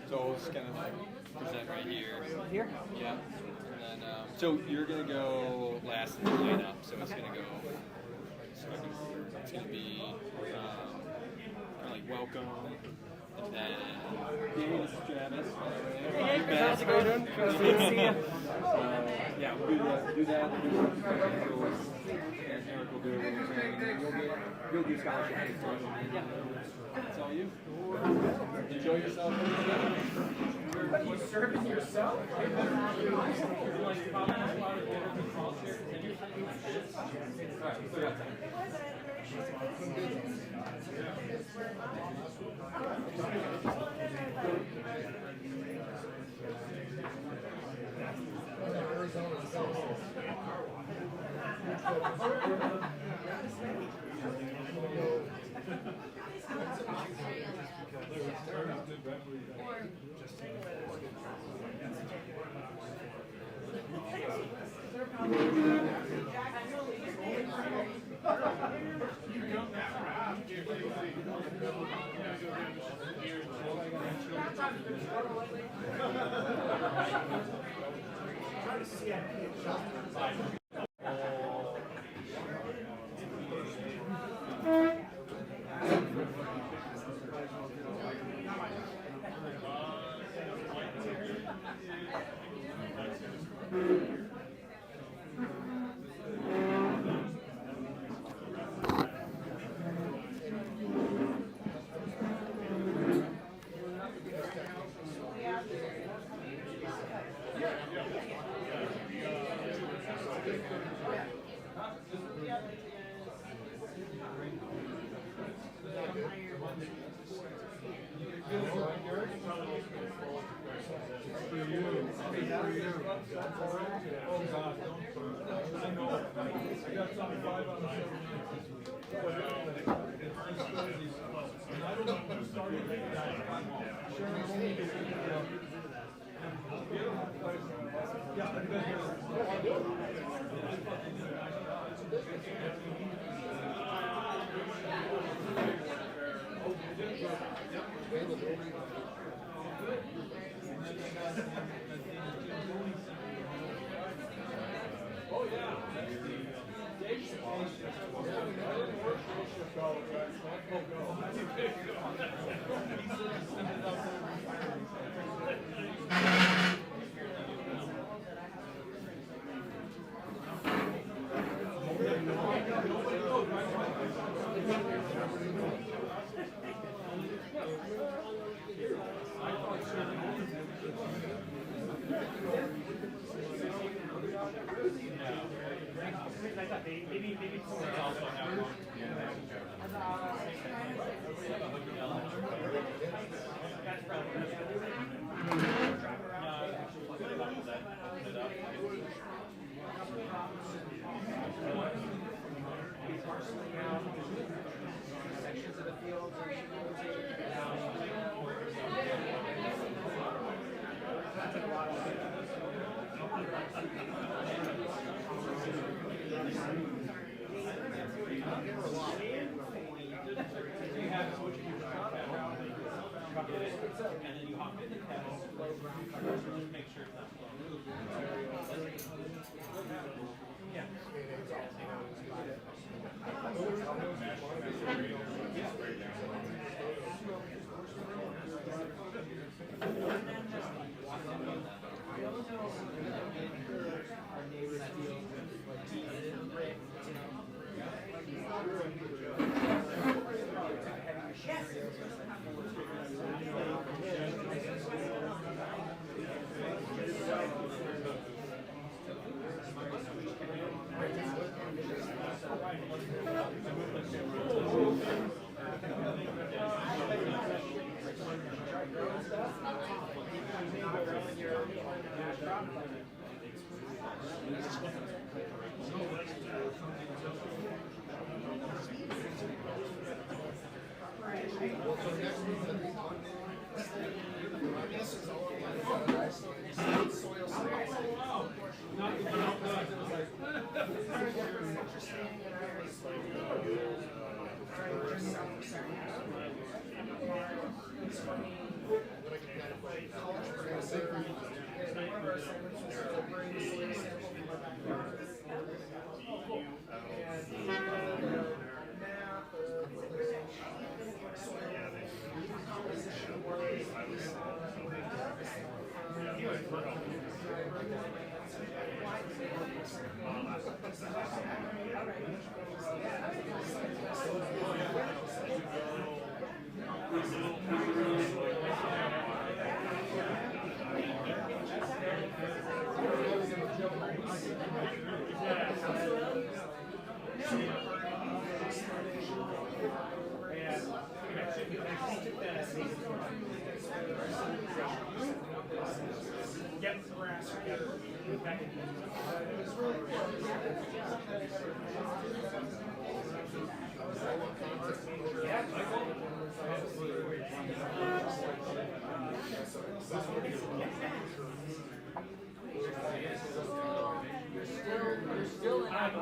So we'll just kind of like present right here. Here? Yeah. And then, so you're gonna go last in the lineup. So it's gonna go. It's gonna be kind of like welcome, and then hey, this is Travis. Hey, how's it going? Good to see you. Yeah, we'll do that. And Eric will do a little thing. You'll do scholarship. Yeah. That's all you. Enjoy yourself. Are you serving yourself?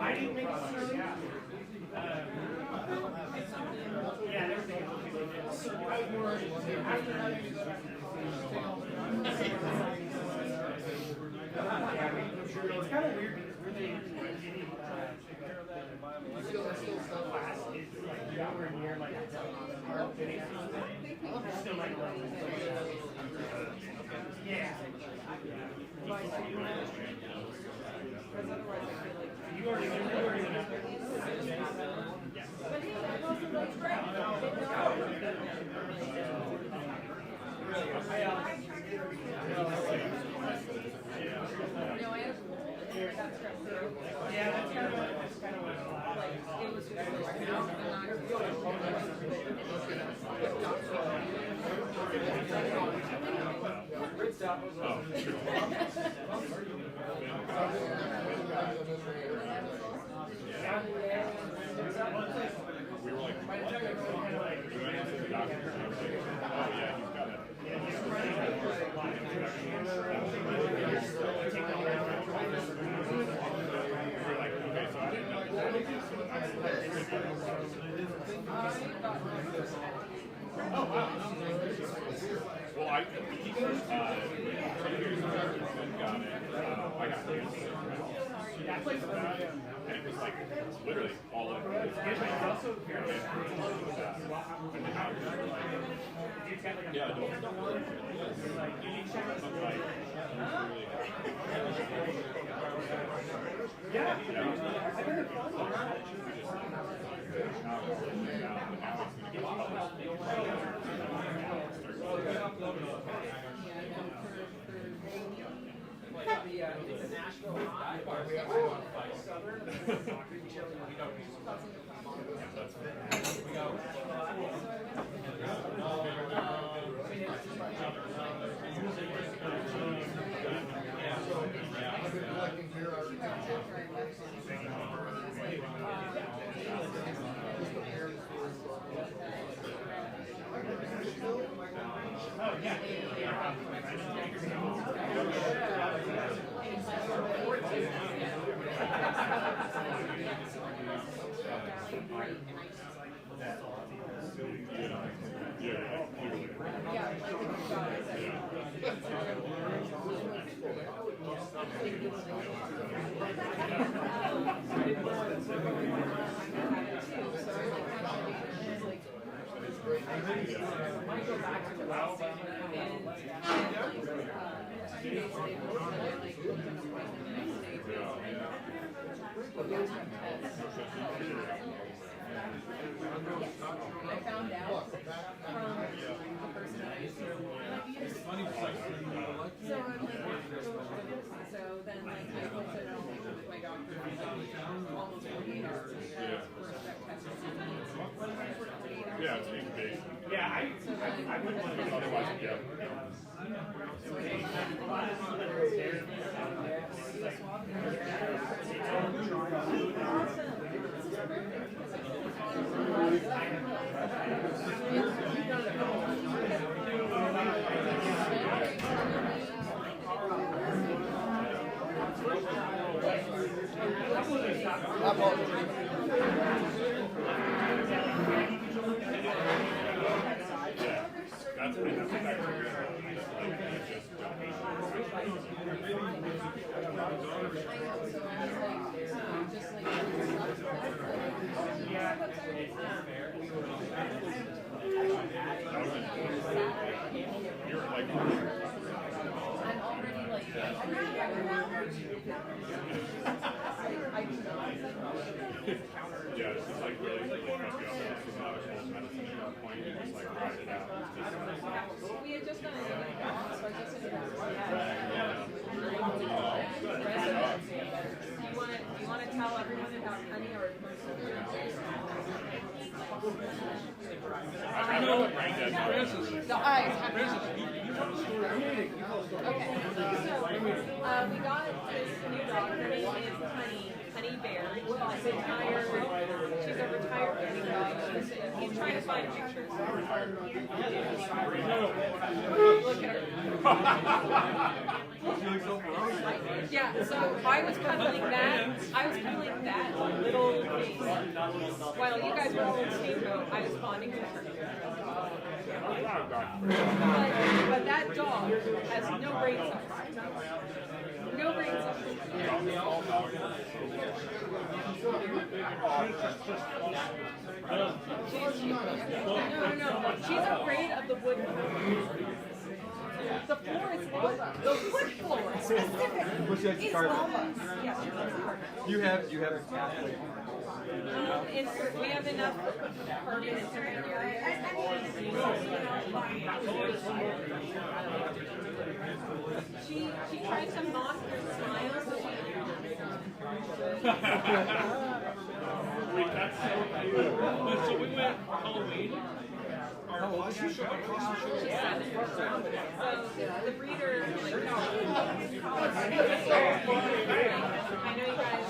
I didn't make it early. Yeah, everything. It's kind of weird because we're getting class is like nowhere near like still like yeah. You already know. Yeah, that's kind of what it was. We were like, we went into the doctor and I was like, oh yeah, he's got it. We were like, okay, so I didn't know oh wow. Well, I got it. I got it. That place is And it was like literally all of it. it's also very Yeah, adults. yeah. It's a Nashville hot bar. I found out from the person that I used to it's funny so I'm like, so then like I went to my doctor almost 48 hours Yeah, it's incubation. yeah, I wouldn't want to Otherwise, yeah. I'm already like, Yeah, it's just like really supposed to be off from another false medicine at that point and just like ride it out. we had just done it, so I just ended up. Do you want to tell everyone about Honey or I know what granddad knows. the eyes? Okay, so we got this new dog. Her name is Honey Bear. She's a retired guinea dog. He's trying to find pictures. Look at her. Yeah, so I was cuddling that little face while you guys were all in Steamboat. I was bonding with her. But that dog has no brain cells. No brain cells. No. She's afraid of the wood floor. The floor is lava. The wood floor specifically is lava. Yes. You have a cat. We have enough permanent areas. She tries to mock your smile, so Wait, that's so cute. So we went Halloween. Our washer shop across the shore. she's 7. So the breeder, like, no. I know you guys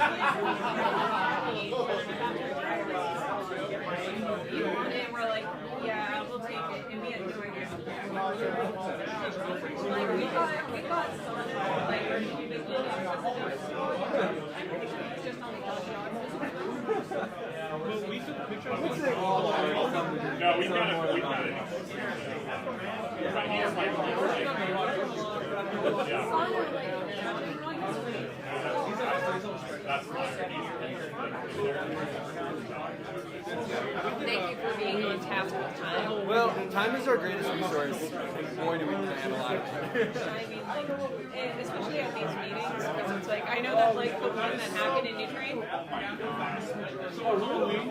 and we're like, yeah, we'll take it, and we had no idea. Like we got Sonic, like our big little I'm pretty sure he's just on the dogs. Well, we took a picture of No, we've got it. But he's like, yeah. Sonic, like, That's fine. thank you for being on task with time. Well, time is our greatest resource, and boy, do we plan a lot of time. I mean, like, and especially at these meetings, because it's like, I know that, like, the one that happened in New Train. So on Halloween,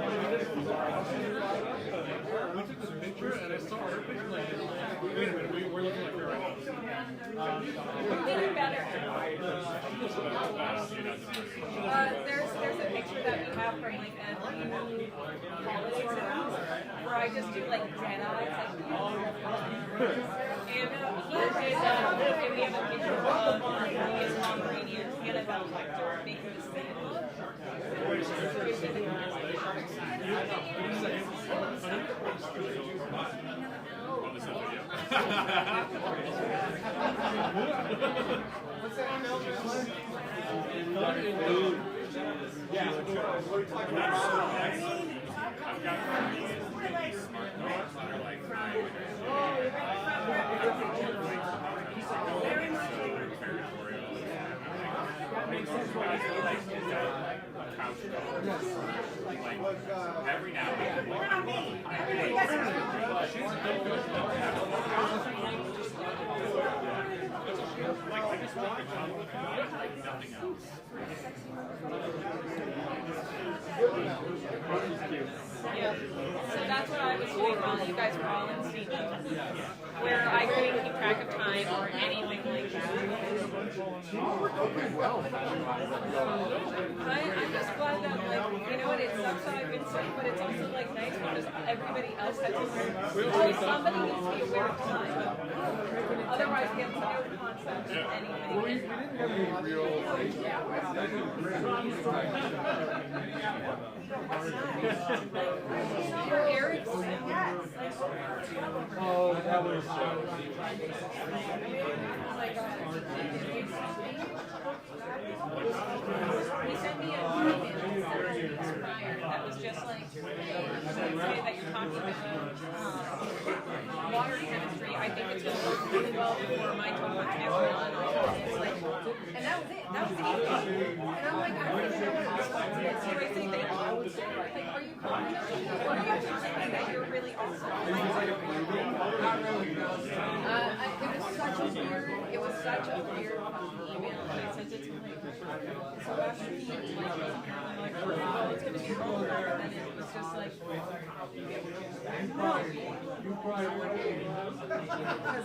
we took this picture, and I saw her picture like, wait a minute, we're looking like her right now. Even better. There's a picture that we have from like a few holiday rounds where I just do like dead eyes, like, and we have a picture of his Pomeranian Annabelle making the same look. Every now and then. Like, I just want to come with nothing else. Yeah. So that's what I was doing while you guys were all in Steamboat, where I couldn't keep track of time or anything like that. I'm just glad that, like, you know what, it sucks that I've been sick, but it's also, like, nice because everybody else has to learn. Oh, somebody needs to be aware of time. Otherwise, we have no concept of anything. We didn't have any real, like, For Eric's, oh, that was oh my god. He sent me an email prior that was just like, hey, so say that you're talking about water chemistry. I think it's going to work really well for my total chemical. And that was it. That was the email. And I'm like, I don't even know what I'm supposed to do. So I say thank you. Like, are you complimenting me? Or are you just saying that you're really awesome? It was such weird. It was such a weird fucking email, and I sent it to him. So after he like, I'm like, oh, it's gonna be over, and then it was just like, because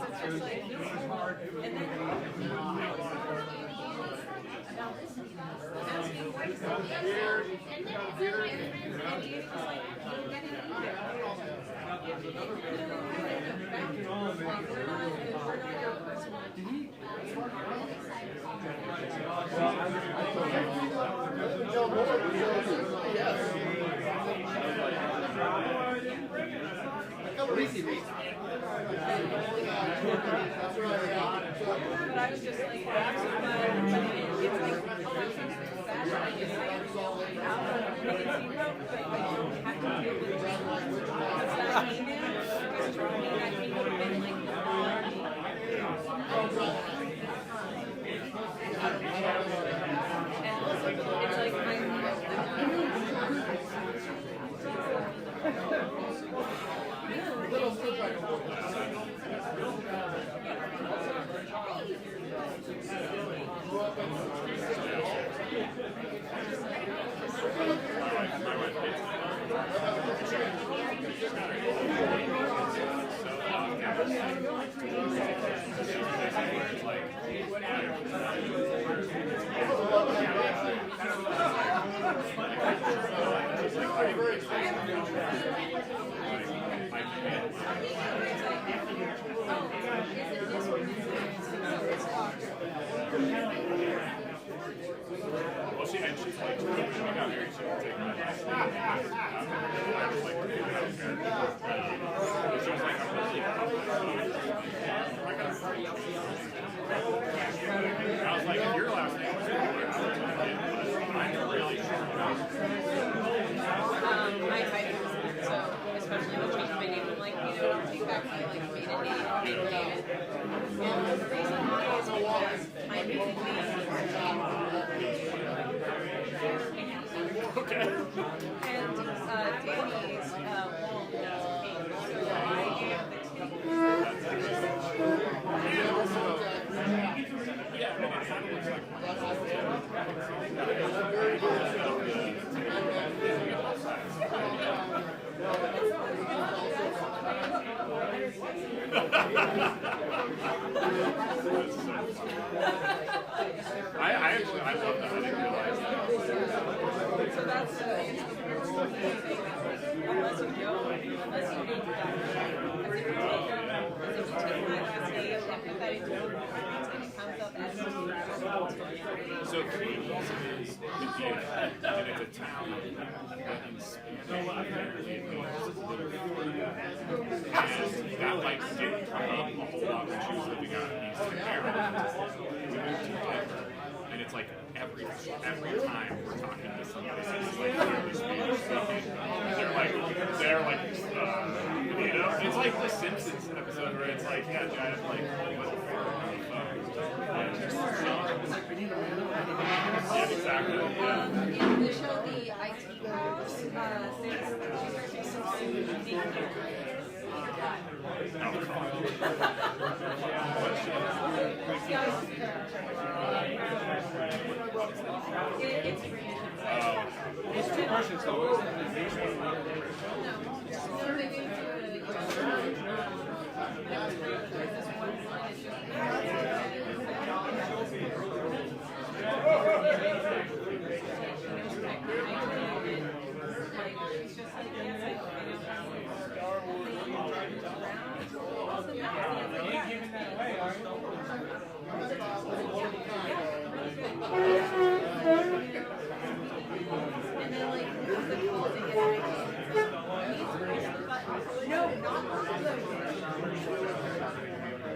it's just like, and then about this, asking what is the answer, and Danny was like, you'll get an email. But I was just like, it's like, oh, I'm so sad. I just say it all out, make it zero, but I don't have to deal with it. Because that email, because for me, that thing would have been like, and it's like, Well, she and she's like, when we got married, she would take my last name. I was like, okay, I don't care. She was like, I'm really I was like, if your last name was Cooper, I would take it, but I'm really sure. I do, so especially when changing my name, I'm like, you know, I'll take back my like maiden name, David. And the reason why is because my maiden name Okay. and Danny's won't, so I am the king. Yeah, and it kind of looks like I love that. I didn't realize that. So that's the unless you go, unless you need to die. Because if you take my last name and put that into the requirements, and it comes up as So Queens is Indiana, and it's a town in Spain, apparently. And that like didn't come up a whole lot when she was living out in Eastern Maryland. We moved to Denver, and it's like every time we're talking to somebody who's like really Spanish speaking, they're like you know, it's like the Simpsons episode where it's like, yeah, Jack, like yeah, exactly. in the show, the IT house, since It's two questions, so what was the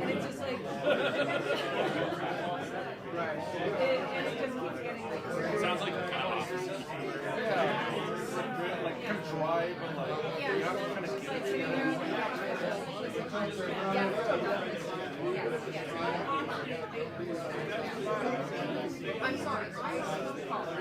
and it's just like, and it just keeps getting like, Sounds like kind of opposite. like kind of dry, but like yeah, you have to kind of it's like, so you're I'm sorry, I apologize.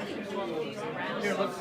Here, let's.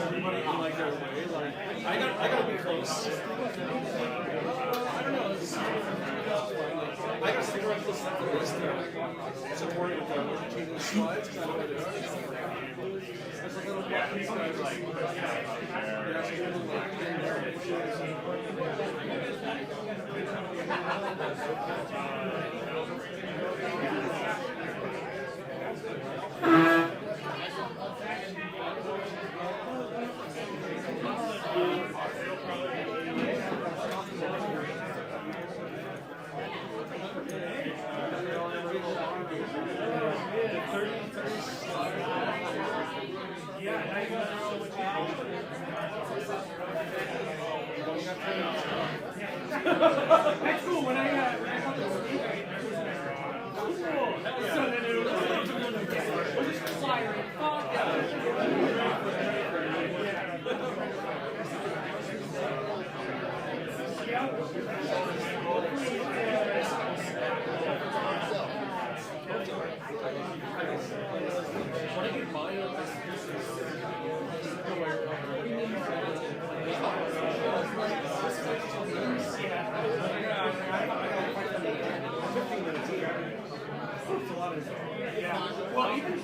Everybody in like their way, like I gotta be close. I don't know. I gotta stick around close enough for this to support it with the changing slides. Because I know what it is. There's a little bit of these guys like they're actually really locked in there. That's cool. When I thought this was cool. So then it was just firing. Fuck well, even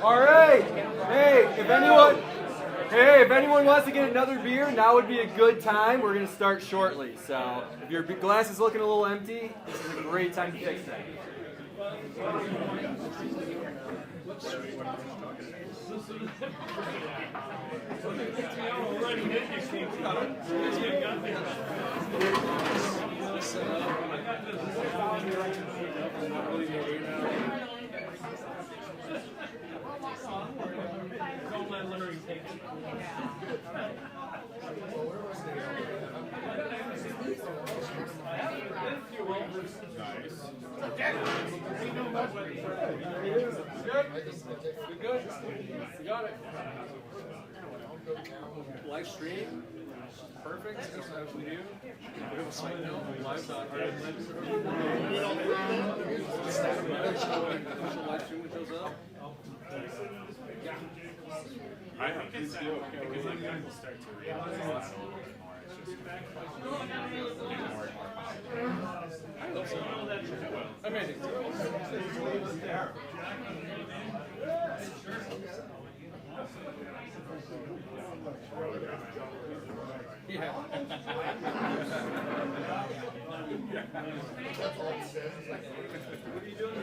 All right. Hey, if anyone wants to get another beer, now would be a good time. We're going to start shortly. So if your glass is looking a little empty, this is a great time to fix that. don't let Larry take it. Good. You got it. Live stream. Perfect. As we do. We have a side note. Live on RMD live stream that shows up. I think it's because like people start to realize it's a little bit more. It's just getting more and more popular. I love so. Amazing. Yeah. What are you doing?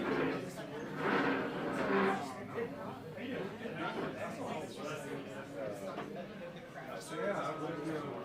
So yeah, I'm going to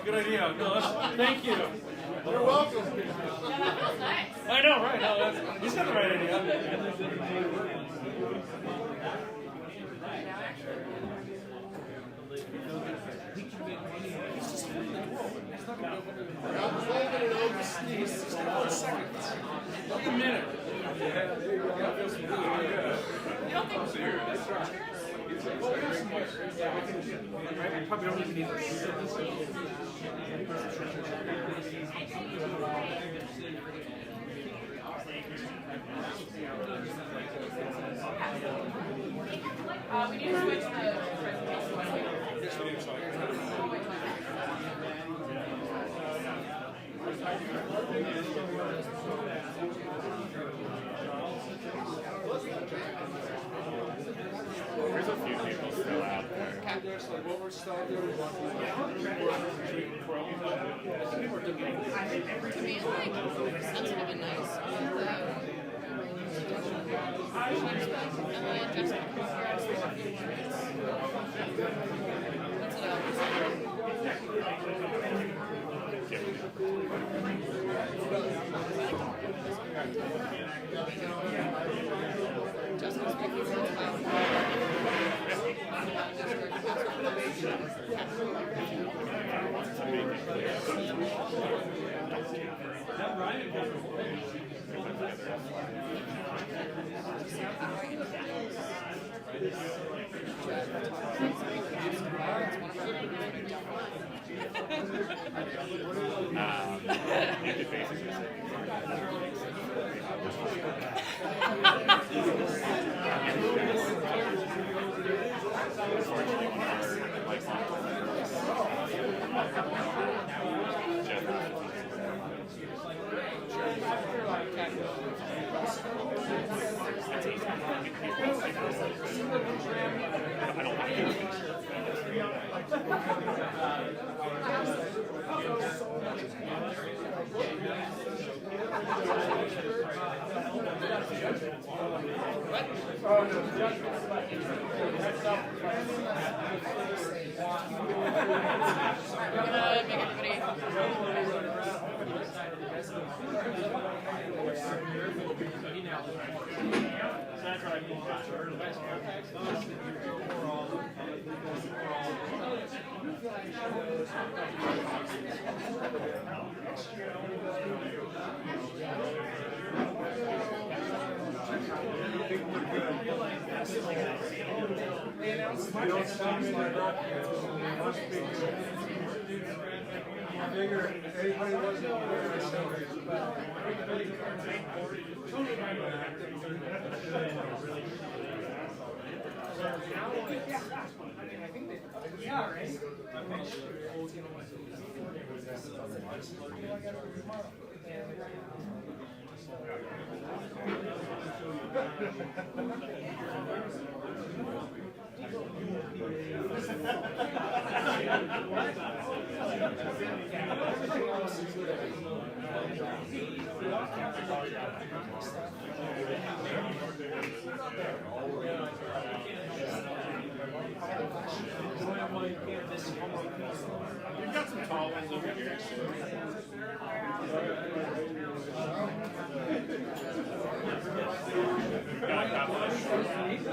Good idea. No, thank you. You're welcome. I know, right? No, he's got the right idea. I'm holding it over sneeze. Just got 1 second. Like a minute. Probably don't even need this. We need to switch the Yes, we need to sign. There's a few people still out there. There's like what we're starting to do. I mean, like, sensitive and nice. Emily and Jessica. That's what I always say. Jessica's making sense about You could basically say We've got some tall ones over here. Got a couple of short ones.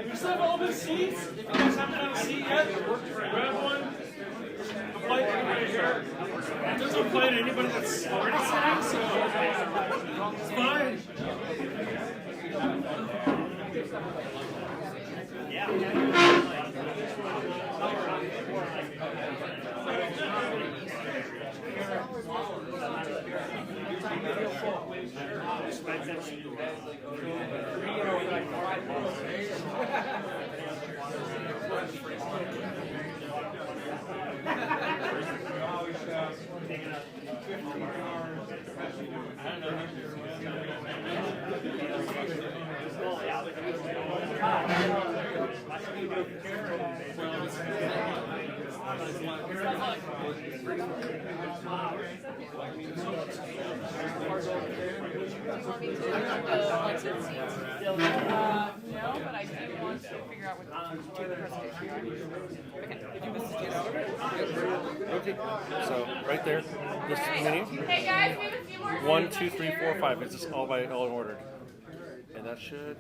We still have all the seats. If you guys haven't had a seat yet, grab one. I'm playing right here. It doesn't apply to anybody that's already sitting, so it's fine. No, but I do want to figure out what to do the presentation. Okay, so right there, this menu. Hey guys, we have a few more. 1, 2, 3, 4, 5. It's just all ordered, and that should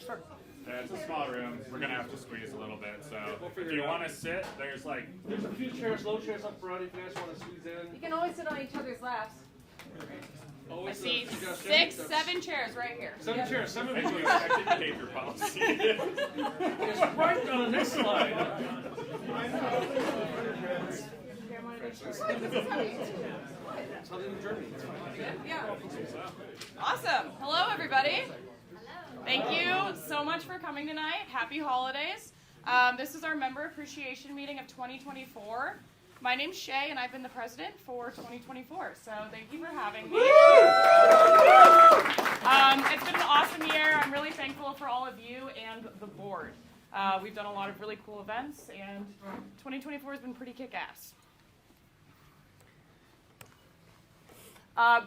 start. Yeah, it's a small room. We're gonna have to squeeze a little bit. So if you want to sit, there's a few chairs, low chairs up front if you guys want to squeeze in. You can always sit on each other's laps. I see suggestion. 6, 7 chairs right here. 7 chairs, 7 Thank you. people. Active behavior policy. It's right on this slide. Yeah. Awesome. Hello, everybody. Thank you so much for coming tonight. Happy holidays. This is our member appreciation meeting of 2024. My name's Shay, and I've been the president for 2024, so thank you for having me. It's been an awesome year. I'm really thankful for all of you and the board. We've done a lot of really cool events, and 2024 has been pretty kick-ass.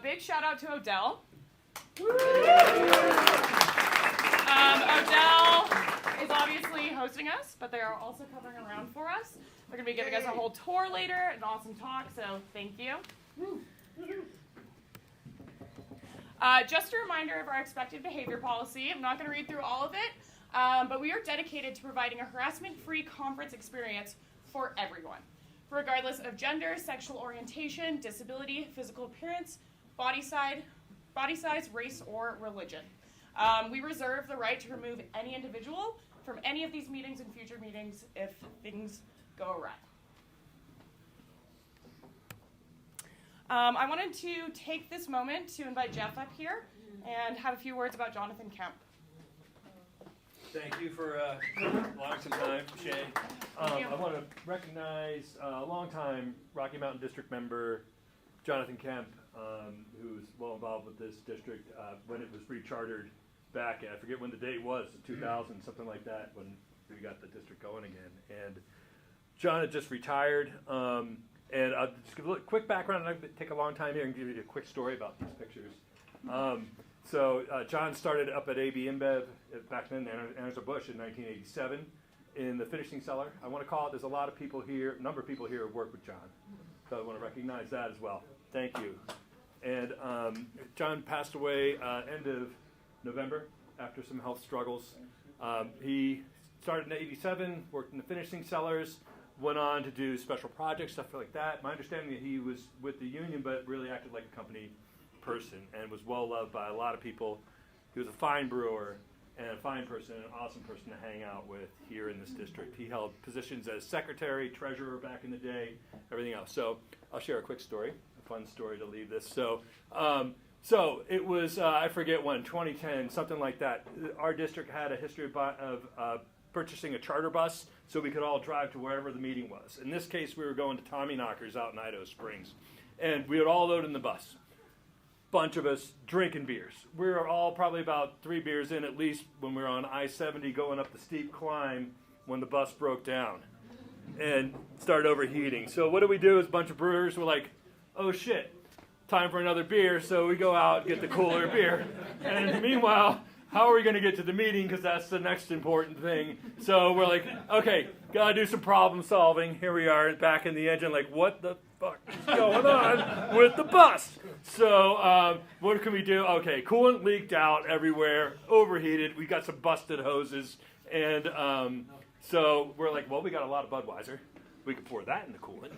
Big shout out to Odell. Odell is obviously hosting us, but they are also covering around for us. They're going to be giving us a whole tour later, an awesome talk, so thank you. Just a reminder of our expected behavior policy. I'm not going to read through all of it, but we are dedicated to providing a harassment-free conference experience for everyone, regardless of gender, sexual orientation, disability, physical appearance, body size, race, or religion. We reserve the right to remove any individual from any of these meetings and future meetings if things go awry. I wanted to take this moment to invite Jeff up here and have a few words about Jonathan Kemp. Thank you for allowing some time, Shay. I want to recognize a longtime Rocky Mountain District member, Jonathan Kemp, who's well involved with this district when it was rechartered back, I forget when the date was, 2000, something like that, when we got the district going again. And John had just retired. And I'll just give a quick background, and I'll take a long time here and give you a quick story about these pictures. So John started up at AB InBev back then, Anheuser-Busch, in 1987 in the finishing cellar. I want to call it, there's a lot of people here, a number of people here who work with John. So I want to recognize that as well. Thank you. And John passed away end of November after some health struggles. He started in 87, worked in the finishing cellars, went on to do special projects, stuff like that. My understanding that he was with the union, but really acted like a company person and was well loved by a lot of people. He was a fine brewer and a fine person, an awesome person to hang out with here in this district. He held positions as secretary, treasurer back in the day, everything else. So I'll share a quick story, a fun story to leave this. So it was, I forget when, 2010, something like that. Our district had a history of purchasing a charter bus so we could all drive to wherever the meeting was. In this case, we were going to Tommy Knockers out in Idaho Springs. And we would all load in the bus. Bunch of us drinking beers. We were all probably about 3 beers in at least when we were on I-70 going up the steep climb when the bus broke down and started overheating. So what do? As a bunch of brewers were like, oh shit, time for another beer. So we go out, get the cooler beer. And meanwhile, how are we going to get to the meeting? Because that's the next important thing. So we're like, okay, got to do some problem solving. Here we are back in the engine, like, what the fuck is going on with the bus? So what can we do? Okay, coolant leaked out everywhere, overheated. We got some busted hoses. And so we're like, well, we got a lot of Budweiser. We could pour that in the coolant.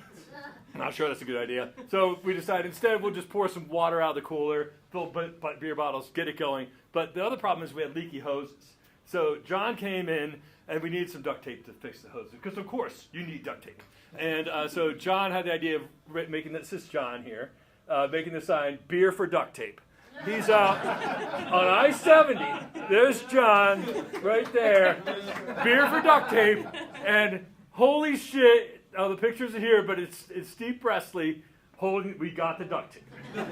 Not sure that's a good idea. So we decided instead we'll just pour some water out of the cooler, fill beer bottles, get it going. But the other problem is we had leaky hoses. So John came in, and we needed some duct tape to fix the hoses. Because, of course, you need duct tape. And so John had the idea of making this is John here, making the sign, beer for duct tape. He's out on I-70. There's John right there. Beer for duct tape. And holy shit, the pictures are here, but it's Steve Presley holding, we got the duct tape.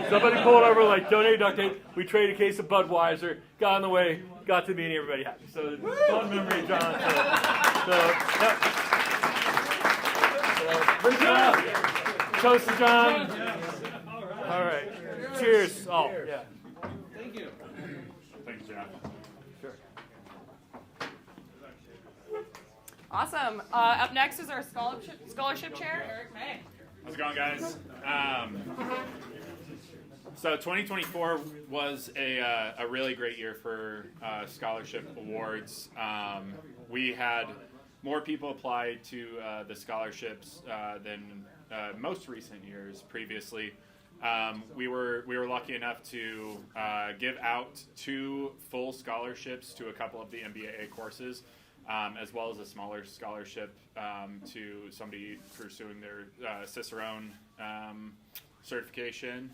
Somebody pulled over, like, donate duct tape. We traded a case of Budweiser, got on the way, got to the meeting, everybody happy. So, fun memory, John. Good job. Toast to John. All right. Cheers. Oh, yeah. Thank you. Thanks, Jeff. Sure. Awesome. Up next is our scholarship chair, Eric May. How's it going, guys? So 2024 was a really great year for scholarship awards. We had more people apply to the scholarships than most recent years previously. We were lucky enough to give out 2 full scholarships to a couple of the MBAA courses, as well as a smaller scholarship to somebody pursuing their Cicerone certification.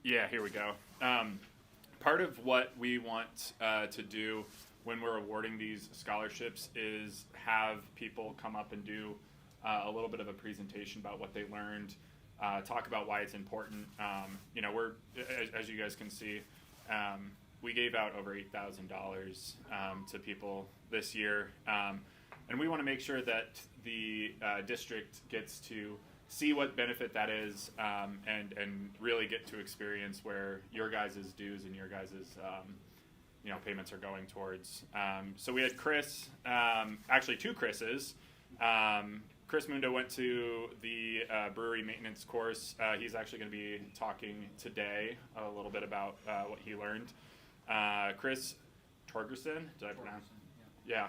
Here we go. Part of what we want to do when we're awarding these scholarships is have people come up and do a little bit of a presentation about what they learned, talk about why it's important. We're, as you guys can see, we gave out over $8,000 to people this year, and we want to make sure that the district gets to see what benefit that is, and really get to experience where your guys' dues and your guys' payments are going towards. So we had Chris, actually 2 Chris's. Chris Mundo went to the brewery maintenance course. He's actually going to be talking today a little bit about what he learned. Chris Torgerson, did I pronounce? Yeah.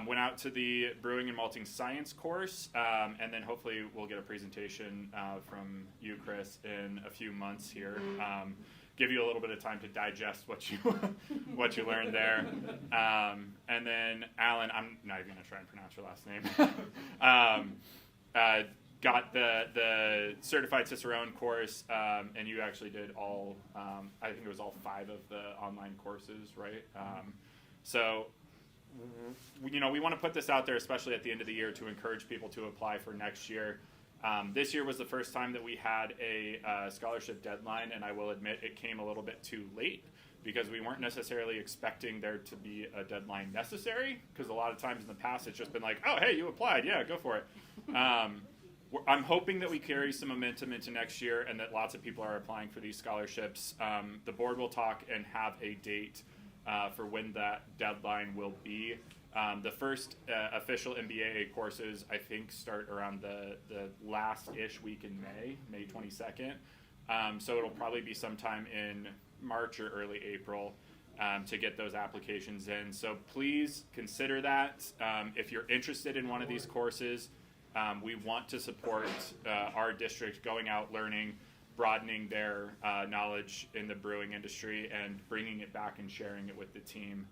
Went out to the brewing and malting science course, and then hopefully we'll get a presentation from you, Chris, in a few months here. Give you a little bit of time to digest what you what you learned there. And then Alan, I'm not even going to try and pronounce your last name. Got the certified Cicerone course, and you actually did all, I think it was all 5 of the online courses, right? So, you know, we want to put this out there, especially at the end of the year, to encourage people to apply for next year. This year was the first time that we had a scholarship deadline, and I will admit it came a little bit too late because we weren't necessarily expecting there to be a deadline necessary, because a lot of times in the past it's just been like, oh, hey, you applied, yeah, go for it. I'm hoping that we carry some momentum into next year and that lots of people are applying for these scholarships. The board will talk and have a date for when that deadline will be. The first official MBAA courses, I think, start around the last-ish week in May 22nd. So it'll probably be sometime in March or early April to get those applications in. So please consider that. If you're interested in one of these courses, we want to support our district going out, learning, broadening their knowledge in the brewing industry, and bringing it back and sharing it with the team.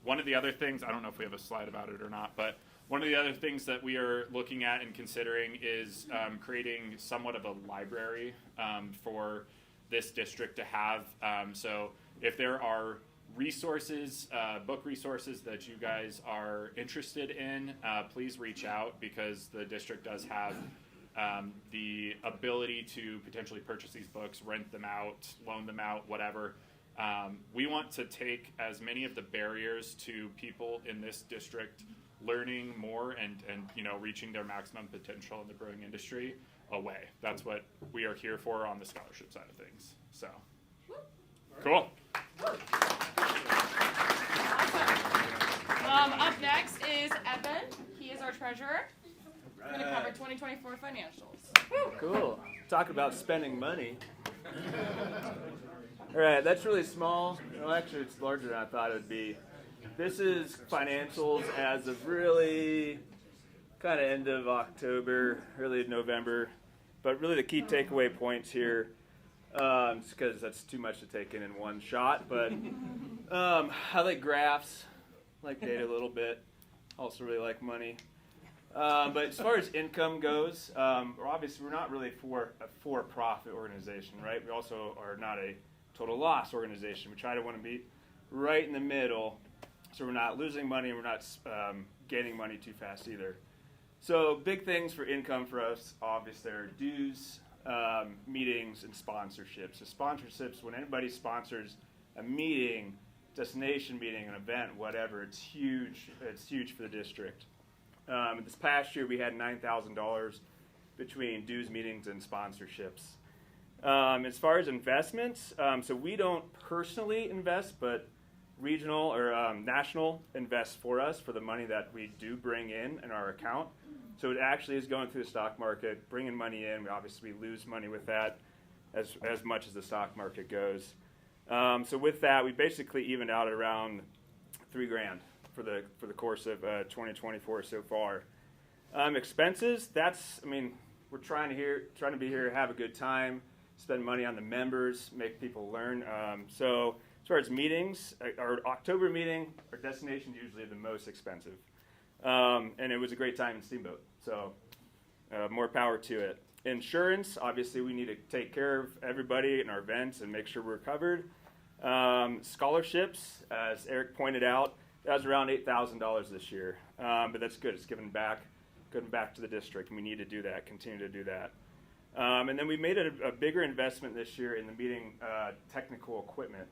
One of the other things, I don't know if we have a slide about it or not, but one of the other things that we are looking at and considering is creating somewhat of a library for this district to have. So if there are resources, book resources that you guys are interested in, please reach out, because the district does have the ability to potentially purchase these books, rent them out, loan them out, whatever. We want to take as many of the barriers to people in this district learning more and you know, reaching their maximum potential in the brewing industry away. That's what we are here for on the scholarship side of things. So, cool. Up next is Evan. He is our treasurer. We're going to cover 2024 financials. Woo. Cool. Talk about spending money. All right, that's really small. Well, actually, it's larger than I thought it would be. This is financials as of really kind of end of October, early November. But really the key takeaway points here, just because that's too much to take in one shot. But I like graphs, like data a little bit. Also really like money. But as far as income goes, we're not really a for-profit organization, right? We also are not a total loss organization. We try to want to be right in the middle, so we're not losing money and we're not gaining money too fast either. So big things for income for us, obviously, are dues, meetings, and sponsorships. So sponsorships, when anybody sponsors a meeting, destination meeting, an event, whatever, it's huge. It's huge for the district. This past year, we had $9,000 between dues, meetings, and sponsorships. As far as investments, so we don't personally invest, but regional or national invests for us for the money that we do bring in our account. So it actually is going through the stock market, bringing money in. We obviously lose money with that as much as the stock market goes. So with that, we basically evened out at around $3,000 for the course of 2024 so far. Expenses, we're trying to be here, have a good time, spend money on the members, make people learn. So as far as meetings, our October meeting, our destination is usually the most expensive. And it was a great time in Steamboat, so more power to it. Insurance, obviously we need to take care of everybody in our events and make sure we're covered. Scholarships, as Eric pointed out, that was around $8,000 this year, but that's good. It's giving back to the district, and we need to do that, continue to do that. And then we made a bigger investment this year in the meeting technical equipment.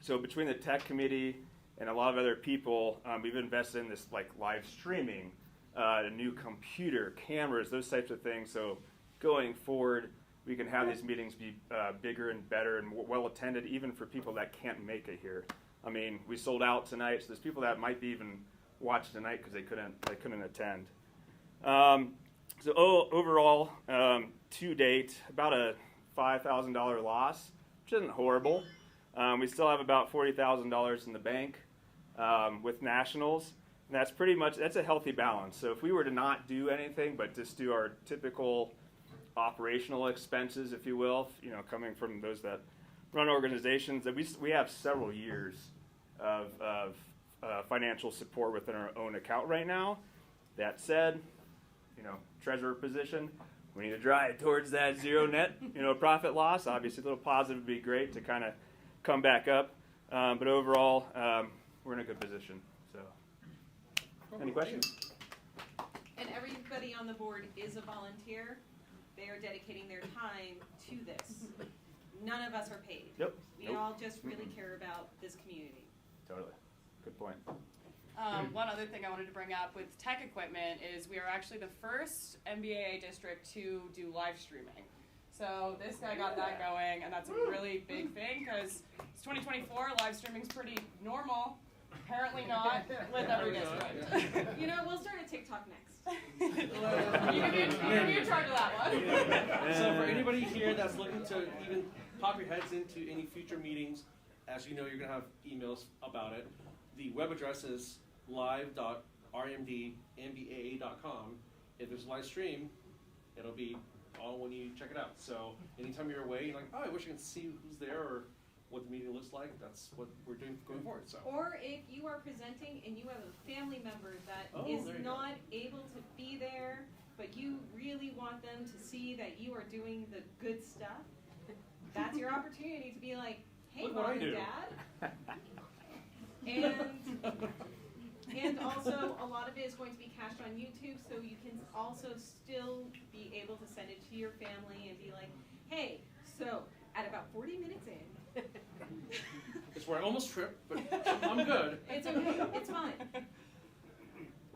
So between the tech committee and a lot of other people, we've invested in this like live streaming, a new computer, cameras, those types of things. So going forward, we can have these meetings be bigger and better and well attended, even for people that can't make it here. I mean, we sold out tonight, so there's people that might be even watching tonight because they couldn't attend. Overall, to date, about a $5,000 loss, which isn't horrible. We still have about $40,000 in the bank with nationals, and that's a healthy balance. So if we were to not do anything but just do our typical operational expenses, if you will, coming from those that run organizations, that we have several years of financial support within our own account right now. That said, treasurer position, we need to drive towards that zero net, profit loss. Obviously, a little positive would be great to kind of come back up. But overall, we're in a good position. So, any questions? And everybody on the board is a volunteer. They are dedicating their time to this. None of us are paid. Yep. We all just really care about this community. Totally. Good point. One other thing I wanted to bring up with tech equipment is we are actually the first MBAA district to do live streaming. So this guy got that going, and that's a really big thing because it's 2024, live streaming's pretty normal. Apparently not with every district. We'll start a TikTok next. You can be in charge of that one. So for anybody here that's looking to even pop your heads into any future meetings, as you know, you're going to have emails about it. The web address is live.rmdmbaa.com. If there's a live stream, it'll be on when you check it out. So anytime you're away, you're like, oh, I wish I could see who's there or what the meeting looks like. That's what we're doing going forward. So. Or if you are presenting and you have a family member that is not able to be there, but you really want them to see that you are doing the good stuff, that's your opportunity to be like, hey, look Mom and Dad. And also, a lot of it is going to be cached on YouTube, so you can also still be able to send it to your family and be like, hey, so at about 40 minutes in. It's where I almost tripped, but I'm good. It's okay. It's fine.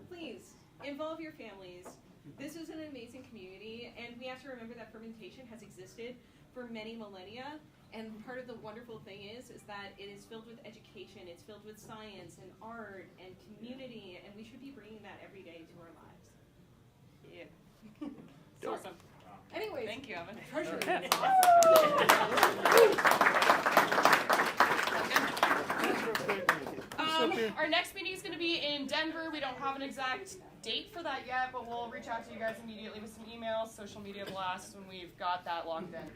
Please, involve your families. This is an amazing community, and we have to remember that fermentation has existed for many millennia. And part of the wonderful thing is that it is filled with education, it's filled with science and art and community, and we should be bringing that every day to our lives. Yeah. It's awesome. Anyways. Thank you, Evan. Treasure. Our next meeting is going to be in Denver. We don't have an exact date for that yet, but we'll reach out to you guys immediately with some emails, social media blasts when we've got that locked in.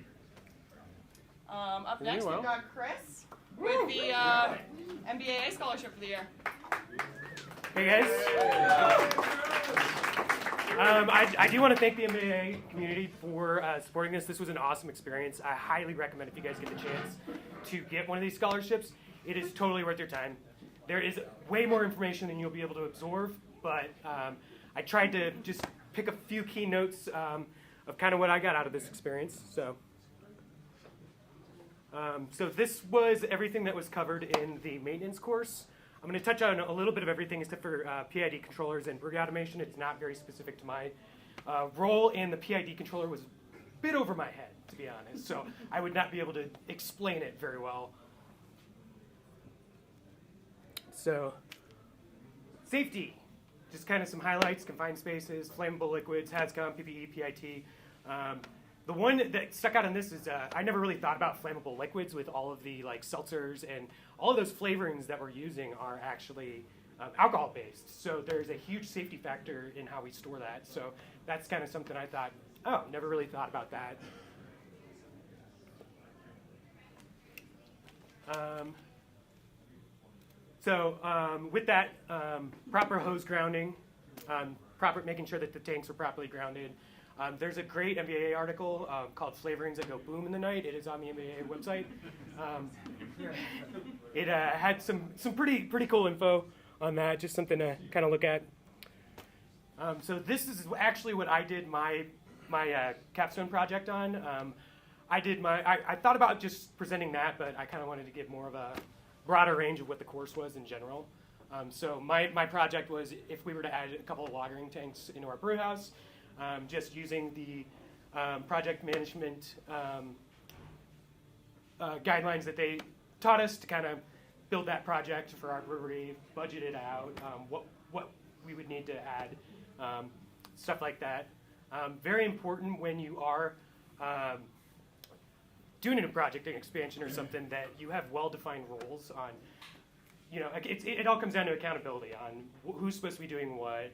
Up next, we've got Chris with the MBAA scholarship for the year. Hey guys. I do want to thank the MBAA community for supporting this. This was an awesome experience. I highly recommend if you guys get the chance to get one of these scholarships. It is totally worth your time. There is way more information than you'll be able to absorb, but I tried to just pick a few key notes of kind of what I got out of this experience. So this was everything that was covered in the maintenance course. I'm going to touch on a little bit of everything except for PID controllers and brew automation. It's not very specific to my role, and the PID controller was a bit over my head, to be honest. So I would not be able to explain it very well. So safety, just kind of some highlights: confined spaces, flammable liquids, HAZCOM, PPE, PIT. The one that stuck out on this is I never really thought about flammable liquids with all of the seltzers, and all of those flavorings that we're using are actually alcohol based. So there's a huge safety factor in how we store that. So that's kind of something I thought, oh, never really thought about that. With that, proper hose grounding, making sure that the tanks are properly grounded. There's a great MBAA article called Flavorings That Go Boom in the Night. It is on the MBAA website. It had some pretty cool info on that, just something to kind of look at. So this is actually what I did my capstone project on. I thought about just presenting that, but I kind of wanted to give more of a broader range of what the course was in general. So my project was if we were to add a couple of lagering tanks into our brew house, just using the project management guidelines that they taught us to kind of build that project for our brewery, budget it out, what we would need to add. stuff like that. Very important when you are doing a project, an expansion or something, that you have well-defined roles on, it all comes down to accountability on who's supposed to be doing what.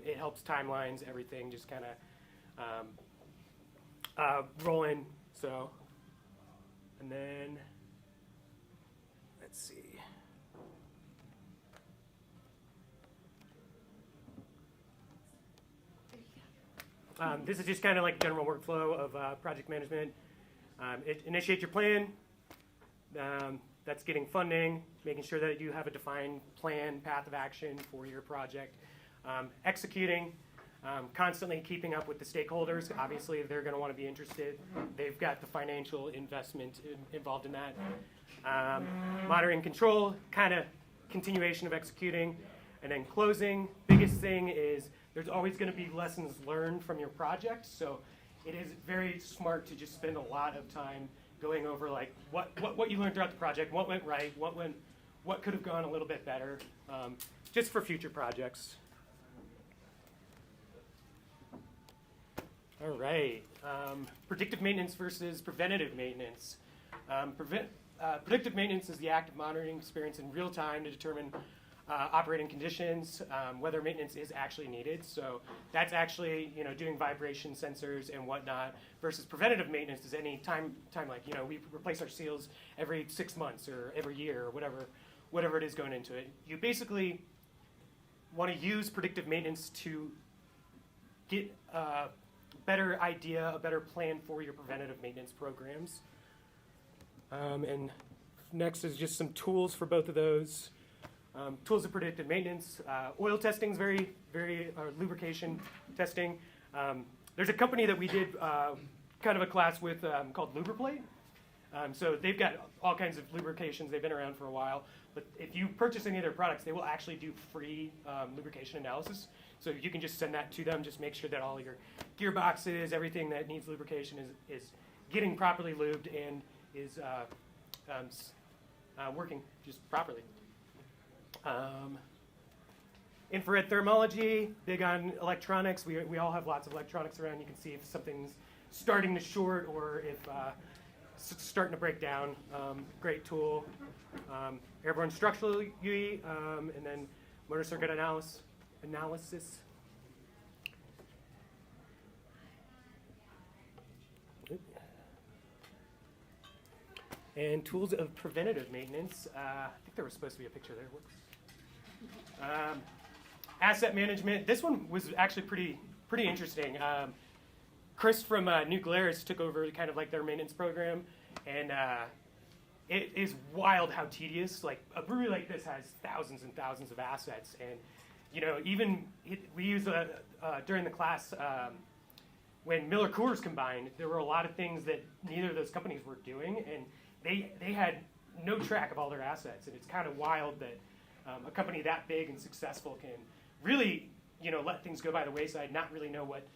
It helps timelines, everything, just kind of roll in. So, and then, let's see. This is just kind of like general workflow of project management. Initiate your plan. That's getting funding, making sure that you have a defined plan, path of action for your project. Executing, constantly keeping up with the stakeholders. Obviously, they're going to want to be interested. They've got the financial investment involved in that. Monitoring control, kind of continuation of executing. And then closing, biggest thing is there's always going to be lessons learned from your project. So it is very smart to just spend a lot of time going over like what you learned throughout the project, what went right, what could have gone a little bit better, just for future projects. All right, predictive maintenance versus preventative maintenance. Predictive maintenance is the act of monitoring experience in real time to determine operating conditions, whether maintenance is actually needed. So that's actually, doing vibration sensors and whatnot, versus preventative maintenance is any time like, we replace our seals every 6 months or every year or whatever it is going into it. You basically want to use predictive maintenance to get a better idea, a better plan for your preventative maintenance programs. And next is just some tools for both of those. Tools of predictive maintenance. Oil testing is very, lubrication testing. There's a company that we did kind of a class with called Lubriplate. So they've got all kinds of lubrications. They've been around for a while. But if you purchase any of their products, they will actually do free lubrication analysis. So you can just send that to them. Just make sure that all your gearboxes, everything that needs lubrication is getting properly lubed and is working just properly. Infrared thermology, big on electronics. We all have lots of electronics around. You can see if something's starting to short or if it's starting to break down. Great tool. Airborne structural UE, and then motor circuit analysis. And tools of preventative maintenance. I think there was supposed to be a picture there. Asset management. This one was actually pretty interesting. Chris from New Glarus took over kind of like their maintenance program, and it is wild how tedious. Like a brewery like this has thousands and thousands of assets, and we use during the class when Miller Coors combined, there were a lot of things that neither of those companies were doing, and they had no track of all their assets, and it's kind of wild that a company that big and successful can really, let things go by the wayside, not really know what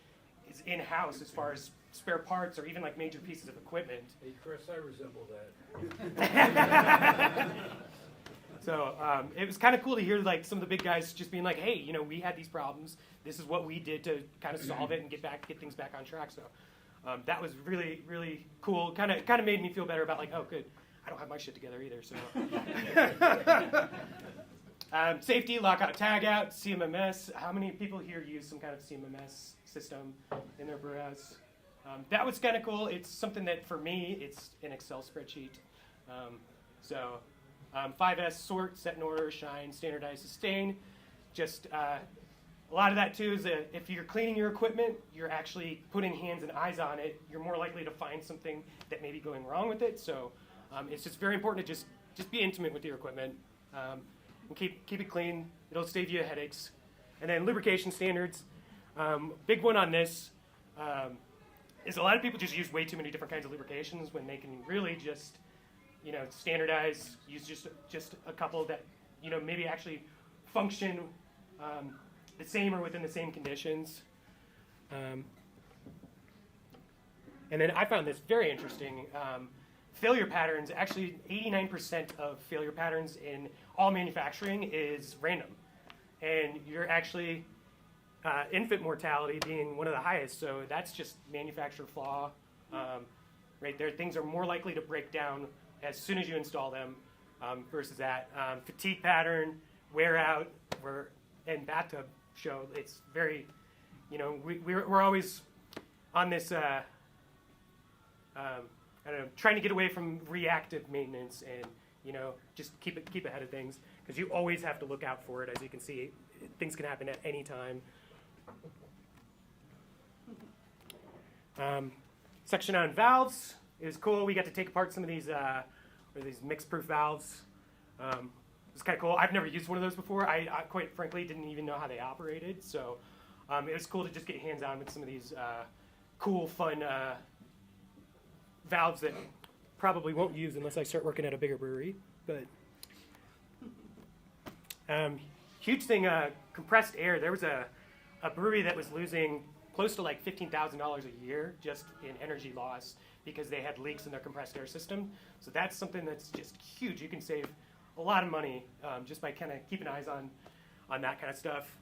is in-house as far as spare parts or even like major pieces of equipment. Hey, Chris, I resemble that. So it was kind of cool to hear like some of the big guys just being like, hey, we had these problems. This is what we did to kind of solve it and get things back on track. So that was really, really cool. Kind of made me feel better about like, oh, good. I don't have my shit together either. So. Safety, lockout, tagout, CMMS. How many people here use some kind of CMMS system in their brewhouse? That was kind of cool. It's something that, for me, it's an Excel spreadsheet. 5S, sort, set in order, shine, standardize, sustain. Just a lot of that, too, is that if you're cleaning your equipment, you're actually putting hands and eyes on it. You're more likely to find something that may be going wrong with it. So it's just very important to just be intimate with your equipment. And keep it clean. It'll save you headaches. And then lubrication standards. Big one on this is a lot of people just use way too many different kinds of lubrications when they can really just, standardize, use just a couple that, maybe actually function the same or within the same conditions. And then I found this very interesting. Failure patterns, actually 89% of failure patterns in all manufacturing is random. And you're actually, infant mortality being one of the highest. So that's just manufacturer flaw right there. Things are more likely to break down as soon as you install them versus that. Fatigue pattern, wear out, and bathtub show. It's very, we're always on this, I don't know, trying to get away from reactive maintenance and, just keep ahead of things, because you always have to look out for it. As you can see, things can happen at any time. Section on valves is cool. We got to take apart some of these mix-proof valves. It's kind of cool. I've never used one of those before. I quite frankly didn't even know how they operated. So it was cool to just get hands-on with some of these cool, fun valves that probably won't use unless I start working at a bigger brewery. But huge thing, compressed air. There was a brewery that was losing close to like $15,000 a year just in energy loss because they had leaks in their compressed air system. So that's something that's just huge. You can save a lot of money just by kind of keeping eyes on that kind of stuff.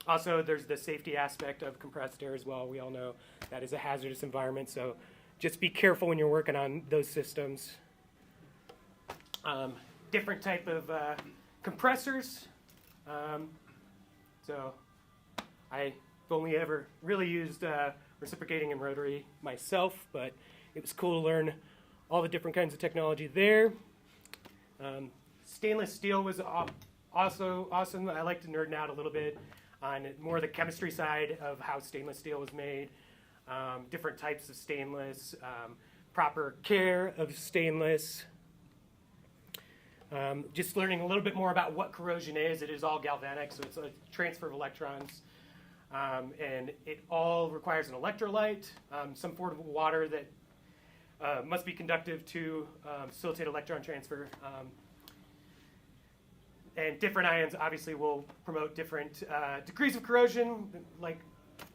Also, there's the safety aspect of compressed air as well. We all know that is a hazardous environment, so just be careful when you're working on those systems. Different type of compressors. So I've only ever really used reciprocating and rotary myself, but it was cool to learn all the different kinds of technology there. Stainless steel was also awesome. I like to nerd out a little bit on more the chemistry side of how stainless steel was made, different types of stainless, proper care of stainless. Just learning a little bit more about what corrosion is. It is all galvanic, so it's a transfer of electrons. And it all requires an electrolyte, some form of water that must be conductive to facilitate electron transfer. And different ions obviously will promote different degrees of corrosion, like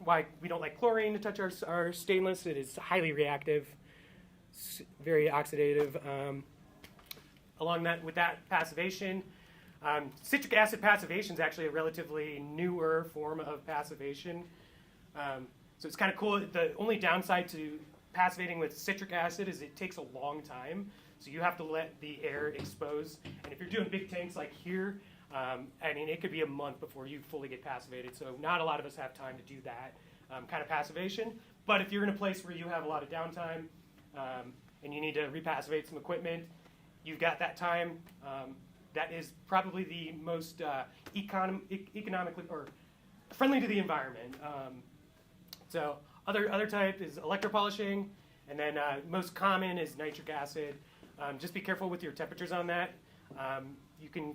why we don't like chlorine to touch our stainless. It is highly reactive, very oxidative. With that passivation, citric acid passivation is actually a relatively newer form of passivation. So it's kind of cool. The only downside to passivating with citric acid is it takes a long time. So you have to let the air expose. And if you're doing big tanks like here, it could be a month before you fully get passivated. So not a lot of us have time to do that kind of passivation. But if you're in a place where you have a lot of downtime and you need to repassivate some equipment, you've got that time. That is probably the most economically or friendly to the environment. So other type is electropolishing, and then most common is nitric acid. Just be careful with your temperatures on that. You can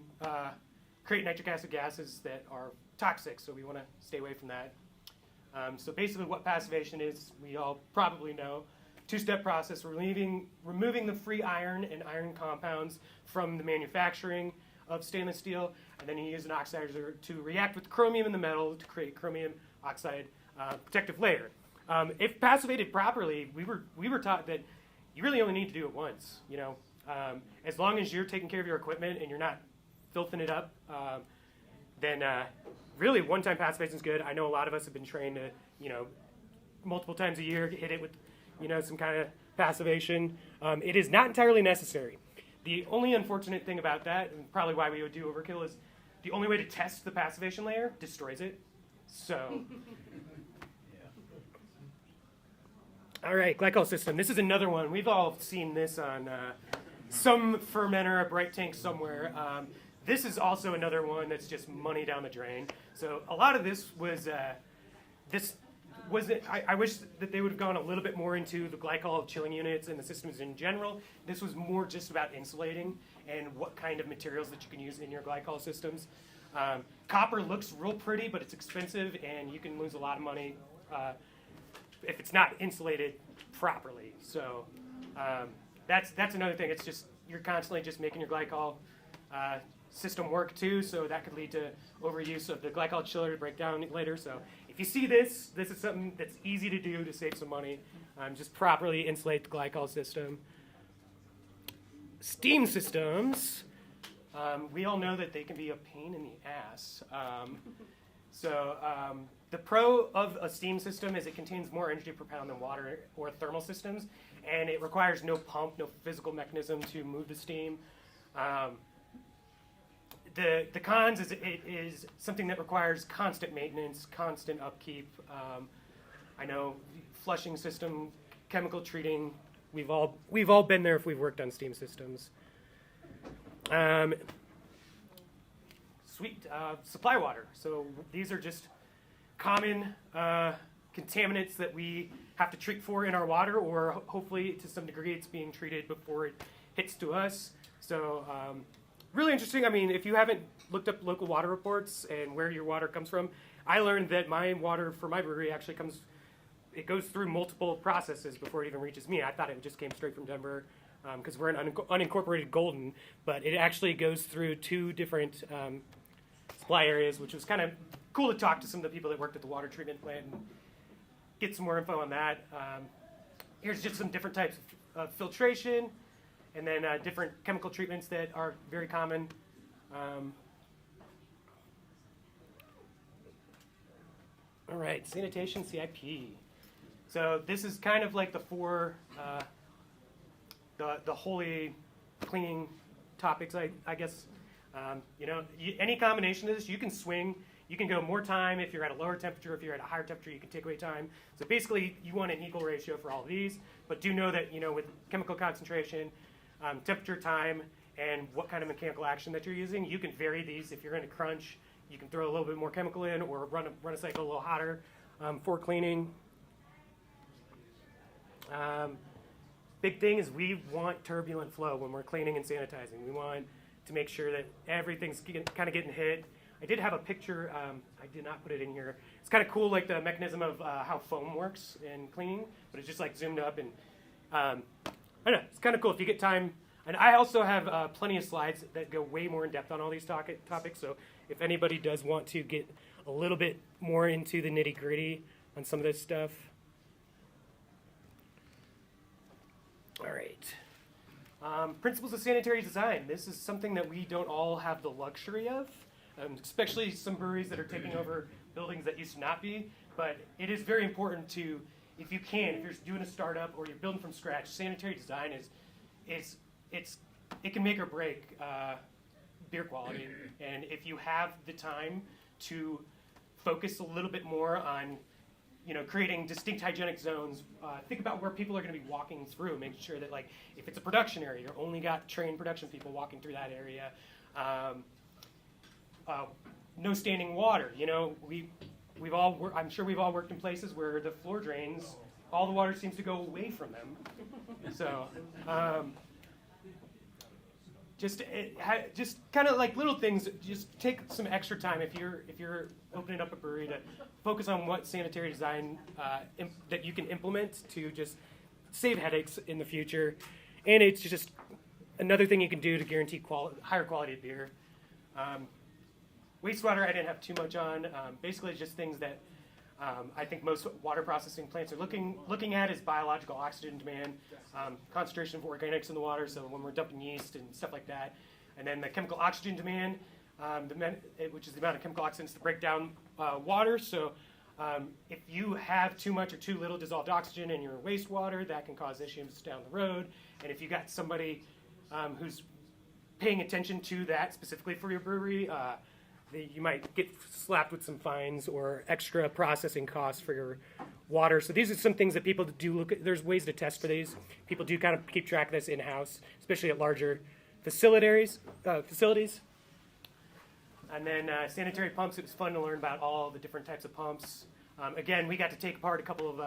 create nitric acid gases that are toxic, so we want to stay away from that. So basically what passivation is, we all probably know. Two-step process, removing the free iron and iron compounds from the manufacturing of stainless steel, and then you use an oxidizer to react with chromium in the metal to create chromium oxide protective layer. If passivated properly, we were taught that you really only need to do it once. As long as you're taking care of your equipment and you're not filthing it up, then really one-time passivation is good. I know a lot of us have been trained to, multiple times a year hit it with some kind of passivation. It is not entirely necessary. The only unfortunate thing about that, and probably why we would do overkill, is the only way to test the passivation layer destroys it. So, all right, glycol system. This is another one. We've all seen this on some fermenter, a bright tank somewhere. This is also another one that's just money down the drain. So a lot of this was I wish that they would have gone a little bit more into the glycol chilling units and the systems in general. This was more just about insulating and what kind of materials that you can use in your glycol systems. Copper looks real pretty, but it's expensive, and you can lose a lot of money if it's not insulated properly. So that's another thing. It's just you're constantly just making your glycol system work too, so that could lead to overuse of the glycol chiller to break down later. So if you see this is something that's easy to do to save some money. Just properly insulate the glycol system. Steam systems, we all know that they can be a pain in the ass. So the pro of a steam system is it contains more energy per pound than water or thermal systems, and it requires no pump, no physical mechanism to move the steam. The cons is it is something that requires constant maintenance, constant upkeep. I know flushing system, chemical treating. We've all been there if we've worked on steam systems. Sweet supply water. So these are just common contaminants that we have to treat for in our water, or hopefully to some degree it's being treated before it hits to us. So really interesting. I mean, if you haven't looked up local water reports and where your water comes from, I learned that my water for my brewery actually it goes through multiple processes before it even reaches me. I thought it just came straight from Denver because we're in unincorporated Golden, but it actually goes through 2 different supply areas, which was kind of cool to talk to some of the people that worked at the water treatment plant and get some more info on that. Here's just some different types of filtration, and then different chemical treatments that are very common. All right, sanitation CIP. So this is kind of like the 4, the holy cleaning topics, I guess. Any combination of this, you can swing. You can go more time if you're at a lower temperature. If you're at a higher temperature, you can take away time. So basically, you want an equal ratio for all of these. But do know that, with chemical concentration, temperature, time, and what kind of mechanical action that you're using, you can vary these. If you're in a crunch, you can throw a little bit more chemical in or run a cycle a little hotter for cleaning. Big thing is we want turbulent flow when we're cleaning and sanitizing. We want to make sure that everything's kind of getting hit. I did have a picture. I did not put it in here. It's kind of cool, like the mechanism of how foam works in cleaning, but it's just like zoomed up, and I don't know. It's kind of cool if you get time. And I also have plenty of slides that go way more in depth on all these topics. So if anybody does want to get a little bit more into the nitty gritty on some of this stuff. All right. Principles of sanitary design. This is something that we don't all have the luxury of, especially some breweries that are taking over buildings that used to not be. But it is very important to, if you're doing a startup or you're building from scratch, sanitary design it can make or break beer quality. And if you have the time to focus a little bit more on creating distinct hygienic zones, think about where people are going to be walking through, making sure that, like, if it's a production area, you've only got trained production people walking through that area. No standing water. I'm sure we've all worked in places where the floor drains, all the water seems to go away from them. So just kind of like little things. Just take some extra time if you're opening up a brewery to focus on what sanitary design that you can implement to just save headaches in the future. And it's just another thing you can do to guarantee higher quality of beer. Wastewater I didn't have too much on. Basically just things that I think most water processing plants are looking at is biological oxygen demand, concentration of organics in the water, so when we're dumping yeast and stuff like that. And then the chemical oxygen demand, which is the amount of chemical oxidants to break down water. So if you have too much or too little dissolved oxygen in your wastewater, that can cause issues down the road. And if you got somebody who's paying attention to that specifically for your brewery, you might get slapped with some fines or extra processing costs for your water. So these are some things that people do look at. There's ways to test for these. People do kind of keep track of this in-house, especially at larger facilities. And then sanitary pumps. It was fun to learn about all the different types of pumps. Again, we got to take apart a couple of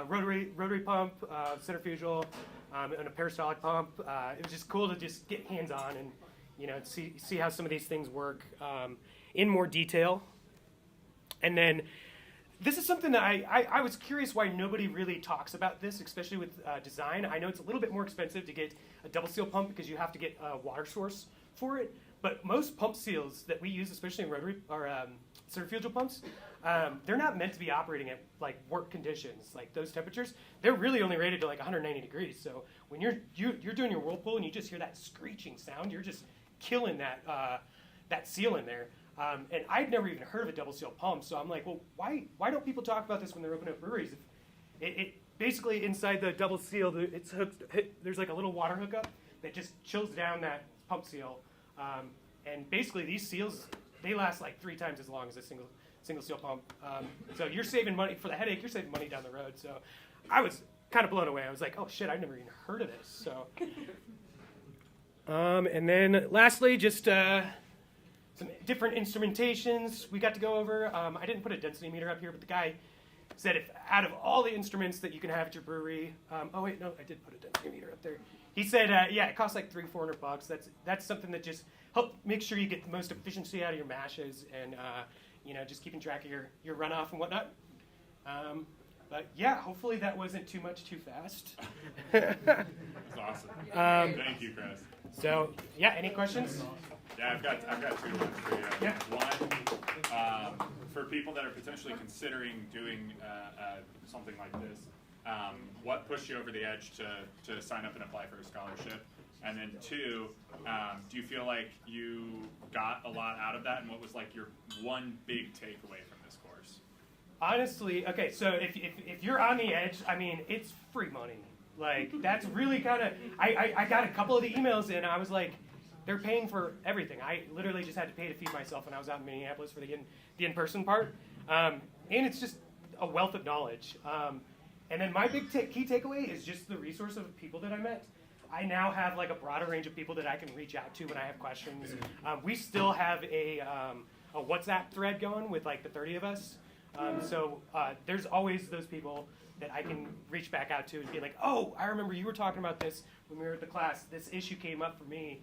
rotary pump, centrifugal, and a peristaltic pump. It was just cool to just get hands-on and see how some of these things work in more detail. And then this is something that I was curious why nobody really talks about this, especially with design. I know it's a little bit more expensive to get a double seal pump because you have to get a water source for it. But most pump seals that we use, especially in rotary or centrifugal pumps, they're not meant to be operating at like work conditions, like those temperatures. They're really only rated to like 190 degrees. So when you're doing your whirlpool and you just hear that screeching sound, you're just killing that seal in there. And I'd never even heard of a double seal pump, so I'm like, well, why don't people talk about this when they're opening up breweries? It basically inside the double seal, it's hooked. There's like a little water hookup that just chills down that pump seal, and basically these seals, they last like 3 times as long as a single seal pump. So you're saving money for the headache. You're saving money down the road. So I was kind of blown away. I was like, oh shit, I've never even heard of this. So, and then lastly, just some different instrumentations we got to go over. I didn't put a density meter up here, but the guy said if out of all the instruments that you can have at your brewery, oh wait, no, I did put a density meter up there. He said, yeah, it costs like $300-400. That's something that just help make sure you get the most efficiency out of your mashes and just keeping track of your runoff and whatnot. But yeah, hopefully that wasn't too much too fast. That's awesome. Thank you, Chris. So yeah, any questions? Yeah, I've got 2 ones for you. Yeah. One, for people that are potentially considering doing something like this, what pushed you over the edge to sign up and apply for a scholarship? And then 2, do you feel like you got a lot out of that, and what was like your one big takeaway from this course? Honestly, okay, so if you're on the edge, I mean, it's free money. Like, that's really kind of, I got a couple of the emails in, I was like, they're paying for everything. I literally just had to pay to feed myself when I was out in Minneapolis for the in-person part. And it's just a wealth of knowledge. And then my big key takeaway is just the resource of people that I met. I now have like a broader range of people that I can reach out to when I have questions. We still have a WhatsApp thread going with like the 30 of us. So there's always those people that I can reach back out to and be like, oh, I remember you were talking about this when we were at the class. This issue came up for me.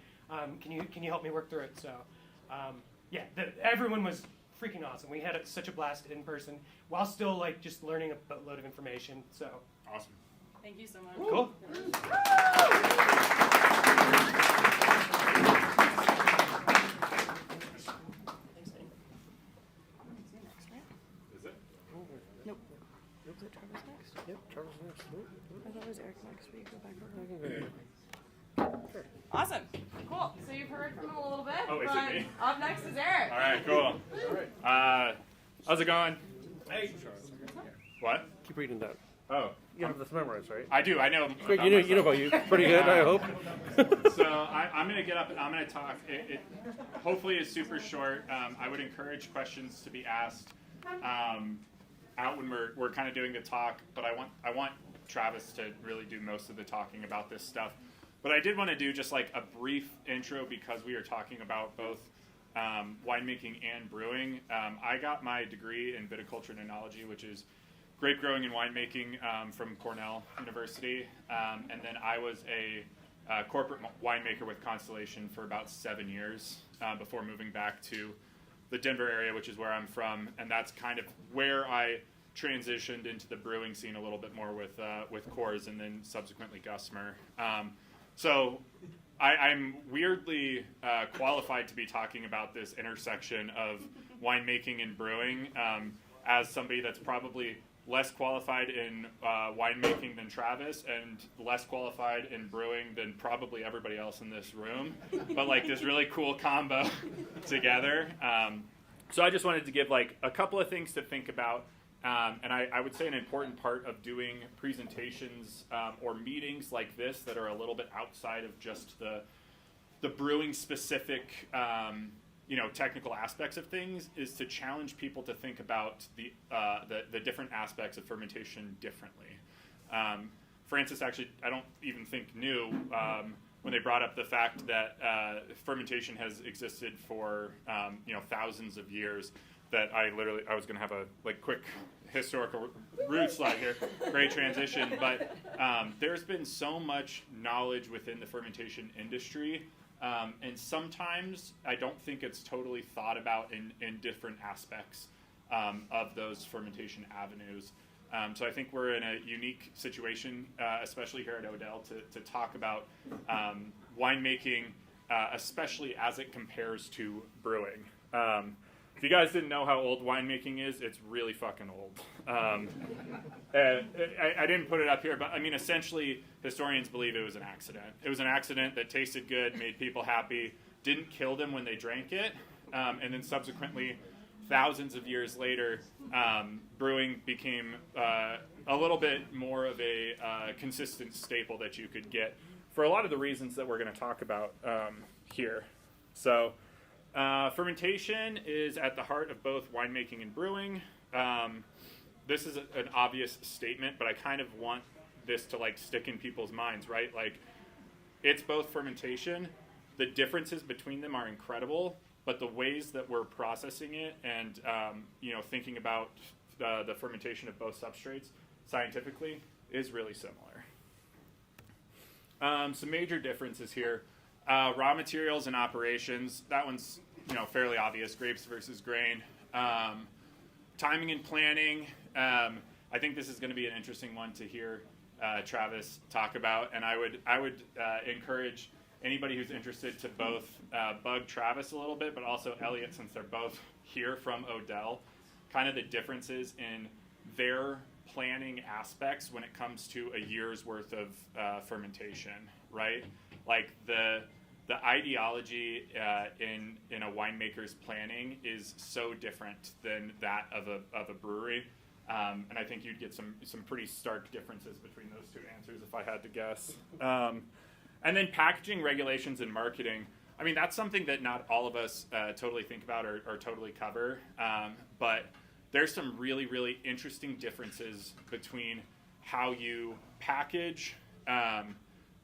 Can you help me work through it? So yeah, everyone was freaking awesome. We had such a blast in person while still like just learning a boatload of information. So Awesome. Thank you so much. cool. Is it? Nope. Is it Travis next? Yep, Travis next. I thought it was Eric next, but you go back over. Awesome. Cool. So you've heard from him a little bit. Oh, is it but me? Up next is Eric. All right, cool. How's it going? Hey. What? Keep reading that. Oh, You have this memorized, right? I do. I know. Quick, about you know myself. about you. Pretty good, I hope. So I'm going to get up and I'm going to talk. It hopefully is super short. I would encourage questions to be asked out when we're kind of doing the talk, but I want Travis to really do most of the talking about this stuff. But I did want to do just like a brief intro because we are talking about both winemaking and brewing. I got my degree in viticulture and enology, which is grape growing and winemaking from Cornell University. And then I was a corporate winemaker with Constellation for about 7 years before moving back to the Denver area, which is where I'm from. And that's kind of where I transitioned into the brewing scene a little bit more with Coors and then subsequently Gusmer. So I'm weirdly qualified to be talking about this intersection of winemaking and brewing as somebody that's probably less qualified in winemaking than Travis and less qualified in brewing than probably everybody else in this room, but like this really cool combo together. So I just wanted to give like a couple of things to think about. And I would say an important part of doing presentations or meetings like this that are a little bit outside of just the brewing specific technical aspects of things is to challenge people to think about the different aspects of fermentation differently. Francis actually, I don't even think knew when they brought up the fact that fermentation has existed for thousands of years. That I was going to have a quick historical root slide here, great transition, but there's been so much knowledge within the fermentation industry. And sometimes I don't think it's totally thought about in different aspects of those fermentation avenues. So I think we're in a unique situation, especially here at Odell, to talk about winemaking, especially as it compares to brewing. If you guys didn't know how old winemaking is, it's really fucking old. I didn't put it up here, but I mean, essentially, historians believe it was an accident. It was an accident that tasted good, made people happy, didn't kill them when they drank it, and then subsequently, thousands of years later, brewing became a little bit more of a consistent staple that you could get for a lot of the reasons that we're going to talk about here. So fermentation is at the heart of both winemaking and brewing. This is an obvious statement, but I kind of want this to like stick in people's minds, right? Like, it's both fermentation. The differences between them are incredible, but the ways that we're processing it and thinking about the fermentation of both substrates scientifically is really similar. Some major differences here: raw materials and operations. That one's fairly obvious. Grapes versus grain. Timing and planning. I think this is going to be an interesting one to hear Travis talk about, and I would encourage anybody who's interested to both bug Travis a little bit, but also Elliot, since they're both here from Odell, kind of the differences in their planning aspects when it comes to a year's worth of fermentation, right? Like the ideology in a winemaker's planning is so different than that of a brewery. And I think you'd get some pretty stark differences between those two answers if I had to guess. And then packaging regulations and marketing. I mean, that's something that not all of us totally think about or totally cover. But there's some really, really interesting differences between how you package,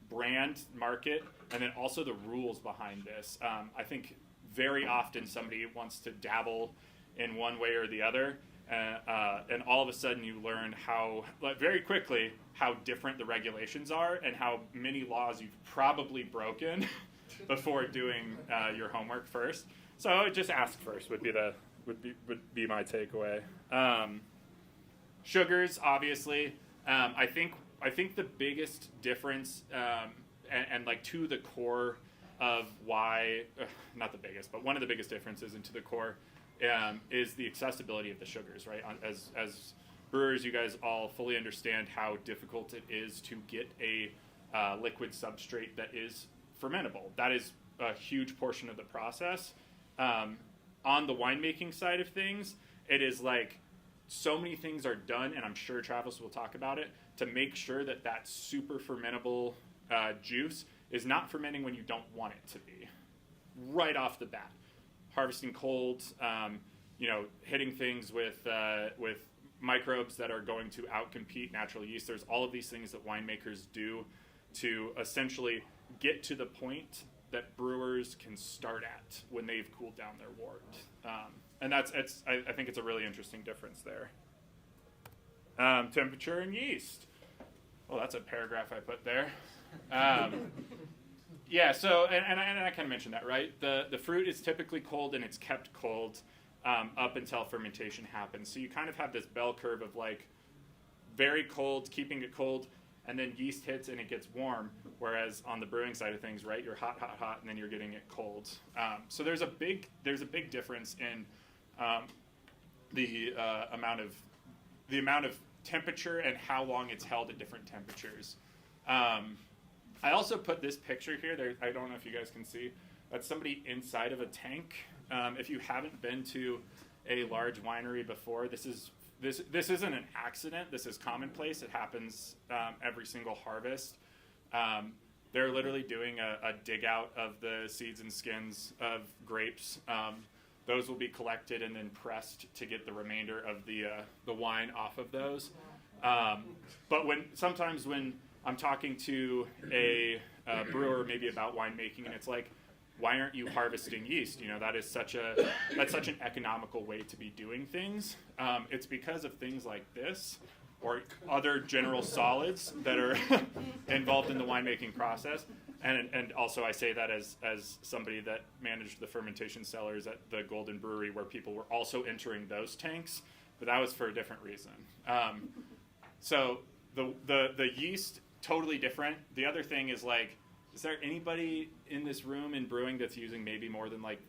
brand, market, and then also the rules behind this. I think very often somebody wants to dabble in one way or the other. And all of a sudden you learn very quickly how different the regulations are and how many laws you've probably broken before doing your homework first. So just ask first would be my takeaway. Sugars, obviously. I think the biggest difference and like to the core of why, not the biggest, but one of the biggest differences into the core is the accessibility of the sugars, right? As brewers, you guys all fully understand how difficult it is to get a liquid substrate that is fermentable. That is a huge portion of the process. On the winemaking side of things, it is like so many things are done, and I'm sure Travis will talk about it, to make sure that super fermentable juice is not fermenting when you don't want it to be, right off the bat. Harvesting cold, hitting things with microbes that are going to outcompete natural yeast. There's all of these things that winemakers do to essentially get to the point that brewers can start at when they've cooled down their wort. And I think it's a really interesting difference there. Temperature and yeast. Well, that's a paragraph I put there. Yeah, so, and I kind of mentioned that, right? The fruit is typically cold and it's kept cold up until fermentation happens. So you kind of have this bell curve of like very cold, keeping it cold, and then yeast hits and it gets warm. Whereas on the brewing side of things, right, you're hot, hot, hot, and then you're getting it cold. So there's a big difference in the amount of temperature and how long it's held at different temperatures. I also put this picture here. I don't know if you guys can see. That's somebody inside of a tank. If you haven't been to a large winery before, this isn't an accident. This is commonplace. It happens every single harvest. They're literally doing a dig out of the seeds and skins of grapes. Those will be collected and then pressed to get the remainder of the wine off of those. But sometimes when I'm talking to a brewer maybe about winemaking, and it's like, why aren't you harvesting yeast? That's such an economical way to be doing things. It's because of things like this or other general solids that are involved in the winemaking process. And also I say that as somebody that managed the fermentation cellars at the Golden Brewery, where people were also entering those tanks, but that was for a different reason. So the yeast, totally different. The other thing is like, is there anybody in this room in brewing that's using maybe more than like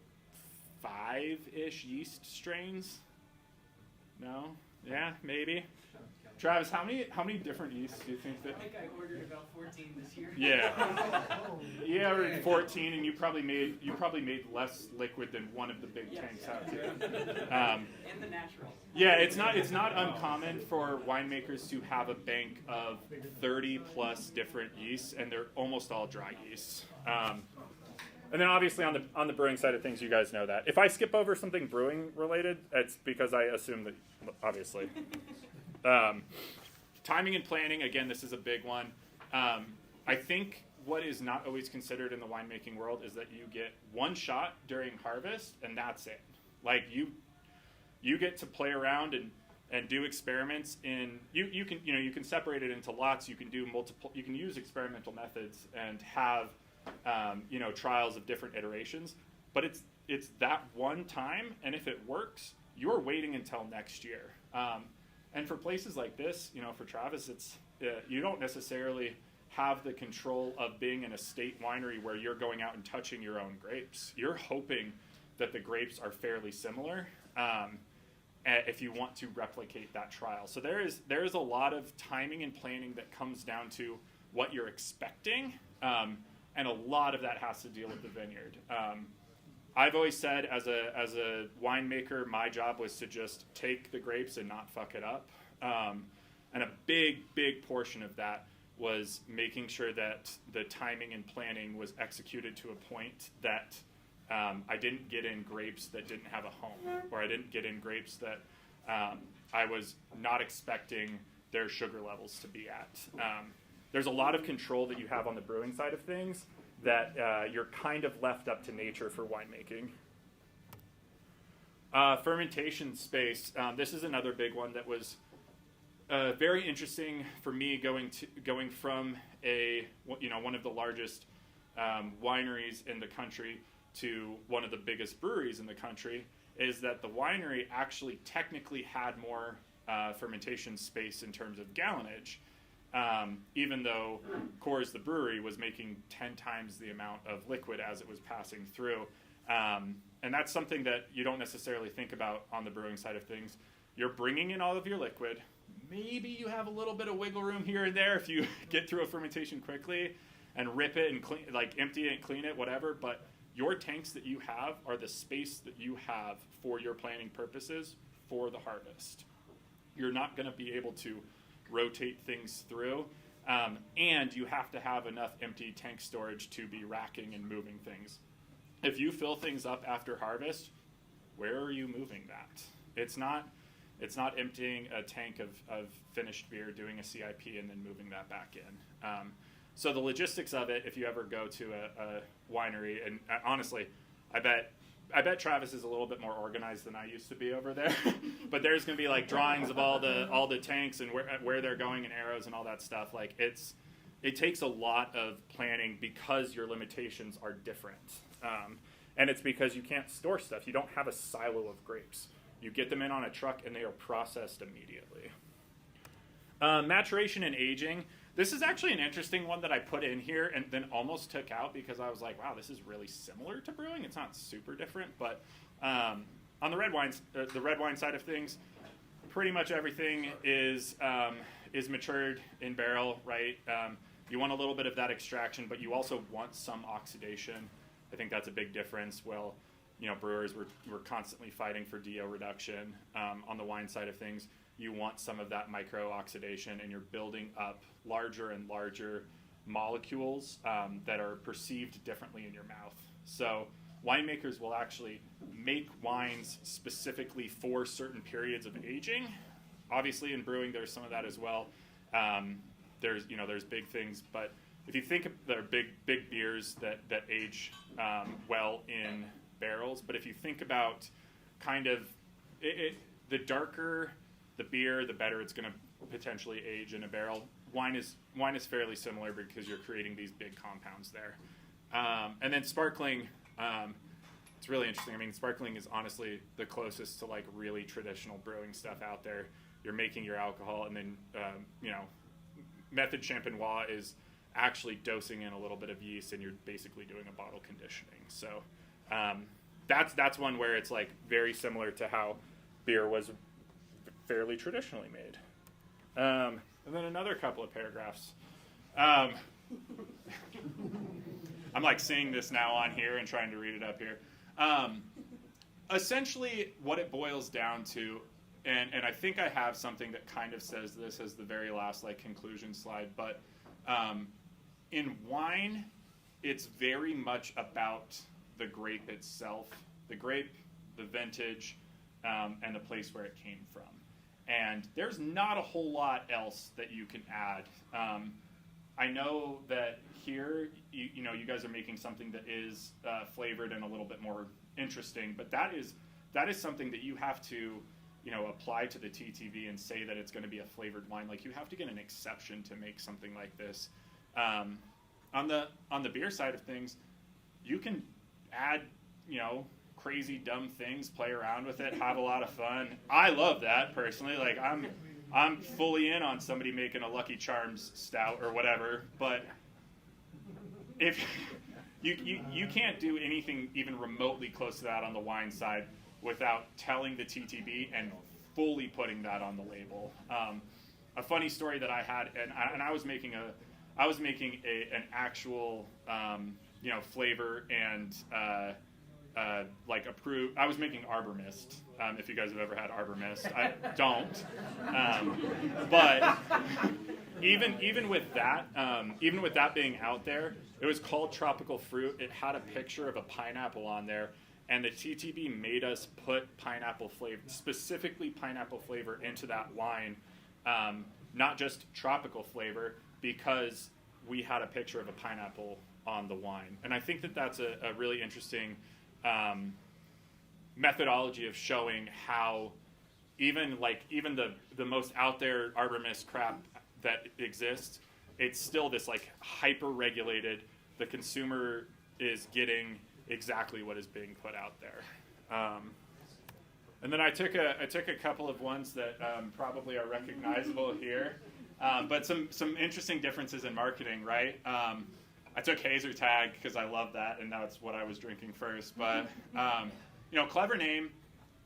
5-ish yeast strains? No? Yeah, maybe. Travis, how many different yeasts do you think that? I think I ordered about 14 this year. Yeah. You ordered 14, and you probably made less liquid than one of the big tanks out here. And the natural. Yeah, it's not uncommon for winemakers to have a bank of 30 plus different yeasts, and they're almost all dry yeasts. And then obviously on the brewing side of things, you guys know that. If I skip over something brewing related, it's because I assume that, obviously. Timing and planning, again, this is a big one. I think what is not always considered in the winemaking world is that you get one shot during harvest, and that's it. Like, you get to play around and do experiments in, you can separate it into lots, you can do multiple, you can use experimental methods and have trials of different iterations, but it's that one time, and if it works, you're waiting until next year. And for places like this, for Travis, it's you don't necessarily have the control of being in a state winery where you're going out and touching your own grapes. You're hoping that the grapes are fairly similar if you want to replicate that trial. So there is a lot of timing and planning that comes down to what you're expecting. And a lot of that has to deal with the vineyard. I've always said, as a winemaker, my job was to just take the grapes and not fuck it up. And a big portion of that was making sure that the timing and planning was executed to a point that I didn't get in grapes that didn't have a home, or I didn't get in grapes that I was not expecting their sugar levels to be at. There's a lot of control that you have on the brewing side of things that you're kind of left up to nature for winemaking. Fermentation space. This is another big one that was very interesting for me going from one of the largest wineries in the country to one of the biggest breweries in the country, is that the winery actually technically had more fermentation space in terms of gallonage. Even though Coors, the brewery, was making 10 times the amount of liquid as it was passing through. And that's something that you don't necessarily think about on the brewing side of things. You're bringing in all of your liquid. Maybe you have a little bit of wiggle room here and there if you get through a fermentation quickly and rip it and clean, empty it and clean it, whatever. But your tanks that you have are the space that you have for your planning purposes for the harvest. You're not going to be able to rotate things through, and you have to have enough empty tank storage to be racking and moving things. If you fill things up after harvest, where are you moving that? It's not emptying a tank of finished beer, doing a CIP, and then moving that back in. So the logistics of it, if you ever go to a winery, and honestly, I bet Travis is a little bit more organized than I used to be over there. But there's going to be drawings of all the tanks and where they're going and arrows and all that stuff. It takes a lot of planning because your limitations are different. And it's because you can't store stuff. You don't have a silo of grapes. You get them in on a truck and they are processed immediately. Maturation and aging. This is actually an interesting one that I put in here and then almost took out because I was like, wow, this is really similar to brewing. It's not super different, but on the red wine side of things, pretty much everything is matured in barrel, right? You want a little bit of that extraction, but you also want some oxidation. I think that's a big difference. Well, brewers were constantly fighting for DO reduction. On the wine side of things, you want some of that micro-oxidation, and you're building up larger and larger molecules that are perceived differently in your mouth. So winemakers will actually make wines specifically for certain periods of aging. Obviously, in brewing, there's some of that as well. There's big things, but if you think there are big beers that age well in barrels, but if you think about kind of the darker the beer, the better it's going to potentially age in a barrel. Wine is fairly similar because you're creating these big compounds there. And then sparkling, it's really interesting. I mean, sparkling is honestly the closest to really traditional brewing stuff out there. You're making your alcohol, and then method champenois is actually dosing in a little bit of yeast, and you're basically doing a bottle conditioning. So that's one where it's very similar to how beer was fairly traditionally made. And then another couple of paragraphs. I'm like seeing this now on here and trying to read it up here. Essentially, what it boils down to, and I think I have something that kind of says this as the very last like conclusion slide, but in wine, it's very much about the grape itself, the grape, the vintage, and the place where it came from. And there's not a whole lot else that you can add. I know that here, you know, you guys are making something that is flavored and a little bit more interesting, but that is something that you have to, you know, apply to the TTV and say that it's going to be a flavored wine. Like, you have to get an exception to make something like this. On the beer side of things, you can add, you know, crazy dumb things, play around with it, have a lot of fun. I love that personally. Like, I'm fully in on somebody making a Lucky Charms stout or whatever, but if you can't do anything even remotely close to that on the wine side without telling the TTB and fully putting that on the label. A funny story that I had, and I was making an actual you know, flavor and like approved. I was making Arbor Mist. If you guys have ever had Arbor Mist, I don't. But even with that being out there, it was called Tropical Fruit. It had a picture of a pineapple on there, and the TTB made us put pineapple flavor, specifically pineapple flavor, into that wine, not just tropical flavor, because we had a picture of a pineapple on the wine. And I think that that's a really interesting methodology of showing how even the most out there Arbor Mist crap that exists, it's still this like hyper regulated. The consumer is getting exactly what is being put out there. And then I took a couple of ones that probably are recognizable here, but some interesting differences in marketing, right? I took Hazer Tag because I love that, and that's what I was drinking first. But you know, clever name.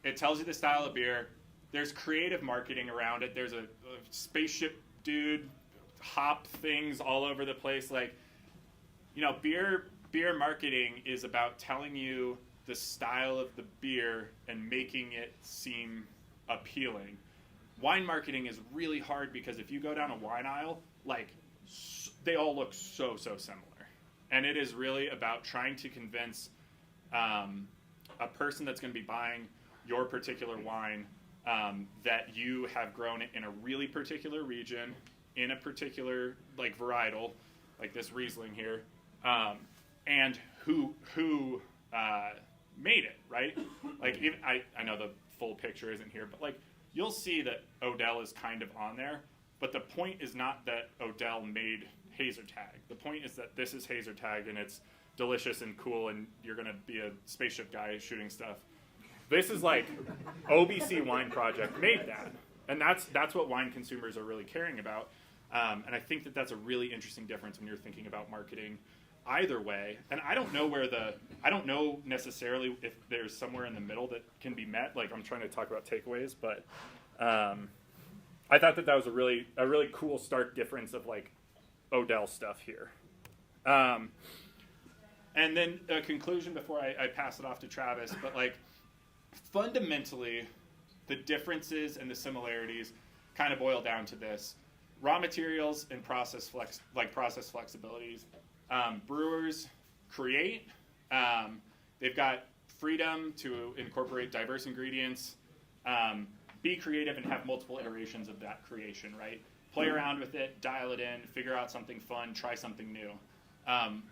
It tells you the style of beer. There's creative marketing around it. There's a spaceship dude, hop things all over the place. Like, you know, beer marketing is about telling you the style of the beer and making it seem appealing. Wine marketing is really hard because if you go down a wine aisle, like, they all look so similar. And it is really about trying to convince a person that's going to be buying your particular wine that you have grown it in a really particular region, in a particular like varietal, like this Riesling here, and who made it, right? Like, I know the full picture isn't here, but like, you'll see that Odell is kind of on there, but the point is not that Odell made Hazer Tag. The point is that this is Hazer Tag and it's delicious and cool and you're going to be a spaceship guy shooting stuff. This is like OBC Wine Project made that. And that's what wine consumers are really caring about. And I think that that's a really interesting difference when you're thinking about marketing either way. And I don't know necessarily if there's somewhere in the middle that can be met. Like, I'm trying to talk about takeaways, but I thought that was a really cool stark difference of like Odell stuff here. And then a conclusion before I pass it off to Travis, but like, fundamentally, the differences and the similarities kind of boil down to this: raw materials and process flexibilities. Brewers create. They've got freedom to incorporate diverse ingredients, be creative, and have multiple iterations of that creation, right? Play around with it, dial it in, figure out something fun, try something new.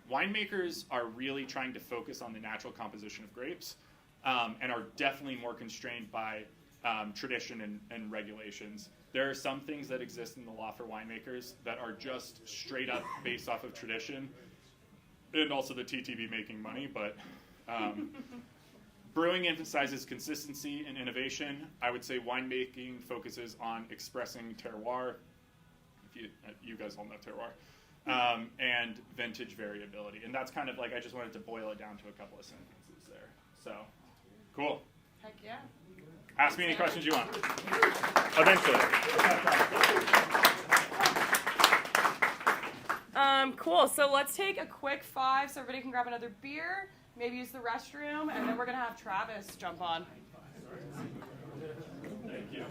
Winemakers are really trying to focus on the natural composition of grapes, and are definitely more constrained by tradition and regulations. There are some things that exist in the law for winemakers that are just straight up based off of tradition, and also the TTB making money, but brewing emphasizes consistency and innovation. I would say winemaking focuses on expressing terroir. If you guys all know terroir. And vintage variability. And that's kind of like, I just wanted to boil it down to a couple of sentences there. So, cool. Heck yeah. Ask me any questions you want. Eventually. Cool. So let's take a quick 5 so everybody can grab another beer, maybe use the restroom, and then we're going to have Travis jump on. Thank you.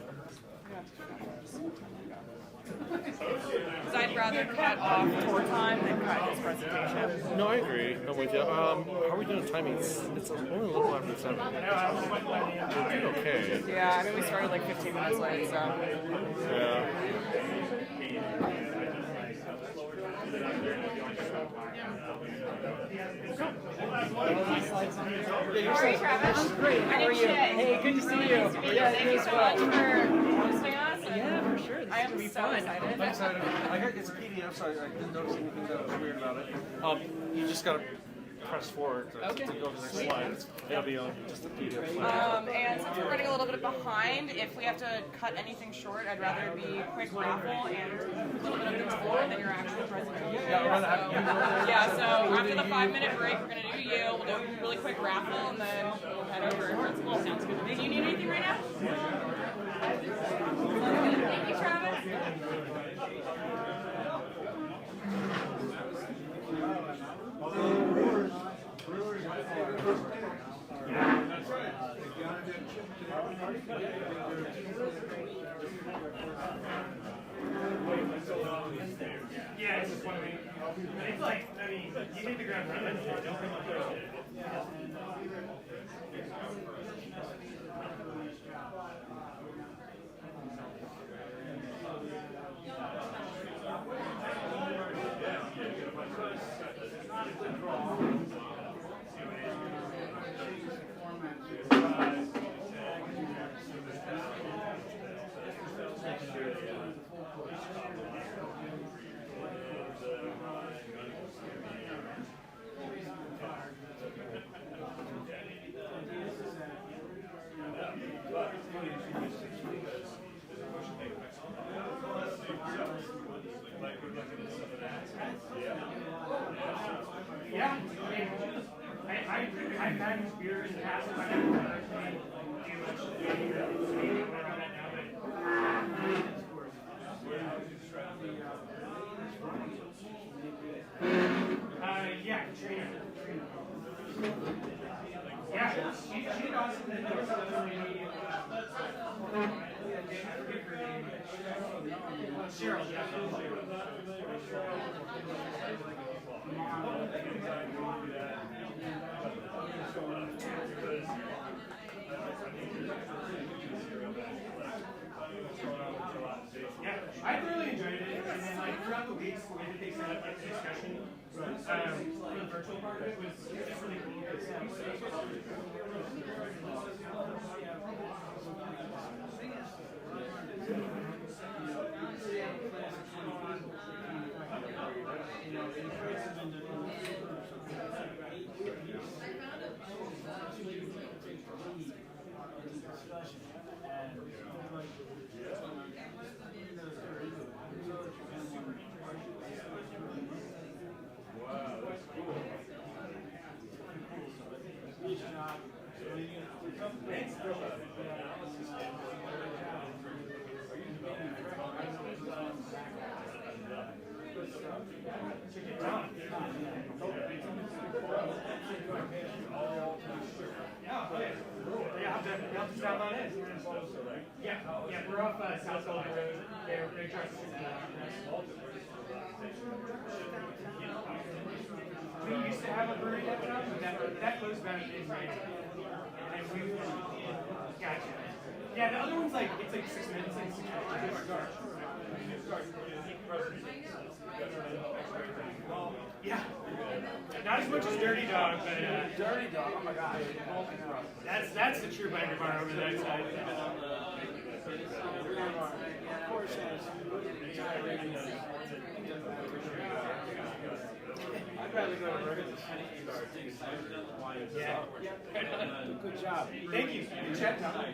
Because I'd rather cut off tour time than cut his presentation. No, I agree. I'm with you. How are we doing timing? It's only a little after 7. We're doing okay. Yeah, I mean, we started like 15 minutes late, so. Yeah. How are you, Travis? I'm great. How are you? Hey, good to see you. Nice to meet you. Thank you so much for hosting us. Yeah, for sure. This I is am gonna be so fun. excited. I'm excited. It's a PDF, so I didn't notice anything that was weird about it. You just gotta press forward to go to the next slide. It'll be on just a PDF. And since we're running a little bit behind, if we have to cut anything short, I'd rather be quick raffle and a little bit of the tour than your actual presentation. Yeah, so after the 5-minute break, we're going to do you. We'll do a really quick raffle and then we'll head over to principal. Sounds good. Do you need anything right now? Thank you, Travis. Yeah, it's just one week. It's like, I mean, you hit the ground running. Don't come up there. Yeah, I've had these beers in the past. I don't know actually do much around that now, but yeah, Katrina. Yeah, she did awesome. There was another lady. I forget her name. Cheryl. Yeah, I thoroughly enjoyed it, and then like throughout the weeks, the way that they set up like the discussion, for the virtual part of it was just really cool. Yeah, we're off South Golden Road. They're trying to we used to have a brewery downtown, but that closed about in May. And we gotcha. Yeah, the other one's like it's like 6 minutes, like 6 minutes. Yeah. Not as much as Dirty Dog, but Dirty Dog, oh my gosh. that's the true biker bar over that side. I'd rather go to Burgers. Yeah. Good job. Thank you. Good chat, Tom.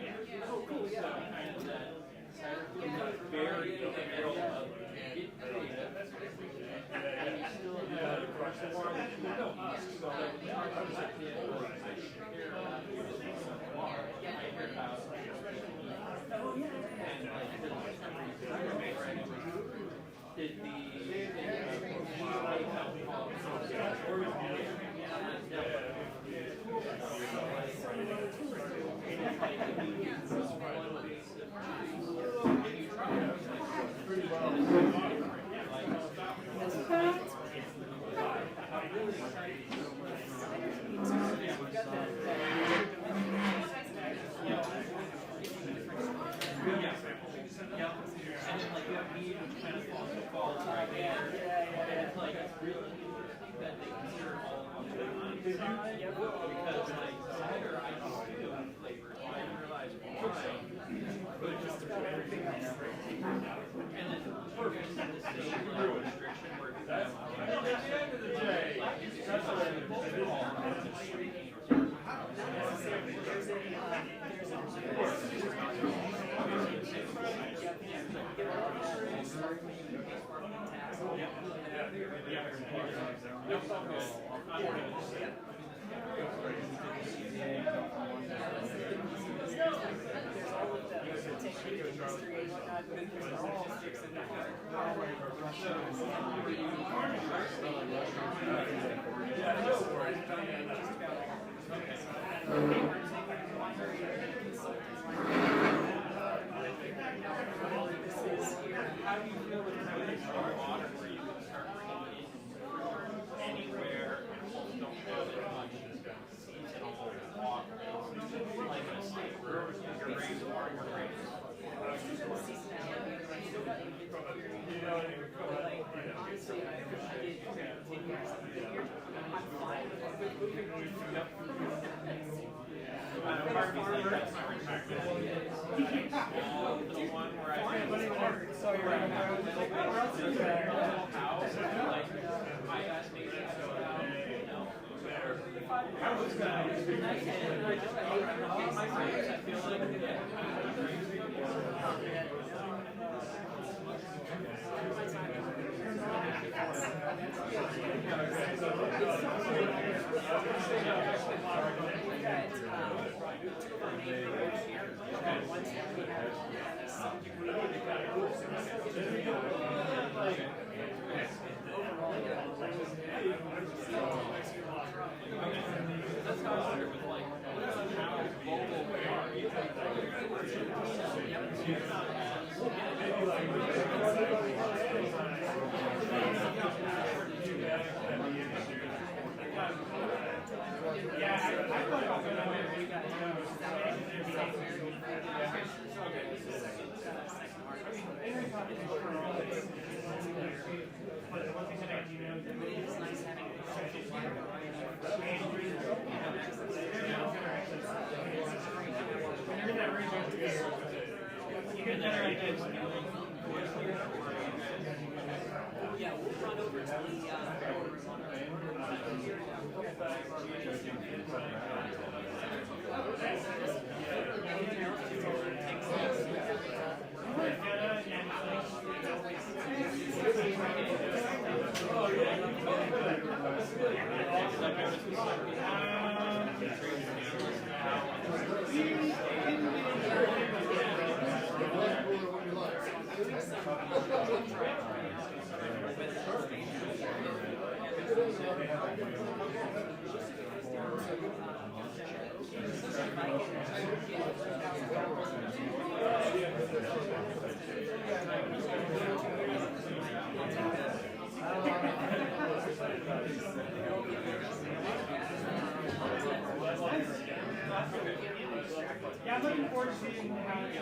Yeah, I'm looking forward to seeing how it's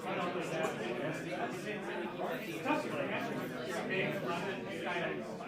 run all this out. It's tough to like actually big, kind of.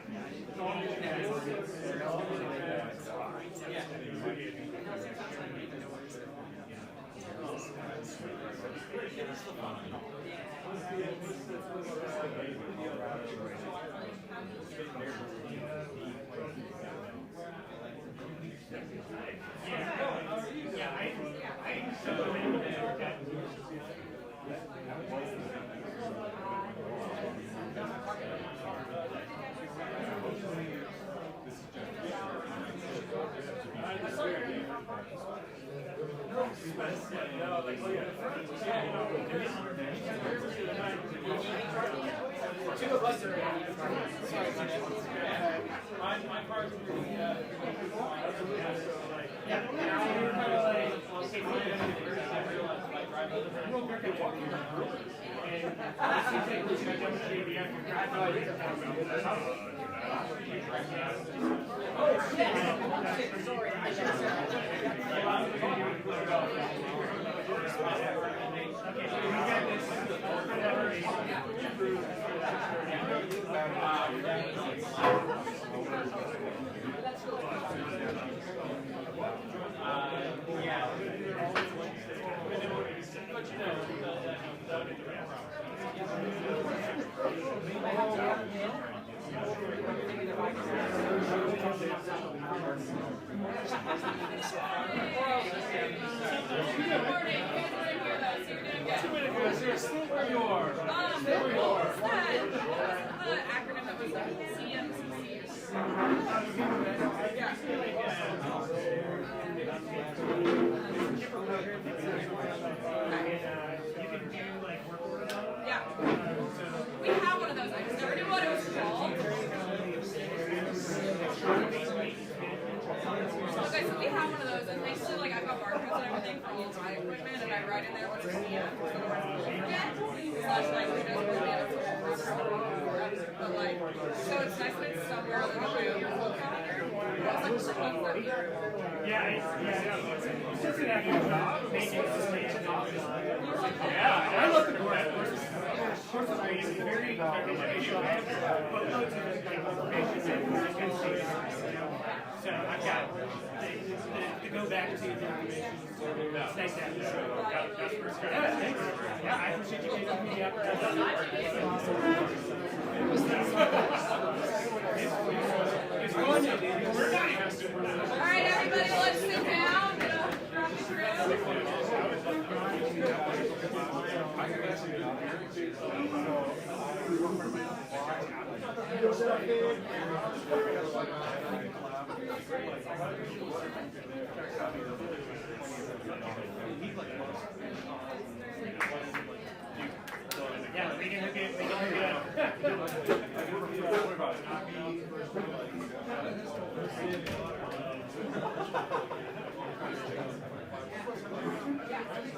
We have one of those. I just never knew what it was called. Okay, so we have one of those, and basically, like, I've got barcodes and everything for all my equipment, and I write in there what it's CM, slash, like, who knows what the other but, like, so it's nice that it's somewhere, like, on your phone calendar. It's like, It's just an actual job, making it yeah, I love the course. Of course, it's amazing. Very educational. I have boatloads of information and so I've got to go back to the information. It's nice to have the show. Yeah, thanks. Yeah, I appreciate you giving me the opportunity. It's fun. all right, everybody, let's sit down. Yeah, we can look at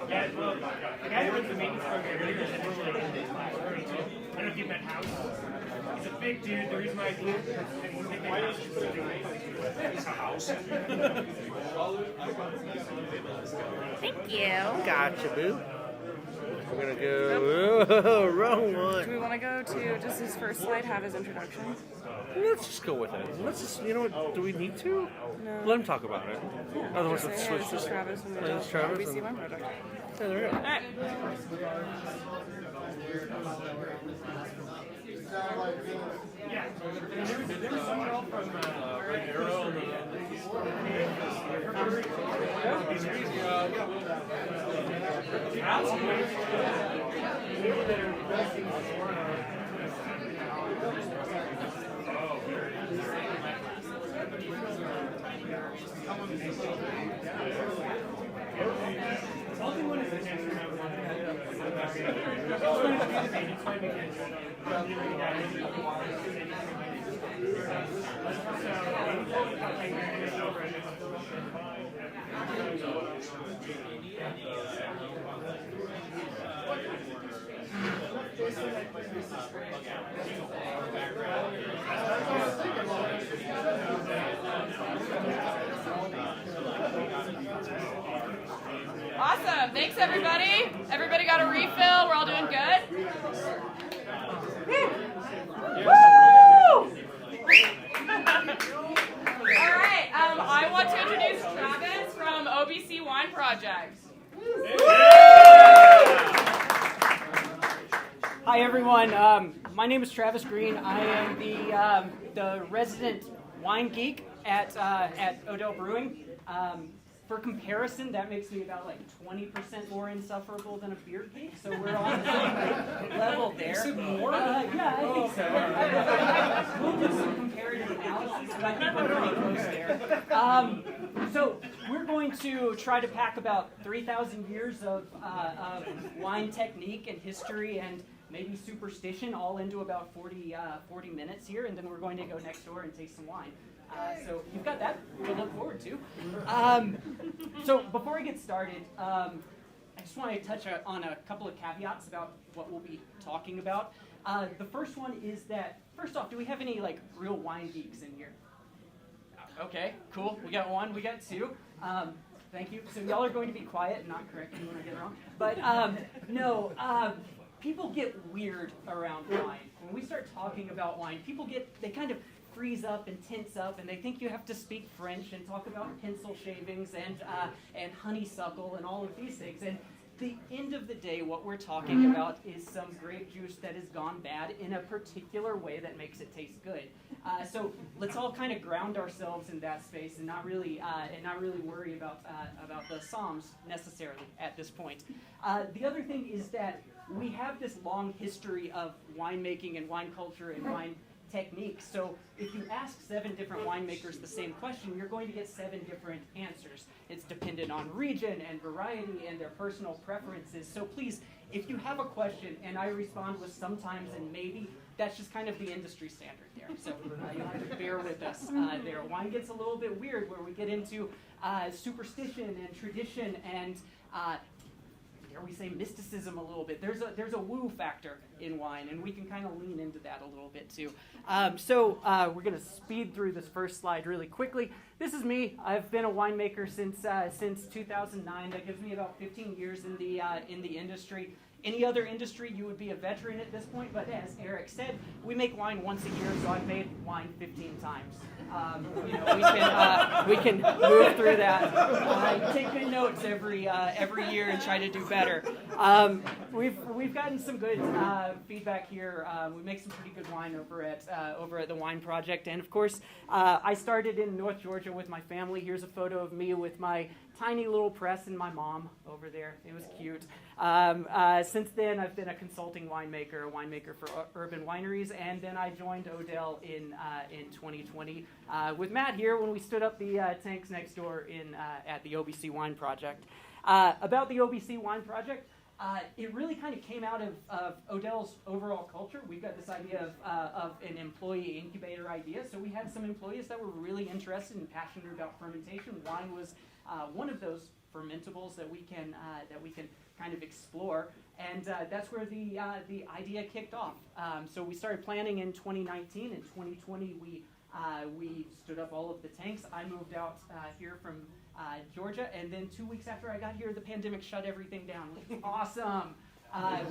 yeah, well, the guy who runs the maintenance program really does initially in this class. I don't know if you've met House. He's a big dude. The reason why he's here is why don't you put a house? Thank you. Gotcha, boo. We're gonna go. Wrong one. Do we want to go to, does his first slide have his introduction? Let's just go with it. Let's just, you know what? Do we need to? No. Let him talk about it. Yeah. Otherwise, Just let's say, switch hey, this is Travis from the This is Travis RBC and- One Project. Yeah, there we go. All right. Yeah. There was someone else from Awesome. Thanks, everybody. Everybody got a refill. We're all doing good? Woo! All right. I want to introduce Travis from OBC Wine Project. Hi everyone. My name is Travis Green. I am the resident wine geek at Odell Brewing. For comparison, that makes me about like 20% more insufferable than a beer geek, so we're on the same level there. Yeah, I think so. We'll do some comparative analysis, but I think we're pretty close there. So we're going to try to pack about 3,000 years of wine technique and history and maybe superstition, all into about 40 minutes here, and then we're going to go next door and taste some wine. So you've got that to look forward to. So before I get started, I just want to touch on a couple of caveats about what we'll be talking about. The first one is that, first off, do we have any like real wine geeks in here? Okay, cool. We got one, we got two. Thank you. So y'all are going to be quiet and not correct me when I get it wrong. But no, people get weird around wine. When we start talking about wine, they kind of freeze up and tense up, and they think you have to speak French and talk about pencil shavings and honeysuckle and all of these things. And the end of the day, what we're talking about is some grape juice that has gone bad in a particular way that makes it taste good. So let's all kind of ground ourselves in that space and not really worry about the Psalms necessarily at this point. The other thing is that we have this long history of winemaking and wine culture and wine techniques. So if you ask 7 different winemakers the same question, you're going to get 7 different answers. It's dependent on region and variety and their personal preferences. So please, if you have a question and I respond with sometimes and maybe, that's just kind of the industry standard there. So you'll have to bear with us there. Wine gets a little bit weird where we get into superstition and tradition and dare we say mysticism a little bit. There's a woo factor in wine, and we can kind of lean into that a little bit too. So we're going to speed through this first slide really quickly. This is me. I've been a winemaker since 2009. That gives me about 15 years in the industry. Any other industry, you would be a veteran at this point, but as Eric said, we make wine once a year, so I've made wine 15 times. We can move through that. Take good notes every year and try to do better. We've gotten some good feedback here. We make some pretty good wine over at the Wine Project, and of course, I started in North Georgia with my family. Here's a photo of me with my tiny little press and my mom over there. It was cute. Since then, I've been a consulting winemaker, for urban wineries, and then I joined Odell in 2020 with Matt here when we stood up the tanks next door at the OBC Wine Project. About the OBC Wine Project, it really kind of came out of Odell's overall culture. We've got this idea of an employee incubator idea. So we had some employees that were really interested and passionate about fermentation. Wine was one of those fermentables that we can kind of explore, and that's where the idea kicked off. So we started planning in 2019. In 2020, we stood up all of the tanks. I moved out here from Georgia, and then 2 weeks after I got here, the pandemic shut everything down. It was awesome.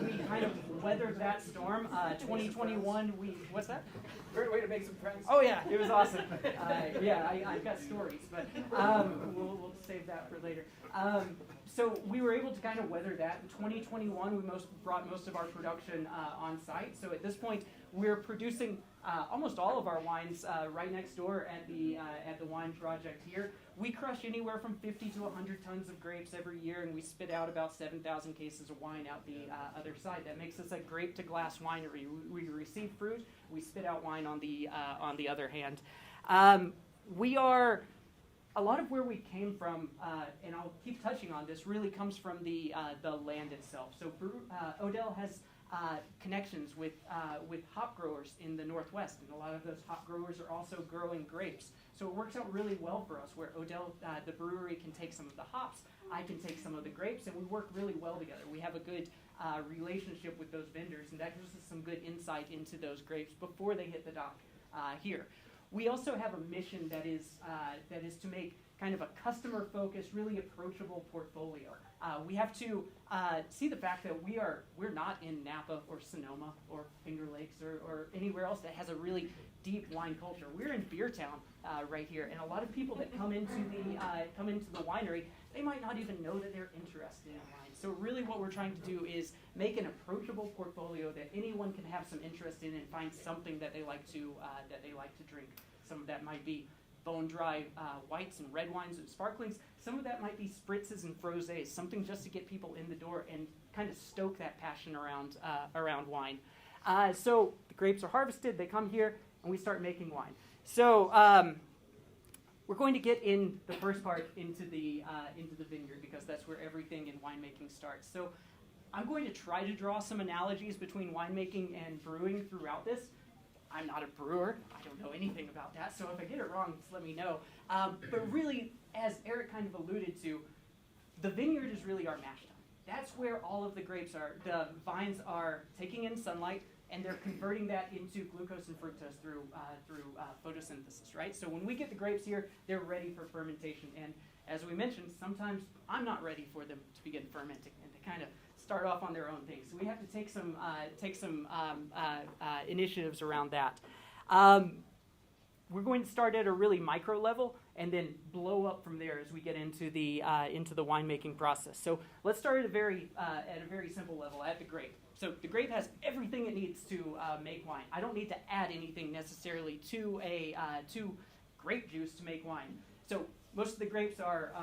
We kind of weathered that storm. 2021, what's that? Great way to make some friends. Oh yeah, it was awesome. I've got stories, but we'll save that for later. So we were able to kind of weather that. In 2021, we brought most of our production on site. So at this point, we're producing almost all of our wines right next door at the Wine Project here. We crush anywhere from 50 to 100 tons of grapes every year, and we spit out about 7,000 cases of wine out the other side. That makes us a grape-to-glass winery. We receive fruit, we spit out wine on the other hand. We are, a lot of where we came from, and I'll keep touching on this, really comes from the land itself. So Odell has connections with hop growers in the Northwest, and a lot of those hop growers are also growing grapes. So it works out really well for us, where Odell, the brewery, can take some of the hops, I can take some of the grapes, and we work really well together. We have a good relationship with those vendors, and that gives us some good insight into those grapes before they hit the dock here. We also have a mission that is to make kind of a customer-focused, really approachable portfolio. We have to see the fact that we're not in Napa or Sonoma or Finger Lakes or anywhere else that has a really deep wine culture. We're in Beer Town right here, and a lot of people that come into the winery, they might not even know that they're interested in wine. So really what we're trying to do is make an approachable portfolio that anyone can have some interest in and find something that they like to drink. Some of that might be bone-dry whites and red wines and sparklings. Some of that might be spritzes and frosés, something just to get people in the door and kind of stoke that passion around wine. So the grapes are harvested, they come here, and we start making wine. So we're going to get in the first part into the vineyard, because that's where everything in winemaking starts. So I'm going to try to draw some analogies between winemaking and brewing throughout this. I'm not a brewer. I don't know anything about that, so if I get it wrong, just let me know. But really, as Eric kind of alluded to, the vineyard is really our mash tun. That's where all of the grapes are. The vines are taking in sunlight, and they're converting that into glucose and fructose through photosynthesis, right? So when we get the grapes here, they're ready for fermentation. And as we mentioned, sometimes I'm not ready for them to begin fermenting, and they kind of start off on their own thing. So we have to take some initiatives around that. We're going to start at a really micro level and then blow up from there as we get into the winemaking process. So let's start at a very simple level, at the grape. So the grape has everything it needs to make wine. I don't need to add anything necessarily to grape juice to make wine. So most of the grapes are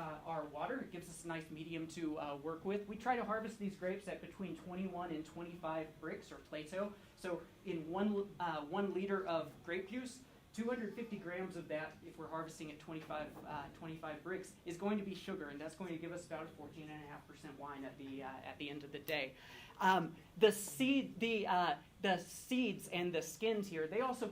water. It gives us a nice medium to work with. We try to harvest these grapes at between 21 and 25 bricks or Plato. So in 1 liter of grape juice, 250 grams of that, if we're harvesting at 25 bricks, is going to be sugar, and that's going to give us about a 14.5% wine at the end of the day. The seeds and the skins here, they also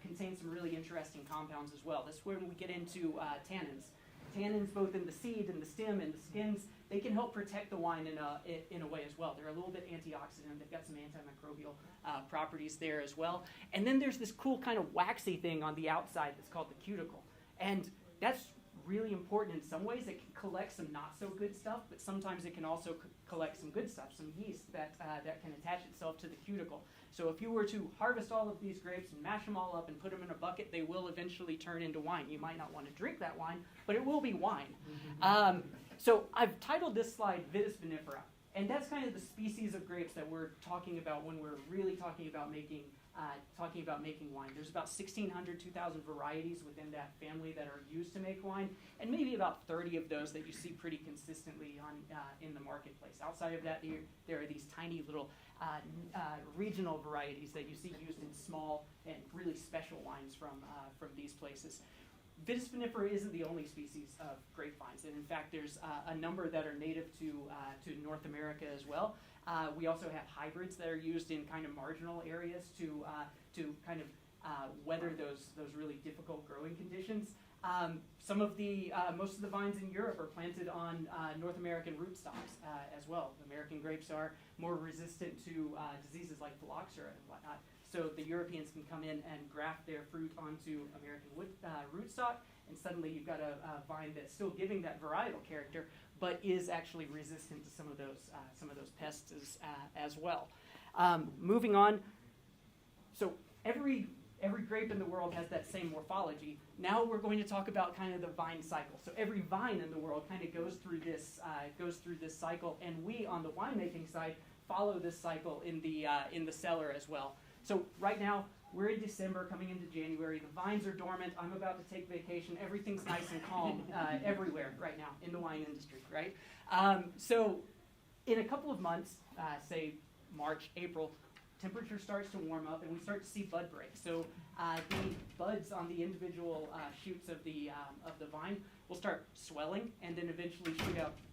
contain some really interesting compounds as well. That's where we get into tannins. Tannins, both in the seed and the stem and the skins, they can help protect the wine in a way as well. They're a little bit antioxidant. They've got some antimicrobial properties there as well. And then there's this cool kind of waxy thing on the outside that's called the cuticle. And that's really important in some ways. It can collect some not so good stuff, but sometimes it can also collect some good stuff, some yeast that can attach itself to the cuticle. So if you were to harvest all of these grapes and mash them all up and put them in a bucket, they will eventually turn into wine. You might not want to drink that wine, but it will be wine. So I've titled this slide Vitis vinifera, and that's kind of the species of grapes that we're talking about when we're really talking about making wine. There's about 1,600, 2,000 varieties within that family that are used to make wine, and maybe about 30 of those that you see pretty consistently in the marketplace. Outside of that, there are these tiny little regional varieties that you see used in small and really special wines from these places. Vitis vinifera isn't the only species of grapevines, and in fact, there's a number that are native to North America as well. We also have hybrids that are used in kind of marginal areas to kind of weather those really difficult growing conditions. Most of the vines in Europe are planted on North American rootstocks as well. American grapes are more resistant to diseases like phylloxera and whatnot. So the Europeans can come in and graft their fruit onto American rootstock, and suddenly you've got a vine that's still giving that varietal character, but is actually resistant to some of those pests as well. Moving on, so every grape in the world has that same morphology. Now we're going to talk about kind of the vine cycle. So every vine in the world kind of goes through this cycle, and we on the winemaking side follow this cycle in the cellar as well. So right now we're in December, coming into January. The vines are dormant. I'm about to take vacation. Everything's nice and calm everywhere right now in the wine industry, right? So in a couple of months, say March, April, temperature starts to warm up and we start to see bud break. So the buds on the individual shoots of the vine will start swelling and then eventually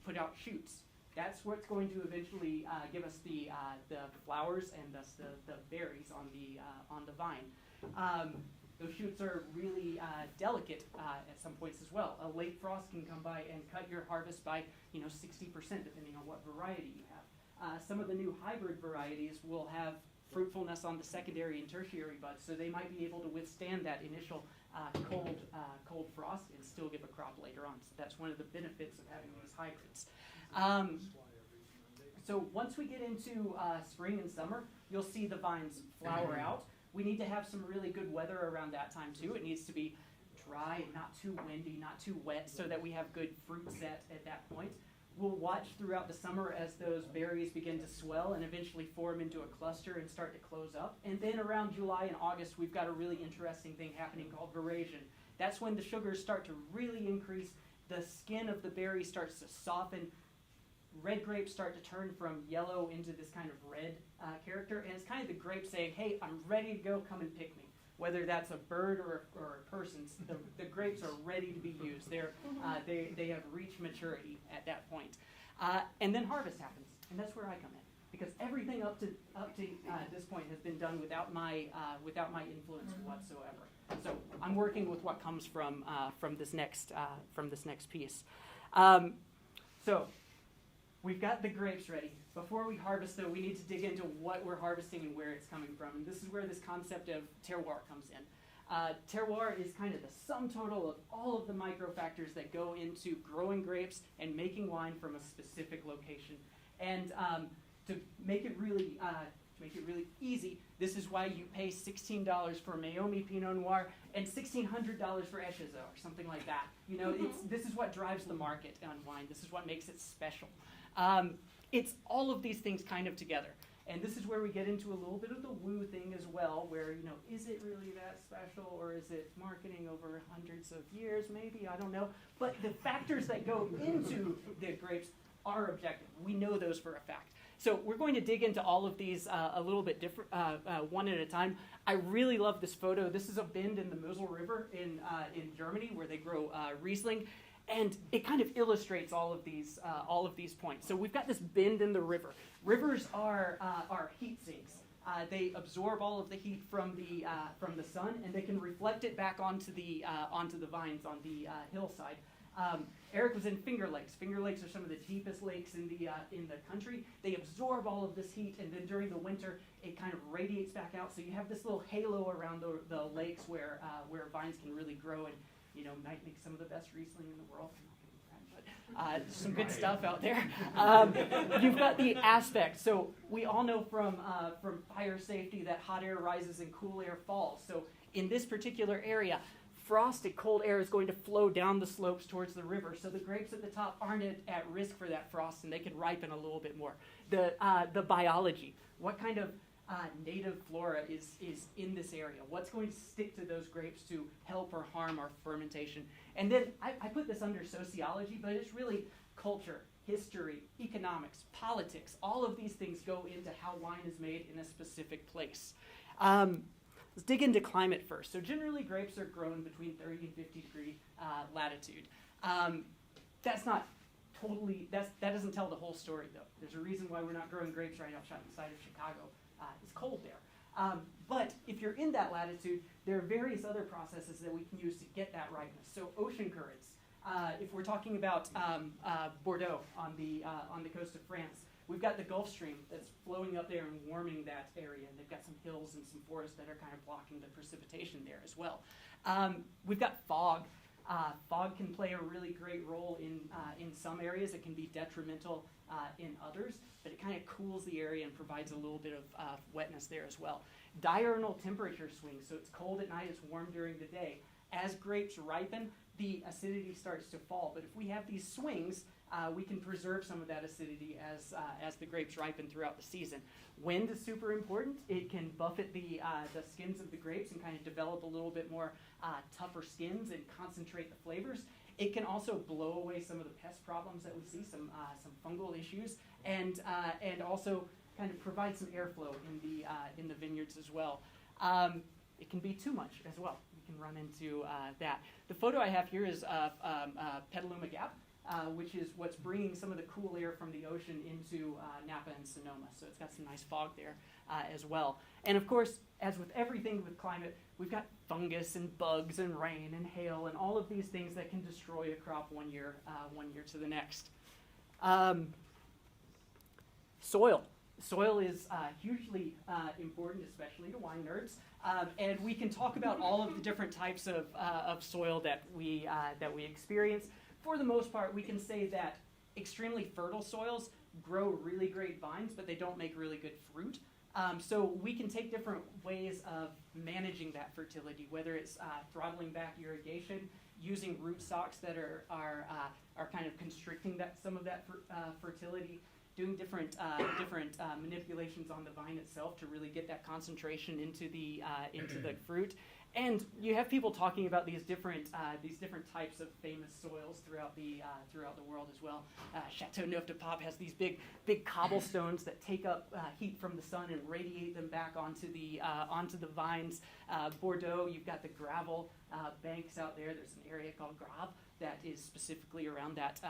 put out shoots. That's what's going to eventually give us the flowers and thus the berries on the vine. Those shoots are really delicate at some points as well. A late frost can come by and cut your harvest by 60%, depending on what variety you have. Some of the new hybrid varieties will have fruitfulness on the secondary and tertiary buds, so they might be able to withstand that initial cold frost and still give a crop later on. So that's one of the benefits of having these hybrids. So once we get into spring and summer, you'll see the vines flower out. We need to have some really good weather around that time too. It needs to be dry and not too windy, not too wet, so that we have good fruit set at that point. We'll watch throughout the summer as those berries begin to swell and eventually form into a cluster and start to close up. And then around July and August, we've got a really interesting thing happening called veraison. That's when the sugars start to really increase. The skin of the berry starts to soften. Red grapes start to turn from yellow into this kind of red character. And it's kind of the grape saying, hey, I'm ready to go, come and pick me. Whether that's a bird or a person, the grapes are ready to be used. They have reached maturity at that point. And then harvest happens, and that's where I come in. because everything up to this point has been done without my influence whatsoever. So I'm working with what comes from this next piece. So we've got the grapes ready. Before we harvest, though, we need to dig into what we're harvesting and where it's coming from. And this is where this concept of terroir comes in. Terroir is kind of the sum total of all of the micro factors that go into growing grapes and making wine from a specific location. And to make it really easy, this is why you pay $16 for Meiomi Pinot Noir and $1,600 for Echezot or something like that. You know, this is what drives the market on wine. This is what makes it special. It's all of these things kind of together. And this is where we get into a little bit of the woo thing as well, where, you know, is it really that special, or is it marketing over hundreds of years, maybe? I don't know. But the factors that go into the grapes are objective. We know those for a fact. So we're going to dig into all of these a little bit different, one at a time. I really love this photo. This is a bend in the Mosel River in Germany where they grow Riesling. And it kind of illustrates all of these points. So we've got this bend in the river. Rivers are heat sinks. They absorb all of the heat from the sun, and they can reflect it back onto the vines on the hillside. Eric was in Finger Lakes. Finger Lakes are some of the deepest lakes in the country. They absorb all of this heat, and then during the winter, it kind of radiates back out. So you have this little halo around the lakes where vines can really grow and, you know, might make some of the best Riesling in the world. But some good stuff out there. You've got the aspect. So we all know from fire safety that hot air rises and cool air falls. So in this particular area, frosted cold air is going to flow down the slopes towards the river. So the grapes at the top aren't at risk for that frost, and they can ripen a little bit more. The biology. What kind of native flora is in this area? What's going to stick to those grapes to help or harm our fermentation? And then I put this under sociology, but it's really culture, history, economics, politics. All of these things go into how wine is made in a specific place. Let's dig into climate first. So generally, grapes are grown between 30 and 50 degree latitude. That's not totally, that doesn't tell the whole story, though. There's a reason why we're not growing grapes right outside of Chicago. It's cold there. But if you're in that latitude, there are various other processes that we can use to get that ripeness. So ocean currents. If we're talking about Bordeaux on the coast of France, we've got the Gulf Stream that's flowing up there and warming that area. And they've got some hills and some forests that are kind of blocking the precipitation there as well. We've got fog. Fog can play a really great role in some areas. It can be detrimental in others, but it kind of cools the area and provides a little bit of wetness there as well. Diurnal temperature swings, so it's cold at night, it's warm during the day. As grapes ripen, the acidity starts to fall, but if we have these swings, we can preserve some of that acidity as the grapes ripen throughout the season. Wind is super important. It can buffet the skins of the grapes and kind of develop a little bit more tougher skins and concentrate the flavors. It can also blow away some of the pest problems that we see, some fungal issues, and also kind of provide some airflow in the vineyards as well. It can be too much as well. We can run into that. The photo I have here is Petaluma Gap, which is what's bringing some of the cool air from the ocean into Napa and Sonoma. So it's got some nice fog there as well. And of course, as with everything with climate, we've got fungus and bugs and rain and hail and all of these things that can destroy a crop one year to the next. Soil. Soil is hugely important, especially to wine nerds. And we can talk about all of the different types of soil that we experience. For the most part, we can say that extremely fertile soils grow really great vines, but they don't make really good fruit. So we can take different ways of managing that fertility, whether it's throttling back irrigation, using rootstocks that are kind of constricting some of that fertility, doing different manipulations on the vine itself to really get that concentration into the fruit, And you have people talking about these different types of famous soils throughout the world as well. Châteauneuf-du-Pape has these big cobblestones that take up heat from the sun and radiate them back onto the vines. Bordeaux, you've got the gravel banks out there. There's an area called Graves that is specifically around that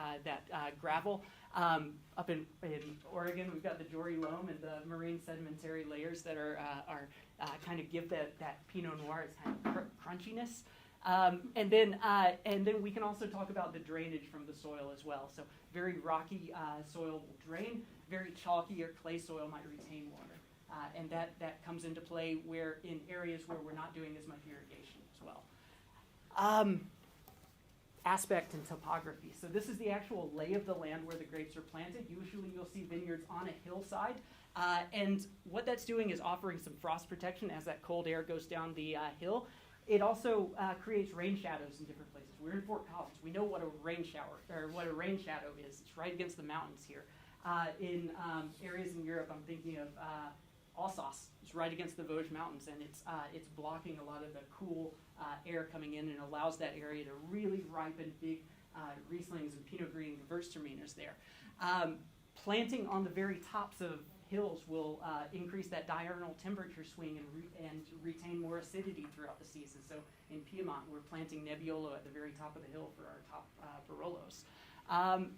gravel. Up in Oregon, we've got the Jory Loam and the marine sedimentary layers that are kind of give that Pinot Noir its kind of crunchiness. And then we can also talk about the drainage from the soil as well. So very rocky soil will drain, very chalky or clay soil might retain water. And that comes into play where in areas where we're not doing as much irrigation as well. Aspect and topography. So this is the actual lay of the land where the grapes are planted. Usually you'll see vineyards on a hillside. And what that's doing is offering some frost protection as that cold air goes down the hill. It also creates rain shadows in different places. We're in Fort Collins. We know what a rain shadow is. It's right against the mountains here. In areas in Europe, I'm thinking of Alsace. It's right against the Vosges Mountains, and it's blocking a lot of the cool air coming in and allows that area to really ripen big Rieslings and Pinot Gris and Gewürztraminers there. Planting on the very tops of hills will increase that diurnal temperature swing and retain more acidity throughout the season. So in Piedmont, we're planting Nebbiolo at the very top of the hill for our top Barolos.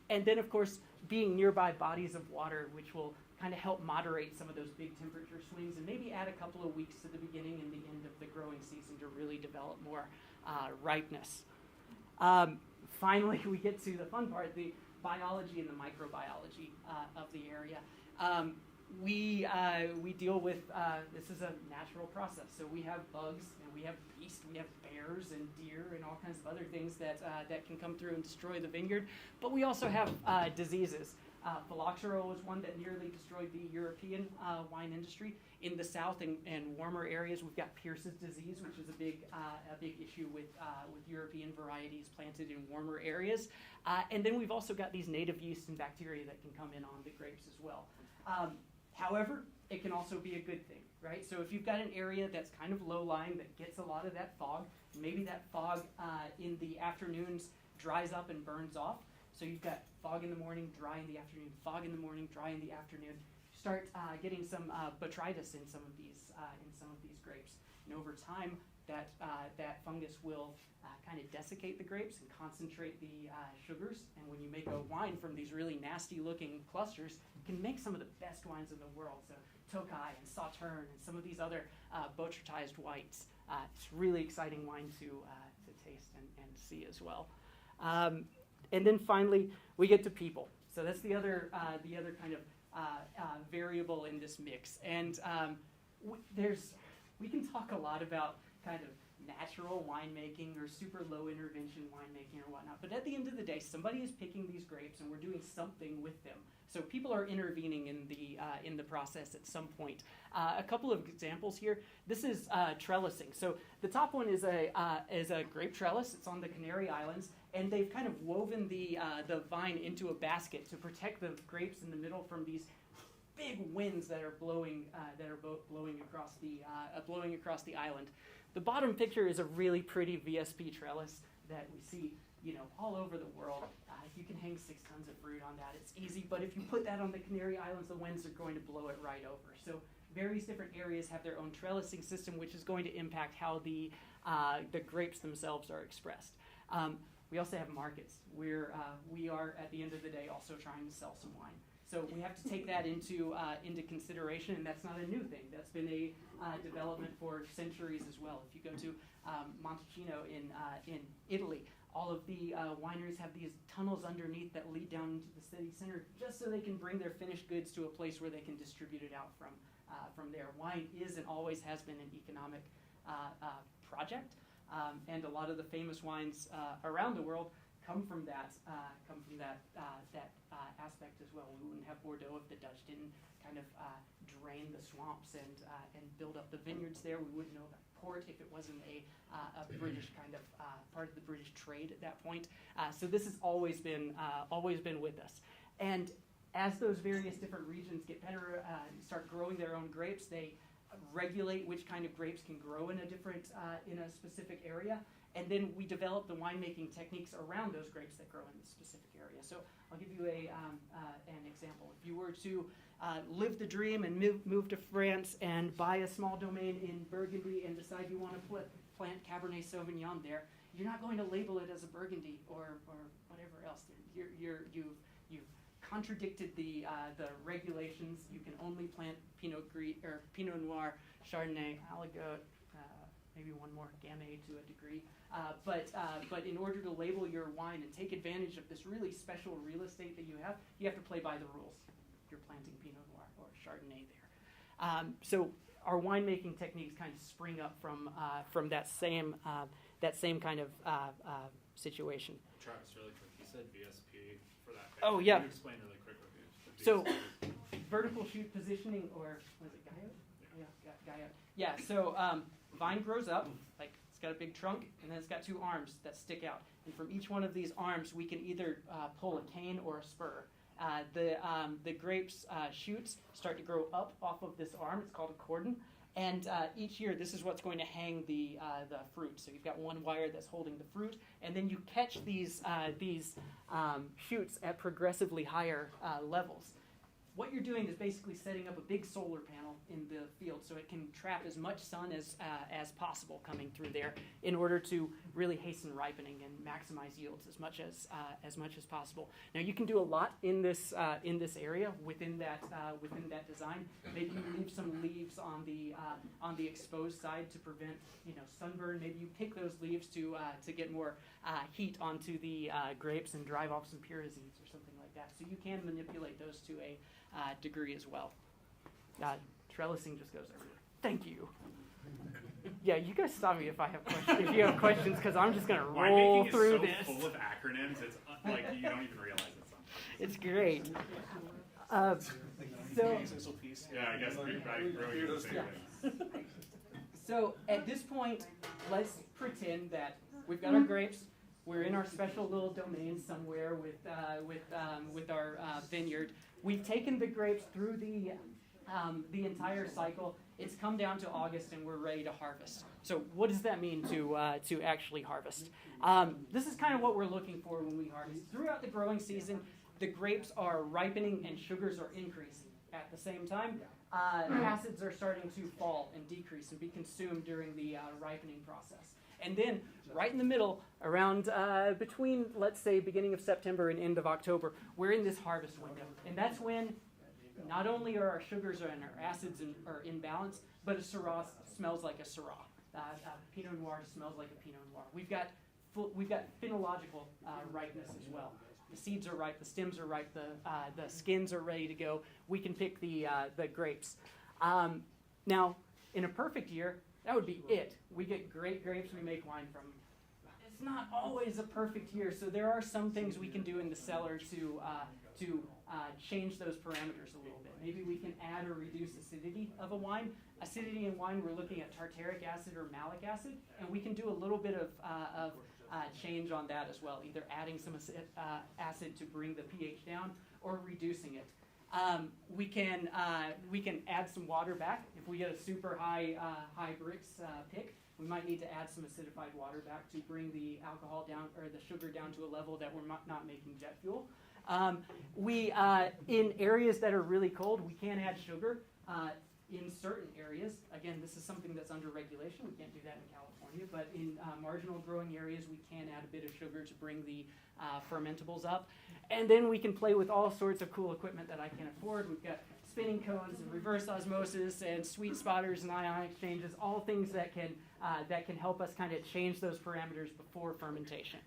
And then, of course, being nearby bodies of water, which will kind of help moderate some of those big temperature swings and maybe add a couple of weeks to the beginning and the end of the growing season to really develop more ripeness. Finally, we get to the fun part, the biology and the microbiology of the area. We deal with, this is a natural process, so we have bugs and we have beasts, we have bears and deer and all kinds of other things that can come through and destroy the vineyard, but we also have diseases. Phylloxera was one that nearly destroyed the European wine industry. In the south and warmer areas, we've got Pierce's disease, which is a big issue with European varieties planted in warmer areas. And then we've also got these native yeasts and bacteria that can come in on the grapes as well. However, it can also be a good thing, right? So if you've got an area that's kind of low-lying that gets a lot of that fog, maybe that fog in the afternoons dries up and burns off. So you've got fog in the morning, dry in the afternoon, fog in the morning, dry in the afternoon. Start getting some botrytis in some of these grapes, and over time, that fungus will kind of desiccate the grapes and concentrate the sugars. And when you make a wine from these really nasty-looking clusters, you can make some of the best wines in the world. So Tokai and Sauterne and some of these other botrytized whites. It's really exciting wine to taste and see as well. And then finally, we get to people. So that's the other kind of variable in this mix. And we can talk a lot about kind of natural winemaking or super low intervention winemaking or whatnot. But at the end of the day, somebody is picking these grapes and we're doing something with them. So people are intervening in the process at some point. A couple of examples here. This is trellising. So the top one is a grape trellis. It's on the Canary Islands, and they've kind of woven the vine into a basket to protect the grapes in the middle from these big winds that are blowing across the island. The bottom picture is a really pretty VSP trellis that we see, all over the world. You can hang 6 tons of fruit on that. It's easy, but if you put that on the Canary Islands, the winds are going to blow it right over. So various different areas have their own trellising system, which is going to impact how the grapes themselves are expressed. We also have markets where we are, at the end of the day, also trying to sell some wine. So we have to take that into consideration, and that's not a new thing. That's been a development for centuries as well. If you go to Montalcino in Italy, all of the wineries have these tunnels underneath that lead down into the city center, just so they can bring their finished goods to a place where they can distribute it out from there. Wine is and always has been an economic project, and a lot of the famous wines around the world come from that aspect as well. We wouldn't have Bordeaux if the Dutch didn't kind of drain the swamps and build up the vineyards there. We wouldn't know about port if it wasn't a British kind of part of the British trade at that point. So this has always been with us. And as those various different regions get better, start growing their own grapes, they regulate which kind of grapes can grow in a specific area. And then we develop the winemaking techniques around those grapes that grow in the specific area. So I'll give you an example. If you were to live the dream and move to France and buy a small domain in Burgundy and decide you want to plant Cabernet Sauvignon there, you're not going to label it as a Burgundy or whatever else. You've contradicted the regulations. You can only plant Pinot Noir, Chardonnay, Aligot, maybe one more, Gamay to a degree. But in order to label your wine and take advantage of this really special real estate that you have to play by the rules. You're planting Pinot Noir or Chardonnay there. So our winemaking techniques kind of spring up from that same kind of situation. Travis, really quick, you said VSP for that. Oh, yeah. Can you explain really quick what the So VSP is? vertical shoot positioning, or was it Guyot? Yeah, Guyot. Yeah, so vine grows up, like it's got a big trunk, and then it's got two arms that stick out. And from each one of these arms, we can either pull a cane or a spur. The grapes shoots start to grow up off of this arm. It's called a cordon. And each year, this is what's going to hang the fruit. So you've got one wire that's holding the fruit, and then you catch these shoots at progressively higher levels. What you're doing is basically setting up a big solar panel in the field so it can trap as much sun as possible coming through there in order to really hasten ripening and maximize yields as much as possible. Now you can do a lot in this area within that design. Maybe you leave some leaves on the exposed side to prevent sunburn. Maybe you pick those leaves to get more heat onto the grapes and drive off some pyrazines or something like that. So you can manipulate those to a degree as well. Trellising just goes everywhere. Thank you. Yeah, you guys stop me if I have questions. If you have questions, because I'm just gonna roll through this. Winemaking is so full of acronyms. It's like you don't even realize it's something. It's great. Yeah, I guess I really use the same thing. So at this point, let's pretend that we've got our grapes. We're in our special little domain somewhere with our vineyard. We've taken the grapes through the entire cycle. It's come down to August, and we're ready to harvest. So what does that mean to actually harvest? This is kind of what we're looking for when we harvest. Throughout the growing season, the grapes are ripening and sugars are increasing. At the same time, acids are starting to fall and decrease and be consumed during the ripening process. And then right in the middle, around between, let's say, beginning of September and end of October, we're in this harvest window. And that's when not only are our sugars and our acids are in balance, but a Syrah smells like a Syrah. Pinot Noir smells like a Pinot Noir. We've got phenological ripeness as well. The seeds are ripe, the stems are ripe, the skins are ready to go. We can pick the grapes. Now, in a perfect year, that would be it. We get great grapes, we make wine from them. It's not always a perfect year, so there are some things we can do in the cellar to change those parameters a little bit. Maybe we can add or reduce acidity of a wine. Acidity in wine, we're looking at tartaric acid or malic acid, and we can do a little bit of change on that as well, either adding some acid to bring the pH down or reducing it. We can add some water back. If we get a super high Brix pick, we might need to add some acidified water back to bring the alcohol down or the sugar down to a level that we're not making jet fuel. In areas that are really cold, we can add sugar. In certain areas, again, this is something that's under regulation. We can't do that in California, but in marginal growing areas, we can add a bit of sugar to bring the fermentables up. And then we can play with all sorts of cool equipment that I can afford. We've got spinning cones and reverse osmosis and sweet spotters and ion exchanges, all things that can help us kind of change those parameters before fermentation.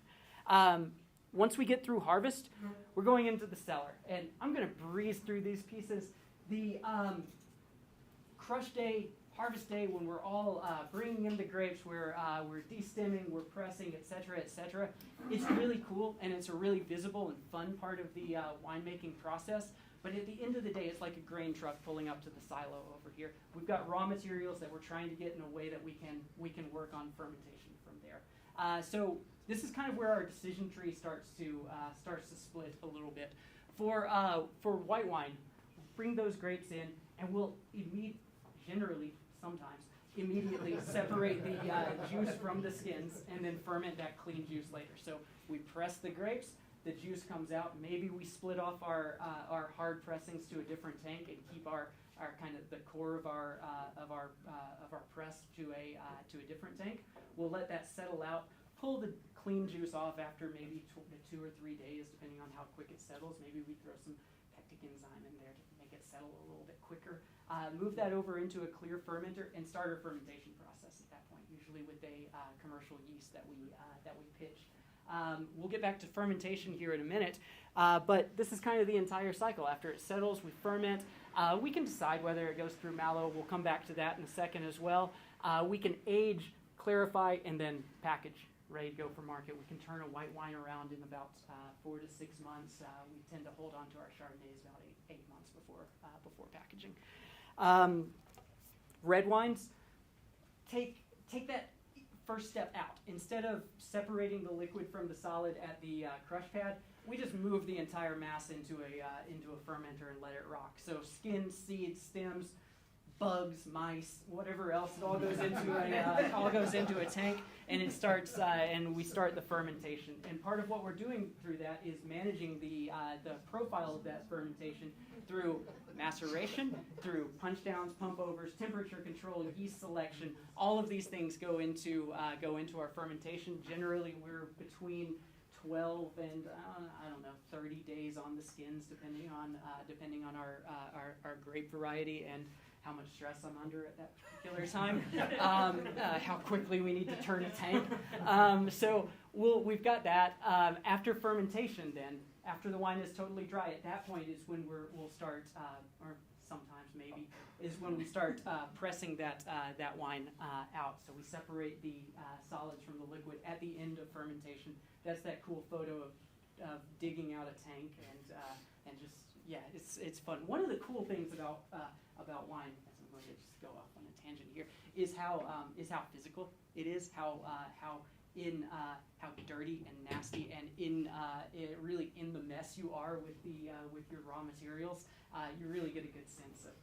Once we get through harvest, we're going into the cellar. And I'm going to breeze through these pieces. The crush day, harvest day, when we're all bringing in the grapes, we're destemming, we're pressing, et cetera, it's really cool, and it's a really visible and fun part of the winemaking process. But at the end of the day, it's like a grain truck pulling up to the silo over here. We've got raw materials that we're trying to get in a way that we can work on fermentation from there. So this is kind of where our decision tree starts to split a little bit. For white wine, bring those grapes in, and we'll generally, sometimes, immediately separate the juice from the skins and then ferment that clean juice later. So we press the grapes, the juice comes out. Maybe we split off our hard pressings to a different tank and keep our kind of the core of our press to a different tank. We'll let that settle out. Pull the clean juice off after maybe 2 or 3 days, depending on how quick it settles. Maybe we throw some pectic enzyme in there to make it settle a little bit quicker. Move that over into a clear fermenter and start our fermentation process at that point, usually with a commercial yeast that we pitch. We'll get back to fermentation here in a minute, but this is kind of the entire cycle. After it settles, we ferment. We can decide whether it goes through mallow. We'll come back to that in a second as well. We can age, clarify, and then package, ready to go for market. We can turn a white wine around in about 4 to 6 months. We tend to hold on to our Chardonnays about eight months before packaging. Red wines, take that first step out. Instead of separating the liquid from the solid at the crush pad, we just move the entire mass into a fermenter and let it rock. So skins, seeds, stems, bugs, mice, whatever else, it all goes into a tank, and it starts and we start the fermentation. And part of what we're doing through that is managing the profile of that fermentation through maceration, through punch downs, pump overs, temperature control, yeast selection. All of these things go into our fermentation. Generally, we're between 12 and 30 days on the skins, depending on our grape variety and how much stress I'm under at that particular time, how quickly we need to turn a tank. So we've got that. After fermentation then, after the wine is totally dry, at that point is when we'll start, or sometimes maybe, is when we start pressing that wine out. So we separate the solids from the liquid at the end of fermentation. That's that cool photo of digging out a tank and just, yeah, it's fun. One of the cool things about wine, as I'm going to just go off on a tangent here, is how physical it is, how dirty and nasty and really in the mess you are with your raw materials. You really get a good sense of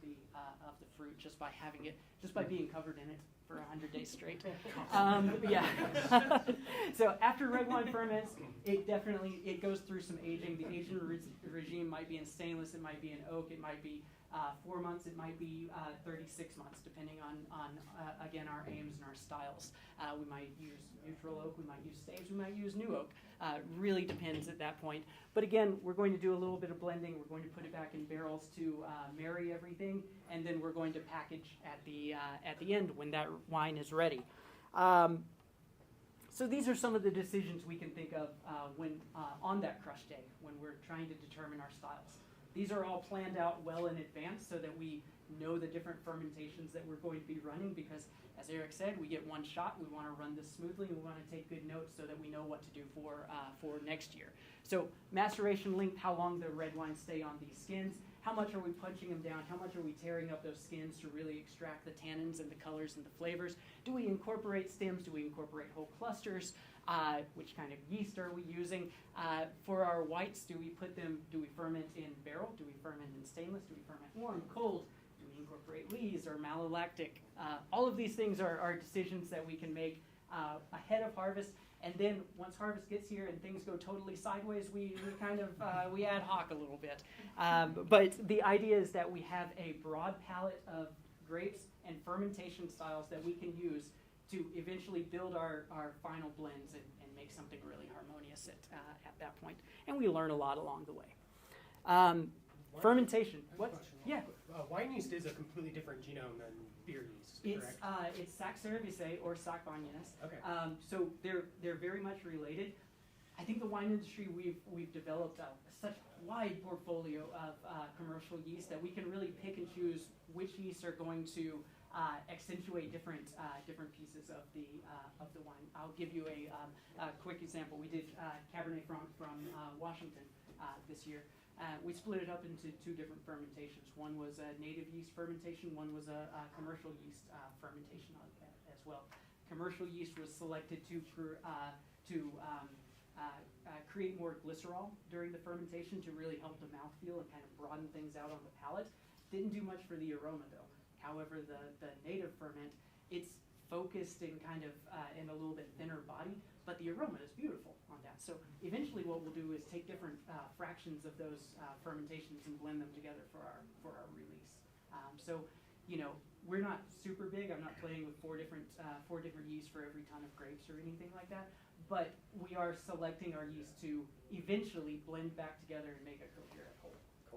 the fruit just by being covered in it for 100 days straight. Yeah. So after red wine ferments, it goes through some aging. The aging regime might be in stainless, it might be in oak, it might be 4 months, it might be 36 months, depending on again, our aims and our styles. We might use neutral oak, we might use staves, we might use new oak. Really depends at that point. But again, we're going to do a little bit of blending. We're going to put it back in barrels to marry everything, and then we're going to package at the end when that wine is ready. So these are some of the decisions we can think of when on that crush day when we're trying to determine our styles. These are all planned out well in advance so that we know the different fermentations that we're going to be running, because as Eric said, we get one shot. We want to run this smoothly, and we want to take good notes so that we know what to do for next year. So maceration length, how long the red wines stay on these skins, how much are we punching them down, how much are we tearing up those skins to really extract the tannins and the colors and the flavors. Do we incorporate stems? Do we incorporate whole clusters? Which kind of yeast are we using? For our whites, do we ferment in barrel? Do we ferment in stainless? Do we ferment warm, cold? Do we incorporate lees or malolactic? All of these things are decisions that we can make ahead of harvest. And then once harvest gets here and things go totally sideways, we kind of we ad hoc a little bit. But the idea is that we have a broad palette of grapes and fermentation styles that we can use to eventually build our final blends and make something really harmonious at that point. And we learn a lot along the way. Fermentation. What? Yeah. Wine yeast is a completely different genome than beer yeast, correct? It's Saccharomyces or Saccharomyces. Okay. So they're very much related. I think the wine industry, we've developed such a wide portfolio of commercial yeast that we can really pick and choose which yeasts are going to accentuate different pieces of the wine. I'll give you a quick example. We did Cabernet Franc from Washington this year. We split it up into two different fermentations. One was a native yeast fermentation. One was a commercial yeast fermentation as well. Commercial yeast was selected to create more glycerol during the fermentation to really help the mouthfeel and kind of broaden things out on the palate. Didn't do much for the aroma though. However, the native ferment, it's focused and kind of in a little bit thinner body, but the aroma is beautiful on that. So eventually what we'll do is take different fractions of those fermentations and blend them together for our release. So, you know, we're not super big. I'm not playing with four different yeasts for every ton of grapes or anything like that, but we are selecting our yeast to eventually blend back together and make a coherent whole. A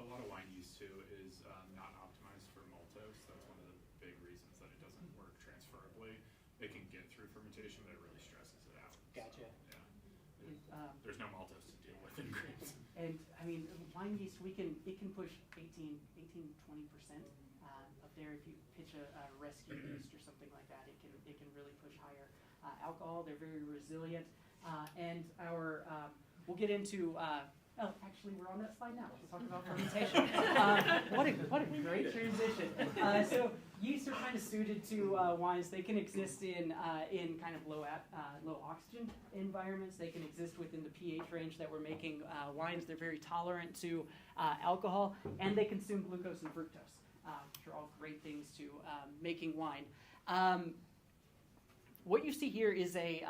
lot of wine yeast too is not optimized for maltose. That's one of the big reasons that it doesn't work transferably. It can get through fermentation, but it really stresses it out. Gotcha. So, yeah. There's no maltose to deal with in grapes. And I mean, wine yeast, it can push 18, 20% up there. If you pitch a rescue yeast or something like that, it can really push higher alcohol. They're very resilient, and we'll get into. Actually, we're on that slide now. We'll talk about fermentation. What a great transition. So yeasts are kind of suited to wines. They can exist in kind of low oxygen environments. They can exist within the pH range that we're making wines. They're very tolerant to alcohol, and they consume glucose and fructose, which are all great things to making wine. What you see here is a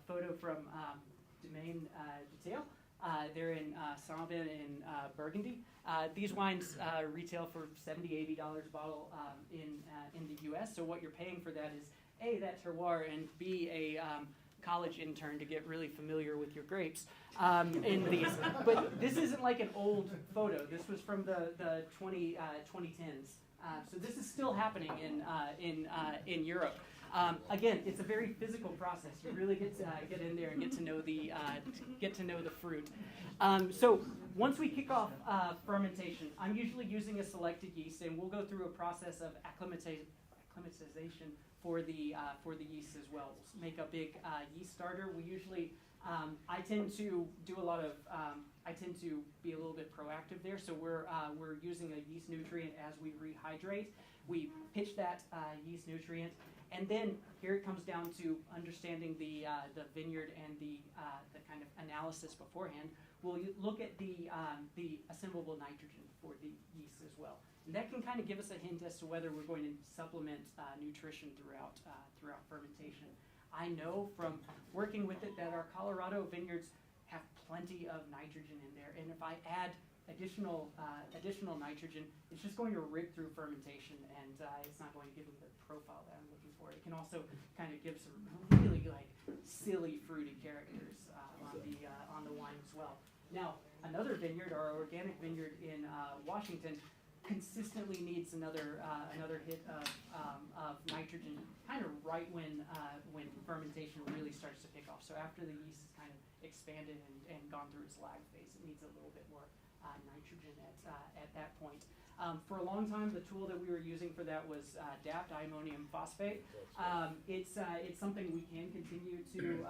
photo from Domaine Detail. They're in Saint-Vin in Burgundy. These wines retail for $70, $80 a bottle in the U.S. So what you're paying for that is A, that terroir, and B, a college intern to get really familiar with your grapes in these. But this isn't like an old photo. This was from the 2010s. So this is still happening in Europe. Again, it's a very physical process. You really get in there and get to know the fruit. So once we kick off fermentation, I'm usually using a selected yeast, and we'll go through a process of acclimatization for the yeast as well. We'll make a big yeast starter. We usually I tend to be a little bit proactive there. So we're using a yeast nutrient as we rehydrate. We pitch that yeast nutrient. And then here it comes down to understanding the vineyard and the kind of analysis beforehand. We'll look at the assimilable nitrogen for the yeast as well, and that can kind of give us a hint as to whether we're going to supplement nutrition throughout fermentation. I know from working with it that our Colorado vineyards have plenty of nitrogen in there, and if I add additional nitrogen, it's just going to rip through fermentation, and it's not going to give me the profile that I'm looking for. It can also kind of give some really like silly fruity characters on the wine as well. Now, another vineyard, our organic vineyard in Washington, consistently needs another hit of nitrogen, kind of right when fermentation really starts to pick off. So after the yeast is kind of expanded and gone through its lag phase, it needs a little bit more nitrogen at that point. For a long time, the tool that we were using for that was DAP, diammonium phosphate. It's something we can continue to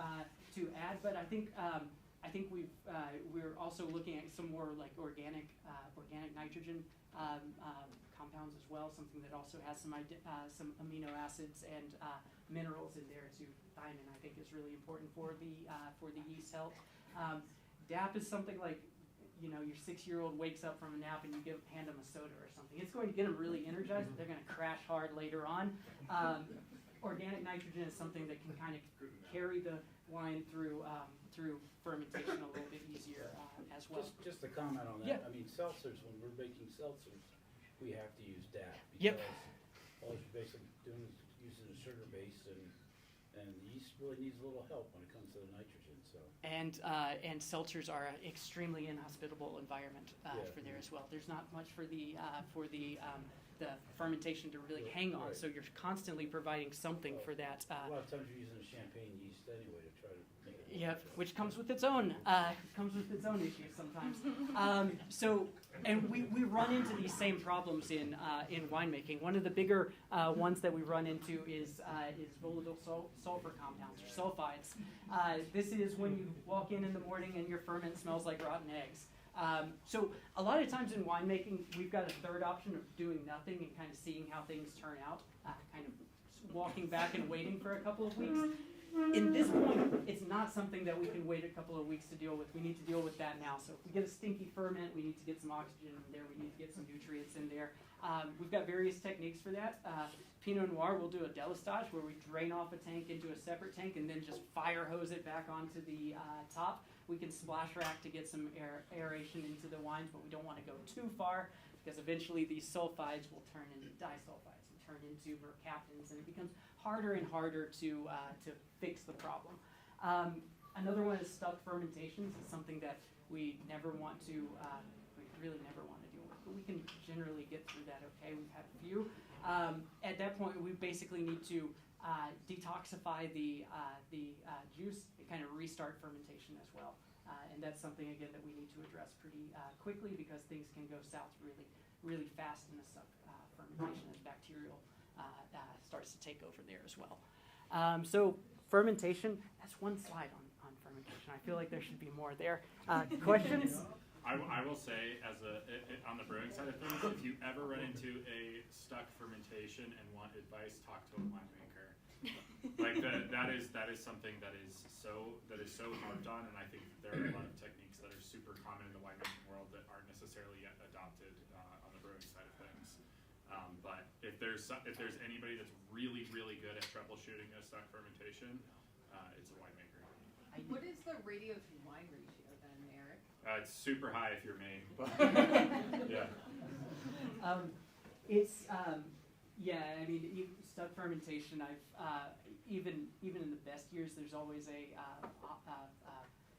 add, but I think we're also looking at some more like organic nitrogen compounds as well. Something that also has some amino acids and minerals in there too. Thiamine, I think, is really important for the yeast health. DAP is something like, you know, your 6-year-old wakes up from a nap and you hand them a soda or something. It's going to get them really energized, but they're going to crash hard later on. Organic nitrogen is something that can kind of carry the wine through fermentation a little bit easier as well. Just a comment on that. Yeah. I mean, seltzers, when we're making seltzers, we have to use DAP Yep. because all you're basically doing is using a sugar base, and the yeast really needs a little help when it comes to the nitrogen. So. And seltzers are an extremely inhospitable environment for there as well. There's not much for the fermentation to really hang on, so you're constantly providing something for that. A lot of times you're using a champagne yeast anyway to try to make it. Yeah, which comes with its own issues sometimes. And we run into these same problems in winemaking. One of the bigger ones that we run into is volatile sulfur compounds or sulfides. This is when you walk in the morning and your ferment smells like rotten eggs. So a lot of times in winemaking, we've got a third option of doing nothing and kind of seeing how things turn out, kind of walking back and waiting for a couple of weeks. In this point, it's not something that we can wait a couple of weeks to deal with. We need to deal with that now. So if we get a stinky ferment, we need to get some oxygen in there. We need to get some nutrients in there. We've got various techniques for that. Pinot Noir, we'll do a délestage where we drain off a tank into a separate tank and then just fire hose it back onto the top. We can splash rack to get some aeration into the wines, but we don't want to go too far because eventually these sulfides will turn into disulfides and turn into mercaptans, and it becomes harder and harder to fix the problem. Another one is stuck fermentations. It's something that we never want to, we really never want to deal with, but we can generally get through that okay. We've had a few. At that point, we basically need to detoxify the juice and kind of restart fermentation as well. And that's something, again, that we need to address pretty quickly because things can go south really, really fast in a stuck fermentation as bacterial starts to take over there as well. So fermentation, that's one slide on fermentation. I feel like there should be more there. Questions? I will say, on the brewing side of things, if you ever run into a stuck fermentation and want advice, talk to a winemaker. Like that is something that is so harped on, and I think there are a lot of techniques that are super common in the winemaking world that aren't necessarily yet adopted on the brewing side of things. But if there's anybody that's really good at troubleshooting a stuck fermentation, it's a winemaker. What is the radio to wine ratio then, Eric? It's super high if you're me. But yeah. I mean, stuck fermentation. I've even in the best years, there's always a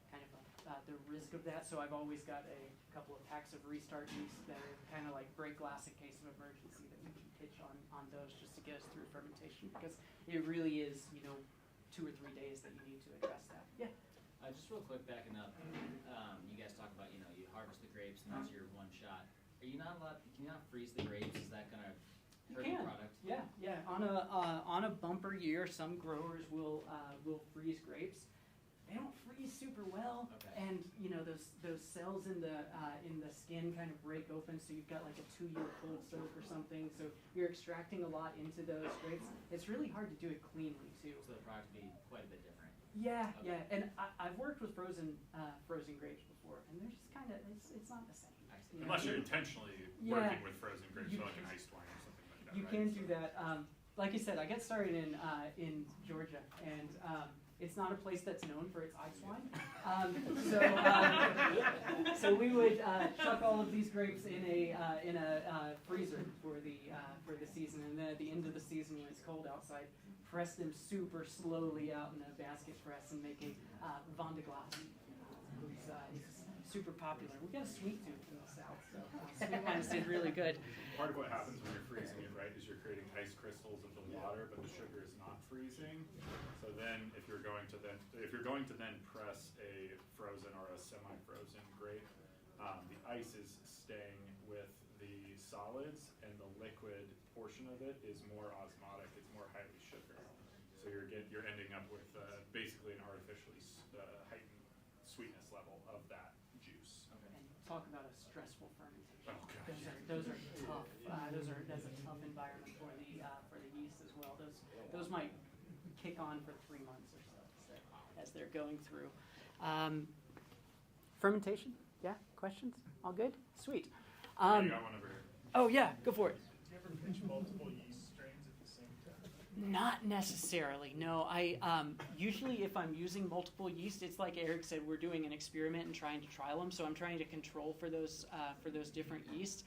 kind of the risk of that. So I've always got a couple of packs of restart yeast that are kind of like break glass in case of emergency that we can pitch on those just to get us through fermentation, because it really is 2 or 3 days that you need to address that. Yeah. Just real quick, backing up, you guys talk about, you harvest the grapes and that's your one shot. Are you not allowed, can you not freeze the grapes? Is that going to hurt the product? Yeah. On a bumper year, some growers will freeze grapes. They don't freeze super well, and those cells in the skin kind of break open, so you've got like a 2-year cold soak or something. So you're extracting a lot into those grapes. It's really hard to do it cleanly too. So the product would be quite a bit different. Yeah, and I've worked with frozen grapes before, and they're just kind of it's not the same. Unless you're intentionally working with frozen grapes, so like an iced wine or something like that. You can do that. Like you said, I got started in Georgia, and it's not a place that's known for its ice wine. So we would chuck all of these grapes in a freezer for the season, and then at the end of the season, when it's cold outside, press them super slowly out in a basket press and make a vin de glace. It's super popular. We got a sweet tooth in the South, so sweet wines did really good. Part of what happens when you're freezing it, right, is you're creating ice crystals of the water, but the sugar is not freezing. So then, if you're going to then press a frozen or a semi-frozen grape, the ice is staying with the solids, and the liquid portion of it is more osmotic. It's more highly sugar. So you're ending up with basically an artificially heightened sweetness level of that juice. And talk about a stressful fermentation. Oh, gosh. Those are tough. That's a tough environment for the yeast as well. Those might kick on for 3 months or so as they're going through. Fermentation? Yeah. Questions? All good? Sweet. You got one over here. Oh yeah, go for it. Do you ever pitch multiple yeast strains at the same time? Not necessarily, no. I usually, if I'm using multiple yeast, it's like Eric said, we're doing an experiment and trying to trial them. So I'm trying to control for those different yeasts.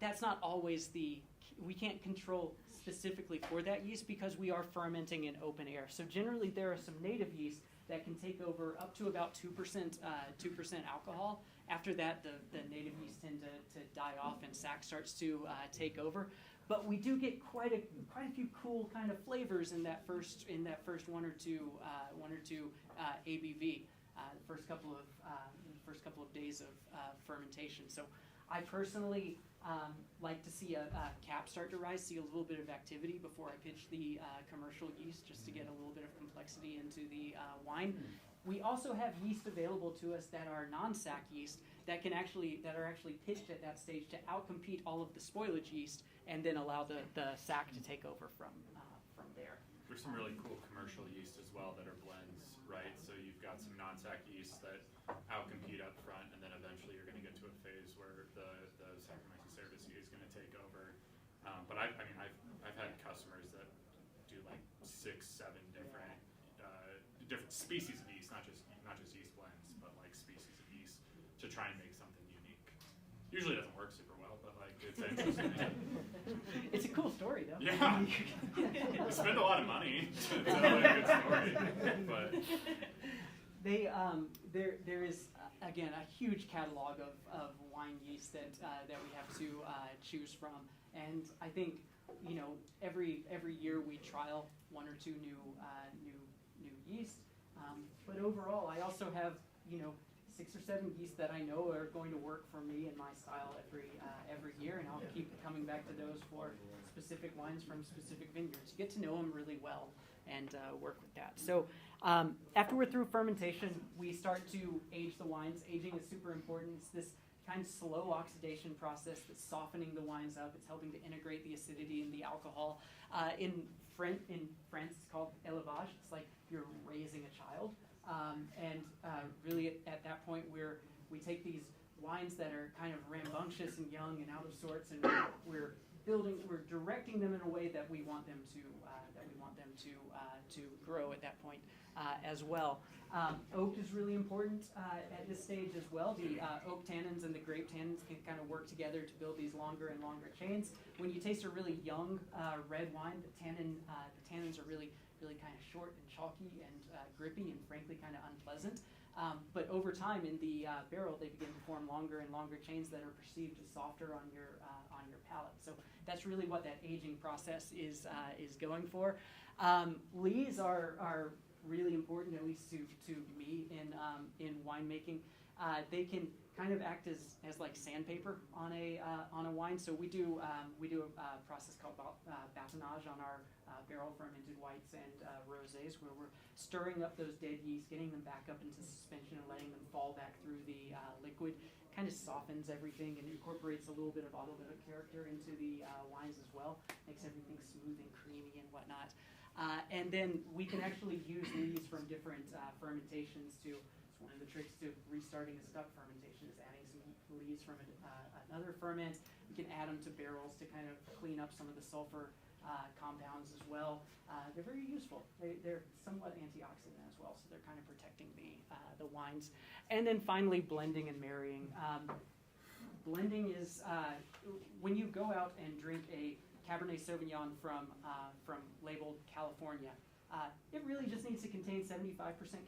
That's not always we can't control specifically for that yeast because we are fermenting in open air. So generally, there are some native yeast that can take over up to about 2% alcohol. After that, the native yeast tend to die off and sac starts to take over. But we do get quite a few cool kind of flavors in that first 1 or 2 ABV, the first couple of days of fermentation. So I personally like to see a cap start to rise, see a little bit of activity before I pitch the commercial yeast, just to get a little bit of complexity into the wine. We also have yeast available to us that are non-sac yeast that are actually pitched at that stage to outcompete all of the spoilage yeast and then allow the sac to take over from there. There's some really cool commercial yeast as well that are blends, right? So you've got some non-sac yeast that outcompete up front, and then eventually you're going to get to a phase where the Saccharomyces cerevisiae is going to take over. But I've had customers that do like 6, 7 different species of yeast, not just yeast blends, but like species of yeast to try and make something unique. Usually it doesn't work super well, but like it's interesting. It's a cool story, though. Yeah. You spend a lot of money to tell a good story, but there is again a huge catalog of wine yeast that we have to choose from, and I think every year we trial 1 or 2 new yeast, but overall I also have 6 or 7 yeast that I know are going to work for me and my style every year, and I'll keep coming back to those for specific wines from specific vineyards. Get to know them really well and work with that. So after we're through fermentation, we start to age the wines. Aging is super important. It's this kind of slow oxidation process that's softening the wines up. It's helping to integrate the acidity and the alcohol. In France, it's called élevage. It's like you're raising a child. And really at that point, we take these wines that are kind of rambunctious and young and out of sorts, and we're directing them in a way that we want them to grow at that point as well. Oak is really important at this stage as well. The oak tannins and the grape tannins can kind of work together to build these longer and longer chains. When you taste a really young red wine, the tannins are really kind of short and chalky and grippy and frankly kind of unpleasant. But over time in the barrel, they begin to form longer and longer chains that are perceived as softer on your palate. So that's really what that aging process is going for. Lees are really important, at least to me in winemaking. They can kind of act as like sandpaper on a wine. So we do a process called batonnage on our barrel fermented whites and rosés, where we're stirring up those dead yeast, getting them back up into suspension, and letting them fall back through the liquid. Kind of softens everything and incorporates a little bit of olive character into the wines as well. Makes everything smooth and creamy and whatnot. And then we can actually use lees from different fermentations too. It's one of the tricks to restarting a stuck fermentation is adding some lees from another ferment. We can add them to barrels to kind of clean up some of the sulfur compounds as well. They're very useful. They're somewhat antioxidant as well, so they're kind of protecting the wines. And then finally, blending and marrying. Blending is when you go out and drink a Cabernet Sauvignon from labeled California. It really just needs to contain 75%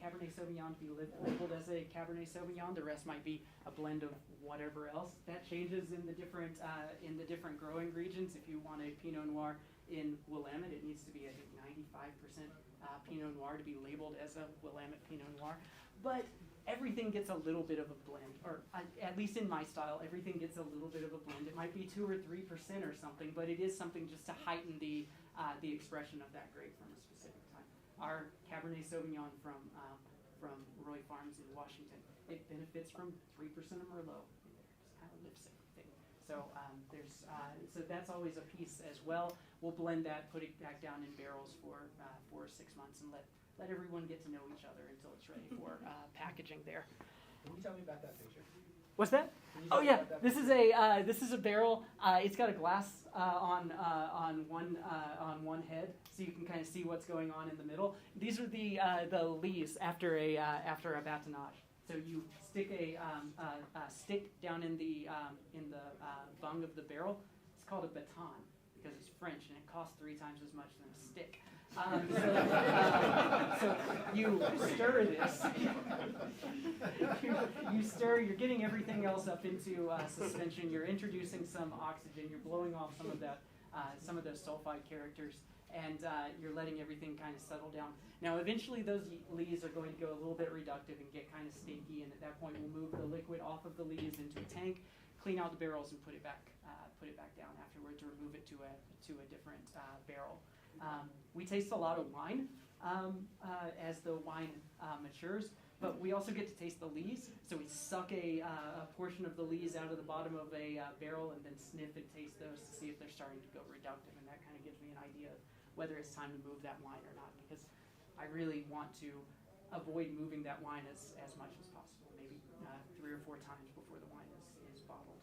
Cabernet Sauvignon to be labeled as a Cabernet Sauvignon. The rest might be a blend of whatever else. That changes in the different growing regions. If you want a Pinot Noir in Willamette, it needs to be, I think, 95% Pinot Noir to be labeled as a Willamette Pinot Noir. But everything gets a little bit of a blend, or at least in my style, everything gets a little bit of a blend. It might be 2 or 3% or something, but it is something just to heighten the expression of that grape from a specific time. Our Cabernet Sauvignon from Roy Farms in Washington, it benefits from 3% of Merlot in there. Just kind of lifts everything. So so that's always a piece as well. We'll blend that, put it back down in barrels for 6 months, and let everyone get to know each other until it's ready for packaging there. Can you tell me about that picture? What's that? Oh yeah, this is a barrel. It's got a glass on one head, so you can kind of see what's going on in the middle. These are the lees after a batonnage. So you stick a stick down in the bung of the barrel. It's called a baton because it's French and it costs 3 times as much than a stick. So you stir this. You stir. You're getting everything else up into suspension. You're introducing some oxygen. You're blowing off some of those sulfide characters, and you're letting everything kind of settle down. Now, eventually, those lees are going to go a little bit reductive and get kind of stinky, and at that point, we'll move the liquid off of the lees into a tank, clean out the barrels, and put it back down afterward to remove it to a different barrel. We taste a lot of wine as the wine matures, but we also get to taste the lees. So we suck a portion of the lees out of the bottom of a barrel and then sniff and taste those to see if they're starting to go reductive, and that kind of gives me an idea of whether it's time to move that wine or not, because I really want to avoid moving that wine as much as possible, maybe 3 or 4 times before the wine is bottled.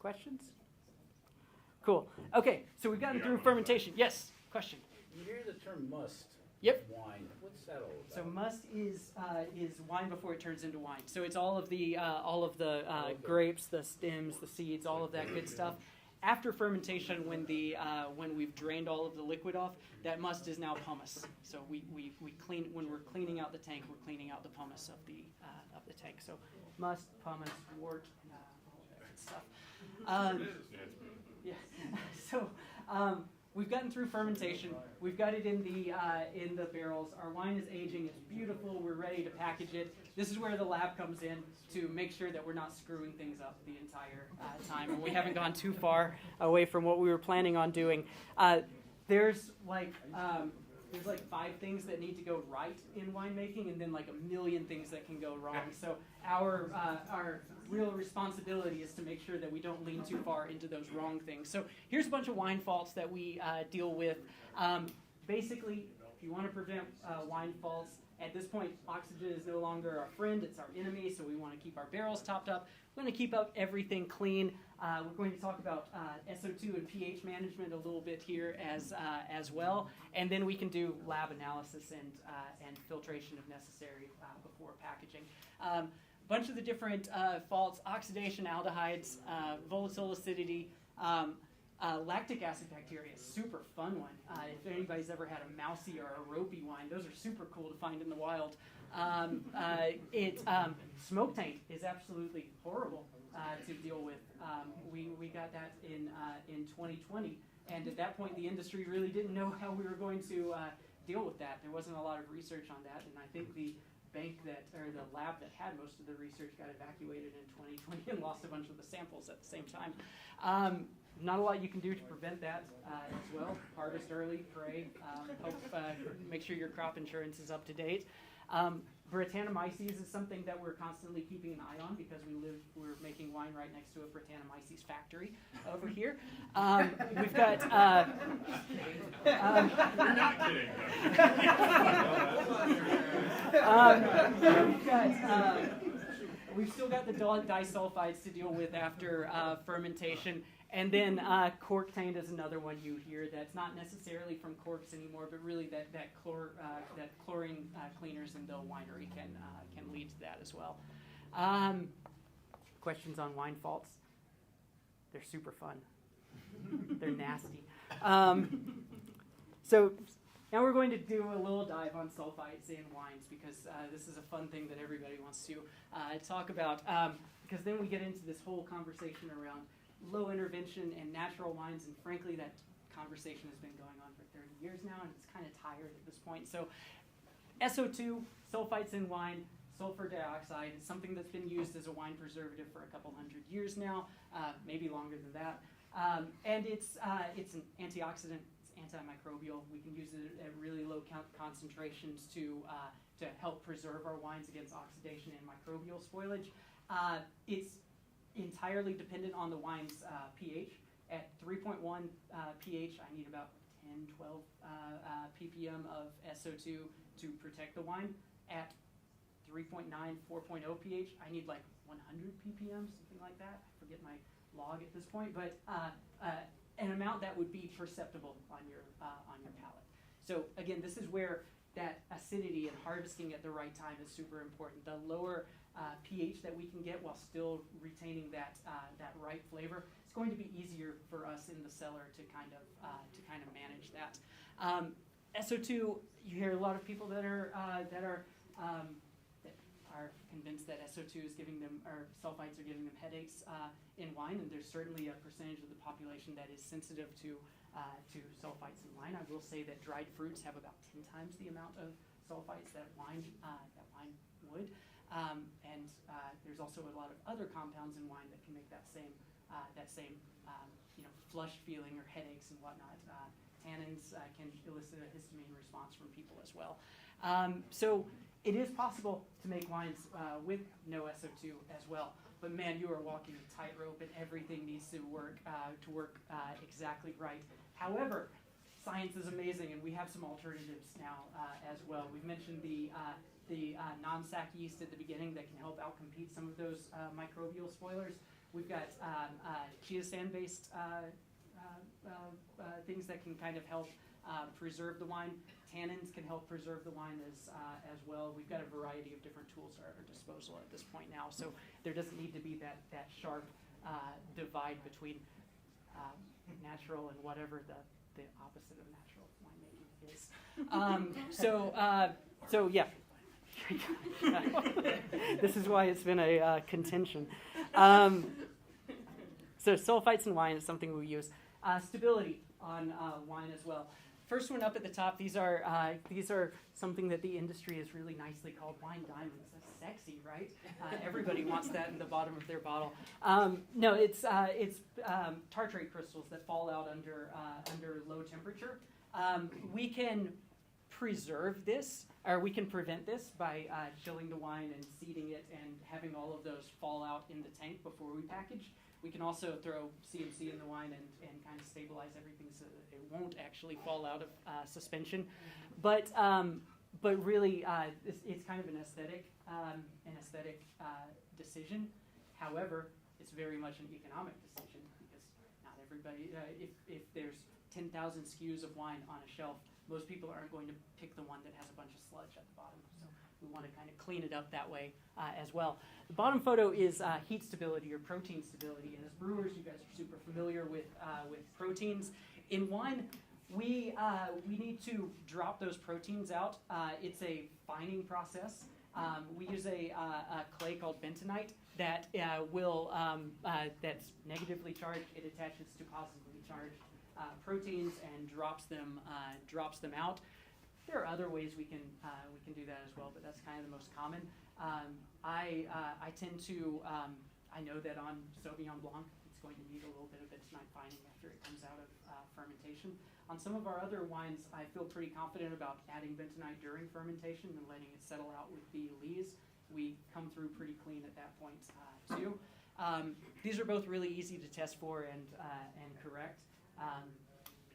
questions? Cool. Okay, so we've gotten through fermentation. Yes, question. You hear the term must. Yep. Wine. What's that all about? So must is wine before it turns into wine. So it's all of the grapes, the stems, the seeds, all of that good stuff. After fermentation, when we've drained all of the liquid off, that must is now pomace. So we clean when we're cleaning out the tank, we're cleaning out the pomace of the tank. So must, pomace, wort, and all that good stuff. Yeah. So we've gotten through fermentation. We've got it in the barrels. Our wine is aging. It's beautiful. We're ready to package it. This is where the lab comes in to make sure that we're not screwing things up the entire time, and we haven't gone too far away from what we were planning on doing. There's like 5 things that need to go right in winemaking, and then like a million things that can go wrong. So our real responsibility is to make sure that we don't lean too far into those wrong things. So here's a bunch of wine faults that we deal with. Basically, if you want to prevent wine faults, at this point, oxygen is no longer our friend, it's our enemy, so we want to keep our barrels topped up. We're going to keep up everything clean. We're going to talk about SO2 and pH management a little bit here as well, and then we can do lab analysis and filtration if necessary before packaging. Bunch of the different faults: oxidation, aldehydes, volatile acidity, lactic acid bacteria, super fun one. If anybody's ever had a mousy or a ropey wine, those are super cool to find in the wild. Smoke taint is absolutely horrible to deal with. We got that in 2020, and at that point the industry really didn't know how we were going to deal with that. There wasn't a lot of research on that, and I think the lab that had most of the research got evacuated in 2020 and lost a bunch of the samples at the same time. Not a lot you can do to prevent that as well. Harvest early, pray, make sure your crop insurance is up to date. Brettanomyces is something that we're constantly keeping an eye on because we're making wine right next to a Brettanomyces factory over here. We've got. You're not kidding. We've still got the disulfides to deal with after fermentation. And then cork taint is another one you hear that's not necessarily from corks anymore, but really that chlorine cleaners in the winery can lead to that as well. Questions on wine faults? They're super fun. They're nasty. So now we're going to do a little dive on sulfites in wines because this is a fun thing that everybody wants to talk about. Because then we get into this whole conversation around low intervention and natural wines, and frankly that conversation has been going on for 30 years now, and it's kind of tired at this point. So SO2, sulfites in wine, sulfur dioxide is something that's been used as a wine preservative for a couple hundred years now, maybe longer than that. And it's an antioxidant, it's antimicrobial. We can use it at really low concentrations to help preserve our wines against oxidation and microbial spoilage. It's entirely dependent on the wine's pH. At 3.1 pH, I need about 10, 12 ppm of SO2 to protect the wine. At 3.9, 4.0 pH, I need like 100 ppm, something like that. I forget my log at this point, but an amount that would be perceptible on your palate. So again, this is where that acidity and harvesting at the right time is super important. The lower pH that we can get while still retaining that right flavor, it's going to be easier for us in the cellar to kind of manage that. SO2, you hear a lot of people that are convinced that SO2 is giving them, or sulfites are giving them headaches in wine, and there's certainly a percentage of the population that is sensitive to sulfites in wine. I will say that dried fruits have about 10 times the amount of sulfites that wine would. And there's also a lot of other compounds in wine that can make that same flush feeling or headaches and whatnot. Tannins can elicit a histamine response from people as well. So it is possible to make wines with no SO2 as well. But man, you are walking a tightrope, and everything needs to work exactly right. However, science is amazing, and we have some alternatives now as well. We've mentioned the non-sac yeast at the beginning that can help outcompete some of those microbial spoilers. We've got chia sand-based things that can kind of help preserve the wine. Tannins can help preserve the wine as well. We've got a variety of different tools at our disposal at this point now, so there doesn't need to be that sharp divide between natural and whatever the opposite of natural winemaking is. So yeah. This is why it's been a contention. So sulfites in wine is something we use. Stability on wine as well. First one up at the top. These are something that the industry has really nicely called wine diamonds. That's sexy, right? Everybody wants that in the bottom of their bottle. No, it's tartrate crystals that fall out under low temperature. We can preserve this, or we can prevent this by chilling the wine and seeding it and having all of those fall out in the tank before we package. We can also throw CMC in the wine and kind of stabilize everything so that it won't actually fall out of suspension. But really, it's kind of an aesthetic decision. However, it's very much an economic decision because not everybody. If there's 10,000 SKUs of wine on a shelf, most people aren't going to pick the one that has a bunch of sludge at the bottom. So we want to kind of clean it up that way as well. The bottom photo is heat stability or protein stability. And as brewers, you guys are super familiar with proteins. In wine, we need to drop those proteins out. It's a fining process. We use a clay called bentonite that that's negatively charged. It attaches to positively charged proteins and drops them out. There are other ways we can do that as well, but that's kind of the most common. I tend to I know that on Sauvignon Blanc it's going to need a little bit of bentonite fining after it comes out of fermentation. On some of our other wines, I feel pretty confident about adding bentonite during fermentation and letting it settle out with the lees. We come through pretty clean at that point too. These are both really easy to test for and correct.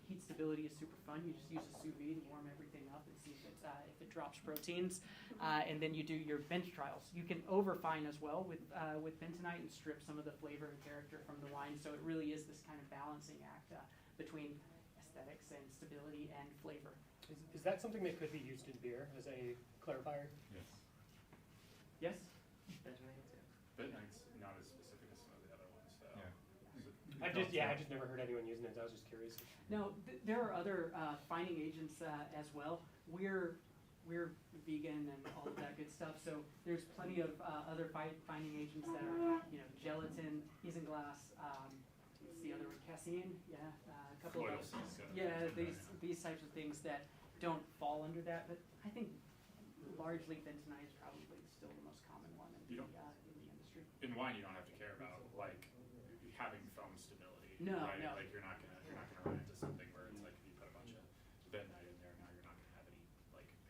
Heat stability is super fun. You just use a sous vide and warm everything up and see if it drops proteins. And then you do your bench trials. You can overfine as well with bentonite and strip some of the flavor and character from the wine. So it really is this kind of balancing act between aesthetics and stability and flavor. Is that something that could be used in beer as a clarifier? Yes. Yes? Bentonite's not as specific as some of the other ones. So. I just never heard anyone using it. So I was just curious. No, there are other fining agents as well. We're vegan and all of that good stuff. So there's plenty of other fining agents that are, gelatin, isinglass. What's the other one? Casein. Yeah, a couple of those. Yeah, these types of things that don't fall under that. But I think largely bentonite is probably still the most common one in the industry. In wine, you don't have to care about having foam stability. No, right? no. Like you're not gonna run into something where it's like if you put a bunch of bentonite in there, now you're not gonna have any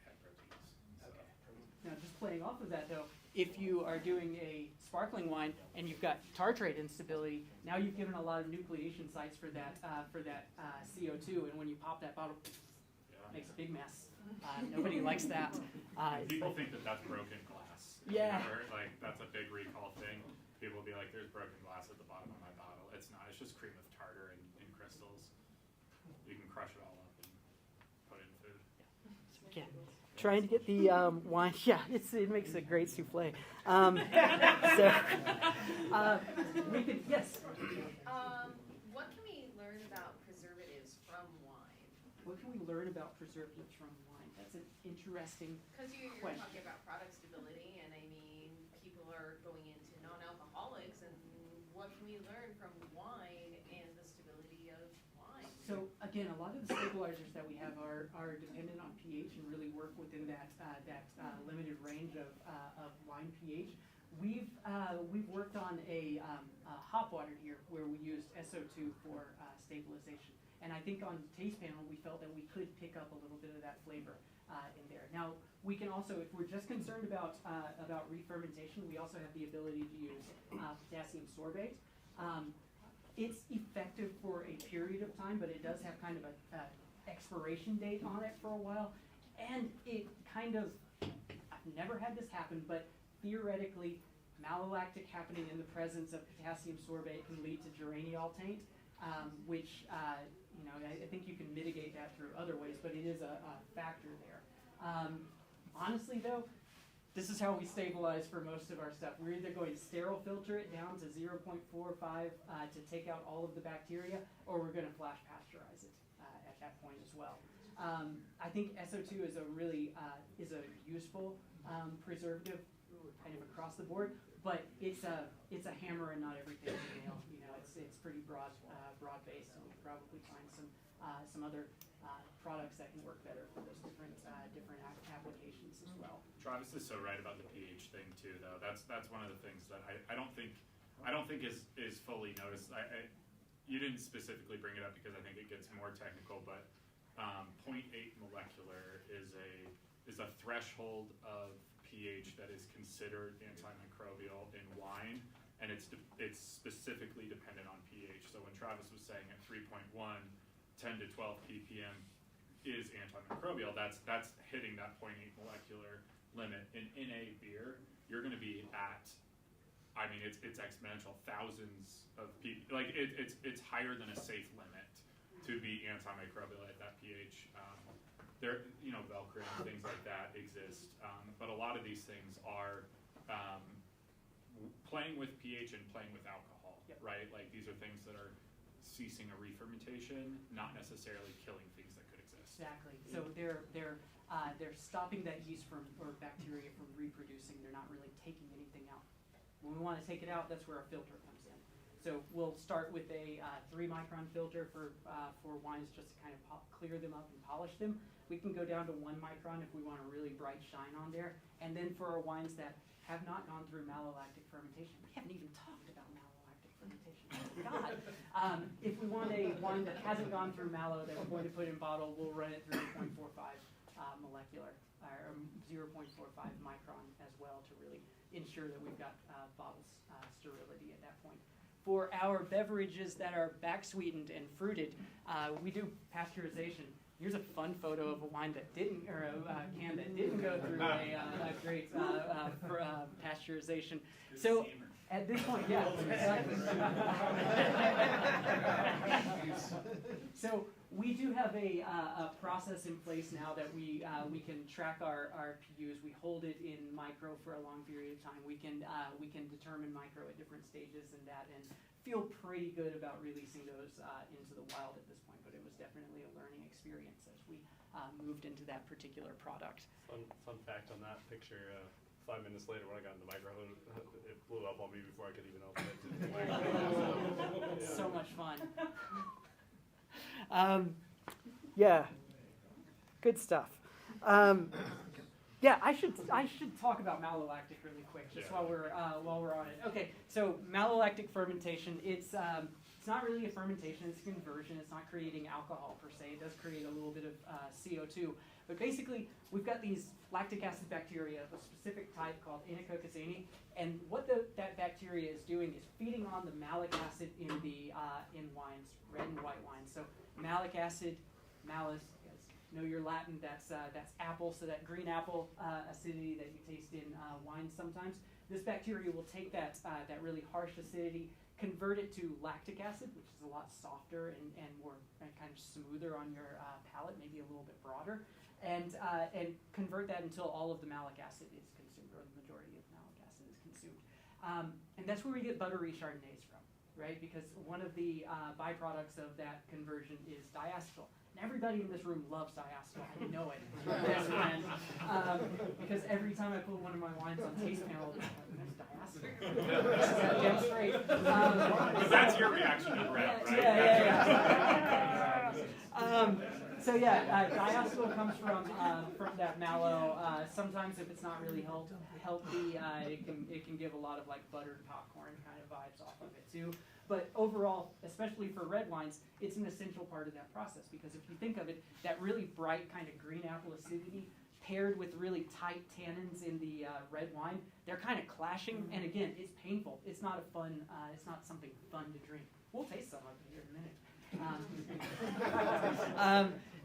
head proteins. So. Okay. Now, just playing off of that though, if you are doing a sparkling wine and you've got tartrate instability, now you've given a lot of nucleation sites for that CO2, and when you pop that bottle, it makes a big mess. Nobody likes that. People think that that's broken glass. Yeah. Like that's a big recall thing. People will be like, "There's broken glass at the bottom of my bottle." It's not. It's just cream of tartar and crystals. You can crush it all up and put it in food. Yeah. Trying to get the wine. Yeah, it makes a great souffle. We could yes. What can we learn about preservatives from wine? What can we learn about preservatives from wine? That's an interesting Because you're question. talking about product stability, and I mean, people are going into non-alcoholics, and what can we learn from wine and the stability of wine? So again, a lot of the stabilizers that we have are dependent on pH and really work within that limited range of wine pH. We've worked on a hop water here where we used SO2 for stabilization, and I think on taste panel we felt that we could pick up a little bit of that flavor in there. Now we can also, if we're just concerned about re-fermentation, we also have the ability to use potassium sorbate. It's effective for a period of time, but it does have kind of a expiration date on it for a while, and it kind of, I've never had this happen, but theoretically malolactic happening in the presence of potassium sorbate can lead to geraniol taint, which I think you can mitigate that through other ways, but it is a factor there. Honestly, though, this is how we stabilize for most of our stuff. We're either going to sterile filter it down to 0.45 to take out all of the bacteria, or we're going to flash pasteurize it at that point as well. I think SO2 is a really useful preservative kind of across the board, but it's a hammer and not everything is a nail. It's pretty broad based, and we can probably find some other products that can work better for those different applications as well. Travis is so right about the pH thing too, though. That's one of the things that I don't think is fully noticed. You didn't specifically bring it up because I think it gets more technical, but 0.8 molecular is a threshold of pH that is considered antimicrobial in wine, and it's specifically dependent on pH. So when Travis was saying at 3.1, 10 to 12 ppm is antimicrobial, that's hitting that 0.8 molecular limit. In a beer, you're going to be at, it's exponential, thousands of ppm. Like it's higher than a safe limit to be antimicrobial at that pH. Velcro and things like that exist, but a lot of these things are playing with pH and playing with alcohol, right? Like these are things that are ceasing a refermentation, not necessarily killing things that could exist. Exactly. So they're stopping that yeast or bacteria from reproducing. They're not really taking anything out. When we want to take it out, that's where our filter comes in. So we'll start with a 3-micron filter for wines, just to kind of clear them up and polish them. We can go down to 1 micron if we want a really bright shine on there. And then for our wines that have not gone through malolactic fermentation, we haven't even talked about malolactic fermentation. God. If we want a wine that hasn't gone through mallow that we're going to put in bottle, we'll run it through 0.45 molecular, or 0.45 micron as well, to really ensure that we've got bottle sterility at that point. For our beverages that are back sweetened and fruited, we do pasteurization. Here's a fun photo of a wine that didn't, or a can that didn't go through a great pasteurization. So at this point, yeah, exactly. So we do have a process in place now that we can track our PUs. We hold it in micro for a long period of time. We can determine micro at different stages and feel pretty good about releasing those into the wild at this point. But it was definitely a learning experience as we moved into that particular product. Fun fact on that picture. 5 minutes later, when I got in the microphone, it blew up on me before I could even open it. So much fun. Yeah, good stuff. Yeah, I should talk about malolactic really quick, just while we're on it. Okay, so malolactic fermentation. It's not really a fermentation; it's a conversion. It's not creating alcohol per se. It does create a little bit of CO2, but basically we've got these lactic acid bacteria of a specific type called Inococcus acini, and what that bacteria is doing is feeding on the malic acid in wines, red and white wines. So malic acid, malus. Know your Latin, that's apple, so that green apple acidity that you taste in wine sometimes. This bacteria will take that really harsh acidity, convert it to lactic acid, which is a lot softer and more kind of smoother on your palate, maybe a little bit broader, and convert that until all of the malic acid is consumed, or the majority of malic acid is consumed. And that's where we get buttery Chardonnays from, right? Because one of the byproducts of that conversion is diacetyl. Everybody in this room loves diacetyl. I know it. It's my best friend. Because every time I put one of my wines on taste panel, I'm like, there's diacetyl. Damn straight. But that's your reaction to Brett, right? Yeah. So yeah, diacetyl comes from that mallow. Sometimes if it's not really healthy, it can give a lot of like buttered popcorn kind of vibes off of it too. But overall, especially for red wines, it's an essential part of that process, because if you think of it, that really bright kind of green apple acidity paired with really tight tannins in the red wine, they're kind of clashing. And again, it's painful. It's not it's not something fun to drink. We'll taste some of it here in a minute.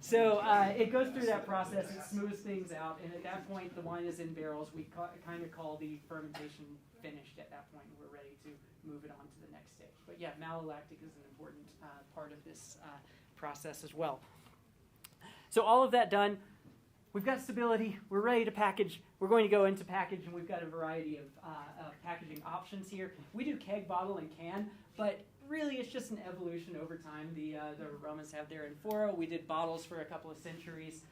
So it goes through that process, it smooths things out, and at that point the wine is in barrels. We kind of call the fermentation finished at that point, and we're ready to move it on to the next stage. But yeah, malolactic is an important part of this process as well. So all of that done, we've got stability, we're ready to package. We're going to go into package, and we've got a variety of packaging options here. We do keg, bottle, and can, but really it's just an evolution over time. The Romans have their amphora. We did bottles for a couple of centuries,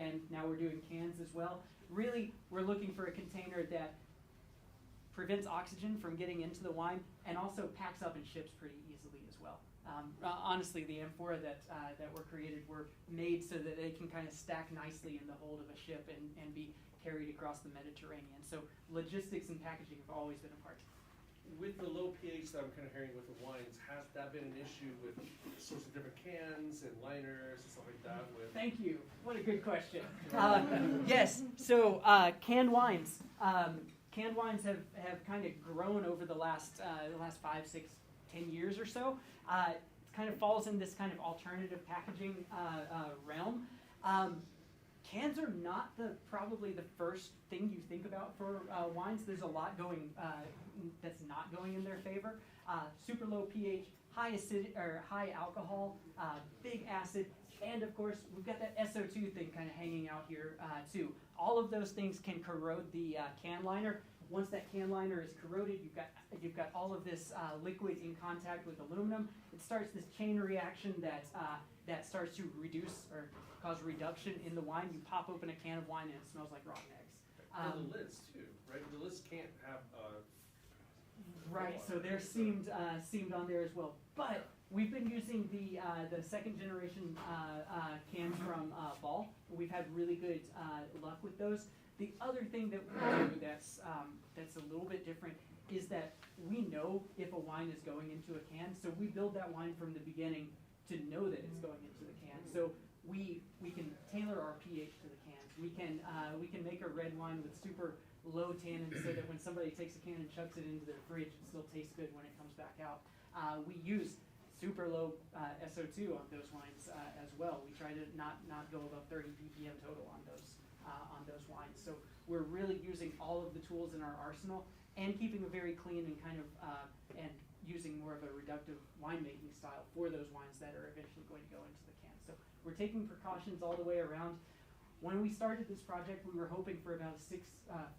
and now we're doing cans as well. Really, we're looking for a container that prevents oxygen from getting into the wine and also packs up and ships pretty easily as well. Honestly, the amphora that were created were made so that they can kind of stack nicely in the hold of a ship and be carried across the Mediterranean. So logistics and packaging have always been a part. With the low pH that I'm kind of hearing with the wines, has that been an issue with sorts of different cans and liners and stuff like that? Thank you. What a good question. Yes, so canned wines. Canned wines have kind of grown over the last 5, 6, 10 years or so. It kind of falls in this kind of alternative packaging realm. Cans are not probably the first thing you think about for wines. There's a lot going that's not going in their favor. Super low pH, high acid or high alcohol, big acid, and of course we've got that SO2 thing kind of hanging out here too. All of those things can corrode the can liner. Once that can liner is corroded, you've got all of this liquid in contact with aluminum. It starts this chain reaction that starts to reduce or cause reduction in the wine. You pop open a can of wine and it smells like rotten eggs. And the lids too, right? The lids can't have. Right, so they're seamed on there as well. But we've been using the second generation cans from Ball. We've had really good luck with those. The other thing that we do that's a little bit different is that we know if a wine is going into a can, so we build that wine from the beginning to know that it's going into the can. So we can tailor our pH to the cans. We can make a red wine with super low tannin so that when somebody takes a can and chucks it into their fridge, it still tastes good when it comes back out. We use super low SO2 on those wines as well. We try to not go above 30 ppm total on those wines. So we're really using all of the tools in our arsenal and keeping a very clean and kind of and using more of a reductive winemaking style for those wines that are eventually going to go into the can. So we're taking precautions all the way around. When we started this project, we were hoping for about a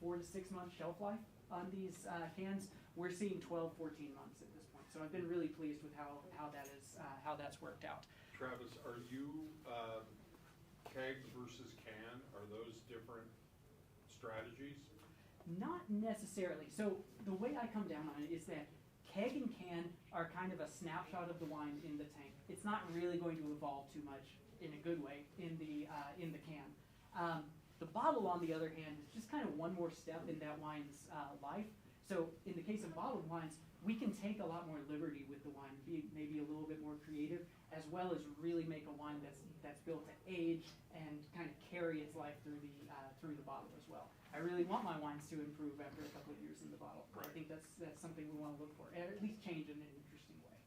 4 to 6 month shelf life on these cans. We're seeing 12, 14 months at this point. So I've been really pleased with how that's worked out. Travis, are you keg versus can? Are those different strategies? Not necessarily. So the way I come down on it is that keg and can are kind of a snapshot of the wine in the tank. It's not really going to evolve too much in a good way in the can. The bottle, on the other hand, is just kind of one more step in that wine's life. So in the case of bottled wines, we can take a lot more liberty with the wine, be maybe a little bit more creative, as well as really make a wine that's built to age and kind of carry its life through the bottle as well. I really want my wines to improve after a couple of years in the bottle. Right. I think that's something we want to look for, at least change in an interesting way.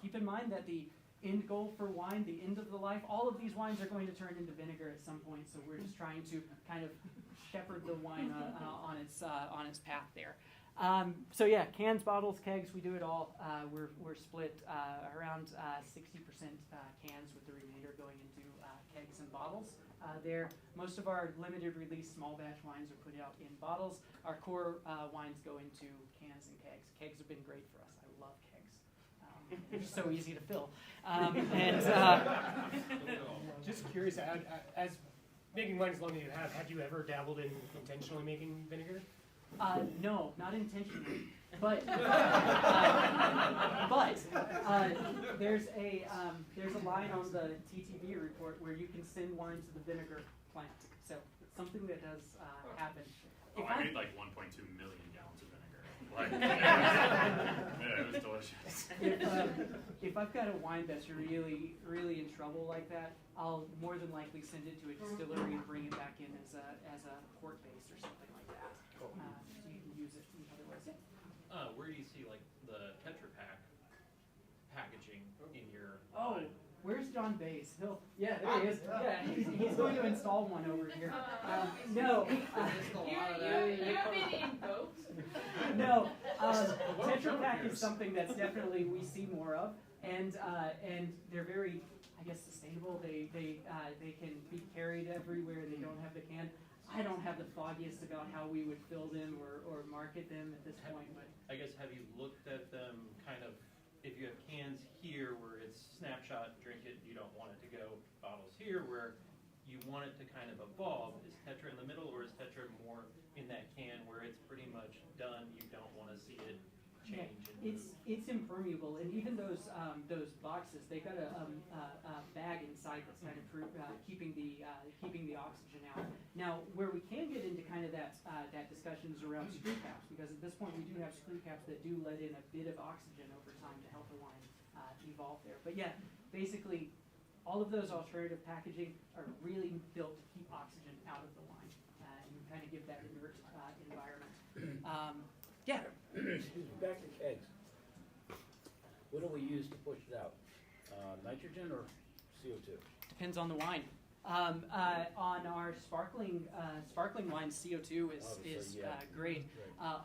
Keep in mind that the end goal for wine, the end of the life, all of these wines are going to turn into vinegar at some point, so we're just trying to kind of shepherd the wine on its path there. So yeah, cans, bottles, kegs, we do it all. We're split around 60% cans, with the remainder going into kegs and bottles. Most of our limited release small batch wines are put out in bottles. Our core wines go into cans and kegs. Kegs have been great for us. I love kegs. They're just so easy to fill. Just curious, as making wine as long as you have you ever dabbled in intentionally making vinegar? No, not intentionally. But there's a line on the TTV report where you can send wine to the vinegar plant. So it's something that does happen. I made like 1.2 million gallons of vinegar. Like, yeah, it was delicious. If I've got a wine that's really, really in trouble like that, I'll more than likely send it to a distillery and bring it back in as a port base or something like that. So you can use it in other ways. Where do you see like the Tetra Pak packaging in your Oh, wine? Where's John Bass? Yeah, there he is. Yeah, he's going to install one over here. No. You've been invoked. No. Tetra Pak is something that's definitely we see more of, and they're very, I guess, sustainable. They can be carried everywhere. They don't have the can. I don't have the foggiest about how we would fill them or market them at this point, but I guess have you looked at them kind of, if you have cans here where it's snapshot, drink it, you don't want it to go, bottles here where you want it to kind of evolve, is Tetra in the middle or is Tetra more in that can where it's pretty much done, you don't want to see it change? It's impermeable, and even those boxes, they've got a bag inside that's kind of keeping the oxygen out. Now, where we can get into kind of that discussion is around screw caps, because at this point we do have screw caps that do let in a bit of oxygen over time to help the wine evolve there. But yeah, basically, all of those alternative packaging are really built to keep oxygen out of the wine and kind of give that inert environment. Yeah. Back to kegs. What do we use to push it out? Nitrogen or CO2? Depends on the wine. On our sparkling wines, CO2 is great.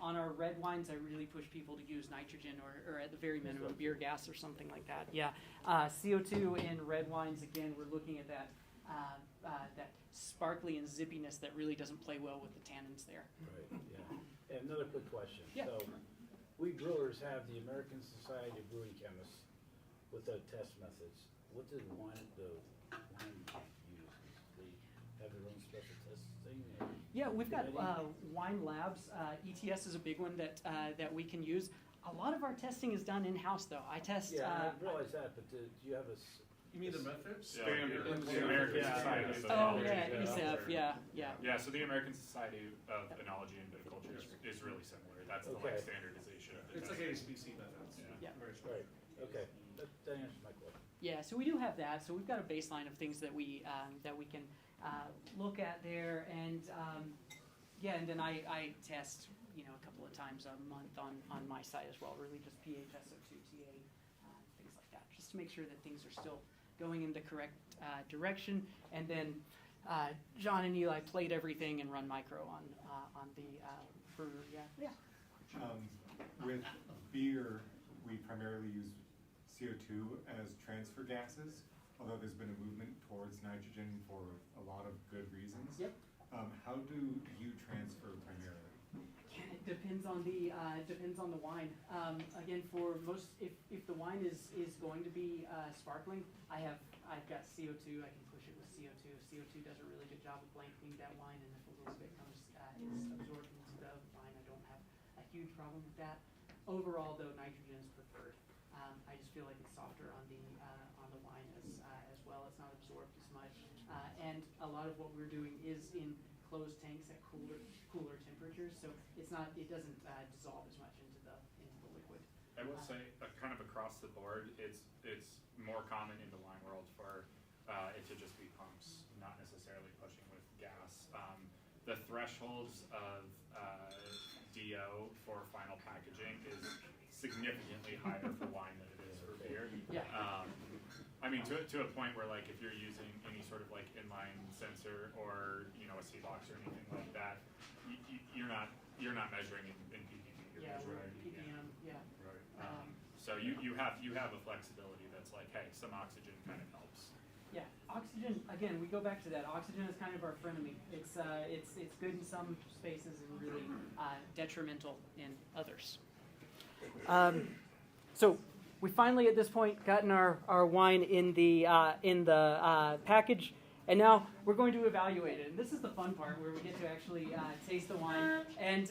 On our red wines, I really push people to use nitrogen or at the very minimum beer gas or something like that. Yeah, CO2 in red wines, again, we're looking at that sparkly and zippiness that really doesn't play well with the tannins there. Right. Yeah. And another quick question. Yeah. So, we brewers have the American Society of Brewing Chemists with the test methods. What does the wine use? They have their own special testing? Yeah, we've got wine labs. ETS is a big one that we can use. A lot of our testing is done in-house, though. I test. Yeah, I realize that, but do you have a... You mean the methods? Standard. The American Society of ESEF, yeah. So the American Society of Enology and Viticulture is really similar. That's the like standardization of the It's like ASBC methods. Yeah. Right. Okay. That answers my question. Yeah, so we do have that. So we've got a baseline of things that we can look at there, and and then I test a couple of times a month on my side as well. Really just pH, SO2, TA, things like that, just to make sure that things are still going in the correct direction. And then John and Eli plate everything and run micro on the brewer. Yeah. With beer, we primarily use CO2 as transfer gases, although there's been a movement towards nitrogen for a lot of good reasons. Yep. How do you transfer primarily? Again, it depends on the wine. Again, for most, if the wine is going to be sparkling, I've got CO2. I can push it with CO2. CO2 does a really good job of blanketing that wine, and if a little bit is absorbed into the wine, I don't have a huge problem with that. Overall, though, nitrogen is preferred. I just feel like it's softer on the wine as well. It's not absorbed as much, and a lot of what we're doing is in closed tanks at cooler temperatures, so it doesn't dissolve as much into the liquid. I will say, kind of across the board, it's more common in the wine world for it to just be pumps, not necessarily pushing with gas. The thresholds of DO for final packaging is significantly higher for wine than it is for beer. Yeah. I mean, to a point where, like, if you're using any sort of like inline sensor or a C-box or anything like that, you're not measuring in ppb. You're measuring in ppm. Yeah. Right. So you have a flexibility that's like, hey, some oxygen kind of helps. Yeah, oxygen. Again, we go back to that. Oxygen is kind of our frenemy. It's good in some spaces and really detrimental in others. So we finally, at this point, gotten our wine in the package, and now we're going to evaluate it. And this is the fun part where we get to actually taste the wine. And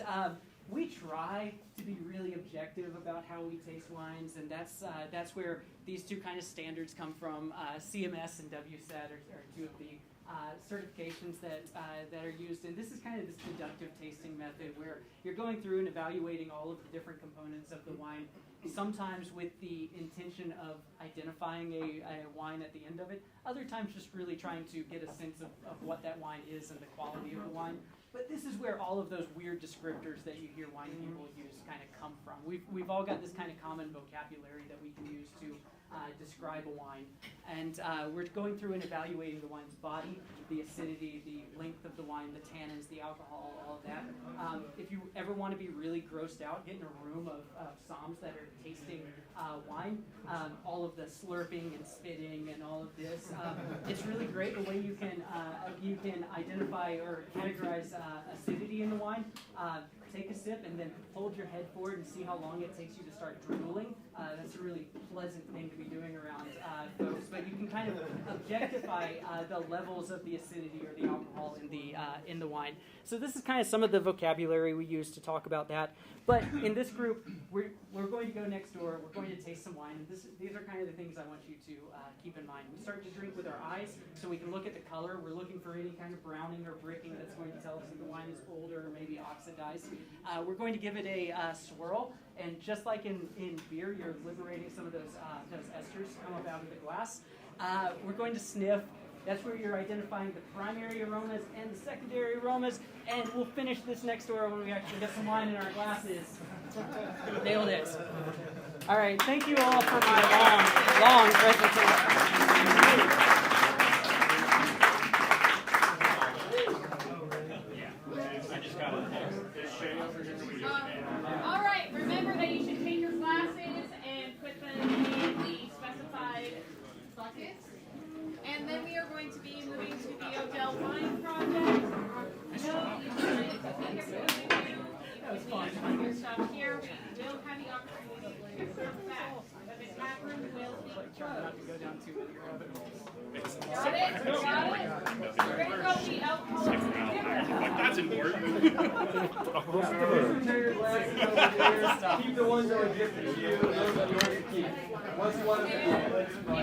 we try to be really objective about how we taste wines, and that's where these two kind of standards come from. CMS and WSET are two of the certifications that are used, and this is kind of this deductive tasting method where you're going through and evaluating all of the different components of the wine, sometimes with the intention of identifying a wine at the end of it, other times just really trying to get a sense of what that wine is and the quality of the wine. But this is where all of those weird descriptors that you hear wine people use kind of come from. We've all got this kind of common vocabulary that we can use to describe a wine. And we're going through and evaluating the wine's body, the acidity, the length of the wine, the tannins, the alcohol, all of that. If you ever want to be really grossed out, get in a room of somms that are tasting wine, all of the slurping and spitting and all of this. It's really great the way you can identify or categorize acidity in the wine. Take a sip and then hold your head forward and see how long it takes you to start drooling. That's a really pleasant thing to be doing around folks. But you can kind of objectify the levels of the acidity or the alcohol in the wine. So this is kind of some of the vocabulary we use to talk about that. But in this group, we're going to go next door. We're going to taste some wine. And these are kind of the things I want you to keep in mind. We start to drink with our eyes, so we can look at the color. We're looking for any kind of browning or bricking that's going to tell us if the wine is older or maybe oxidized. We're going to give it a swirl, and just like in beer, you're liberating some of those esters come up out of the glass. We're going to sniff. That's where you're identifying the primary aromas and the secondary aromas, and we'll finish this next door when we actually get some wine in our glasses. Nailed it. All right, thank you all for my long presentation. All right, remember that you should take your glasses and put them in the specified buckets. And then we are going to be moving to the Odell Wine Project. Your stuff here. We will have the opportunity to serve back, but the tap room will be closed. Got it? Got it? We're going to go the alcohol. That's important. Keep the ones that are different to you. Those that you want to keep. Once you want to keep.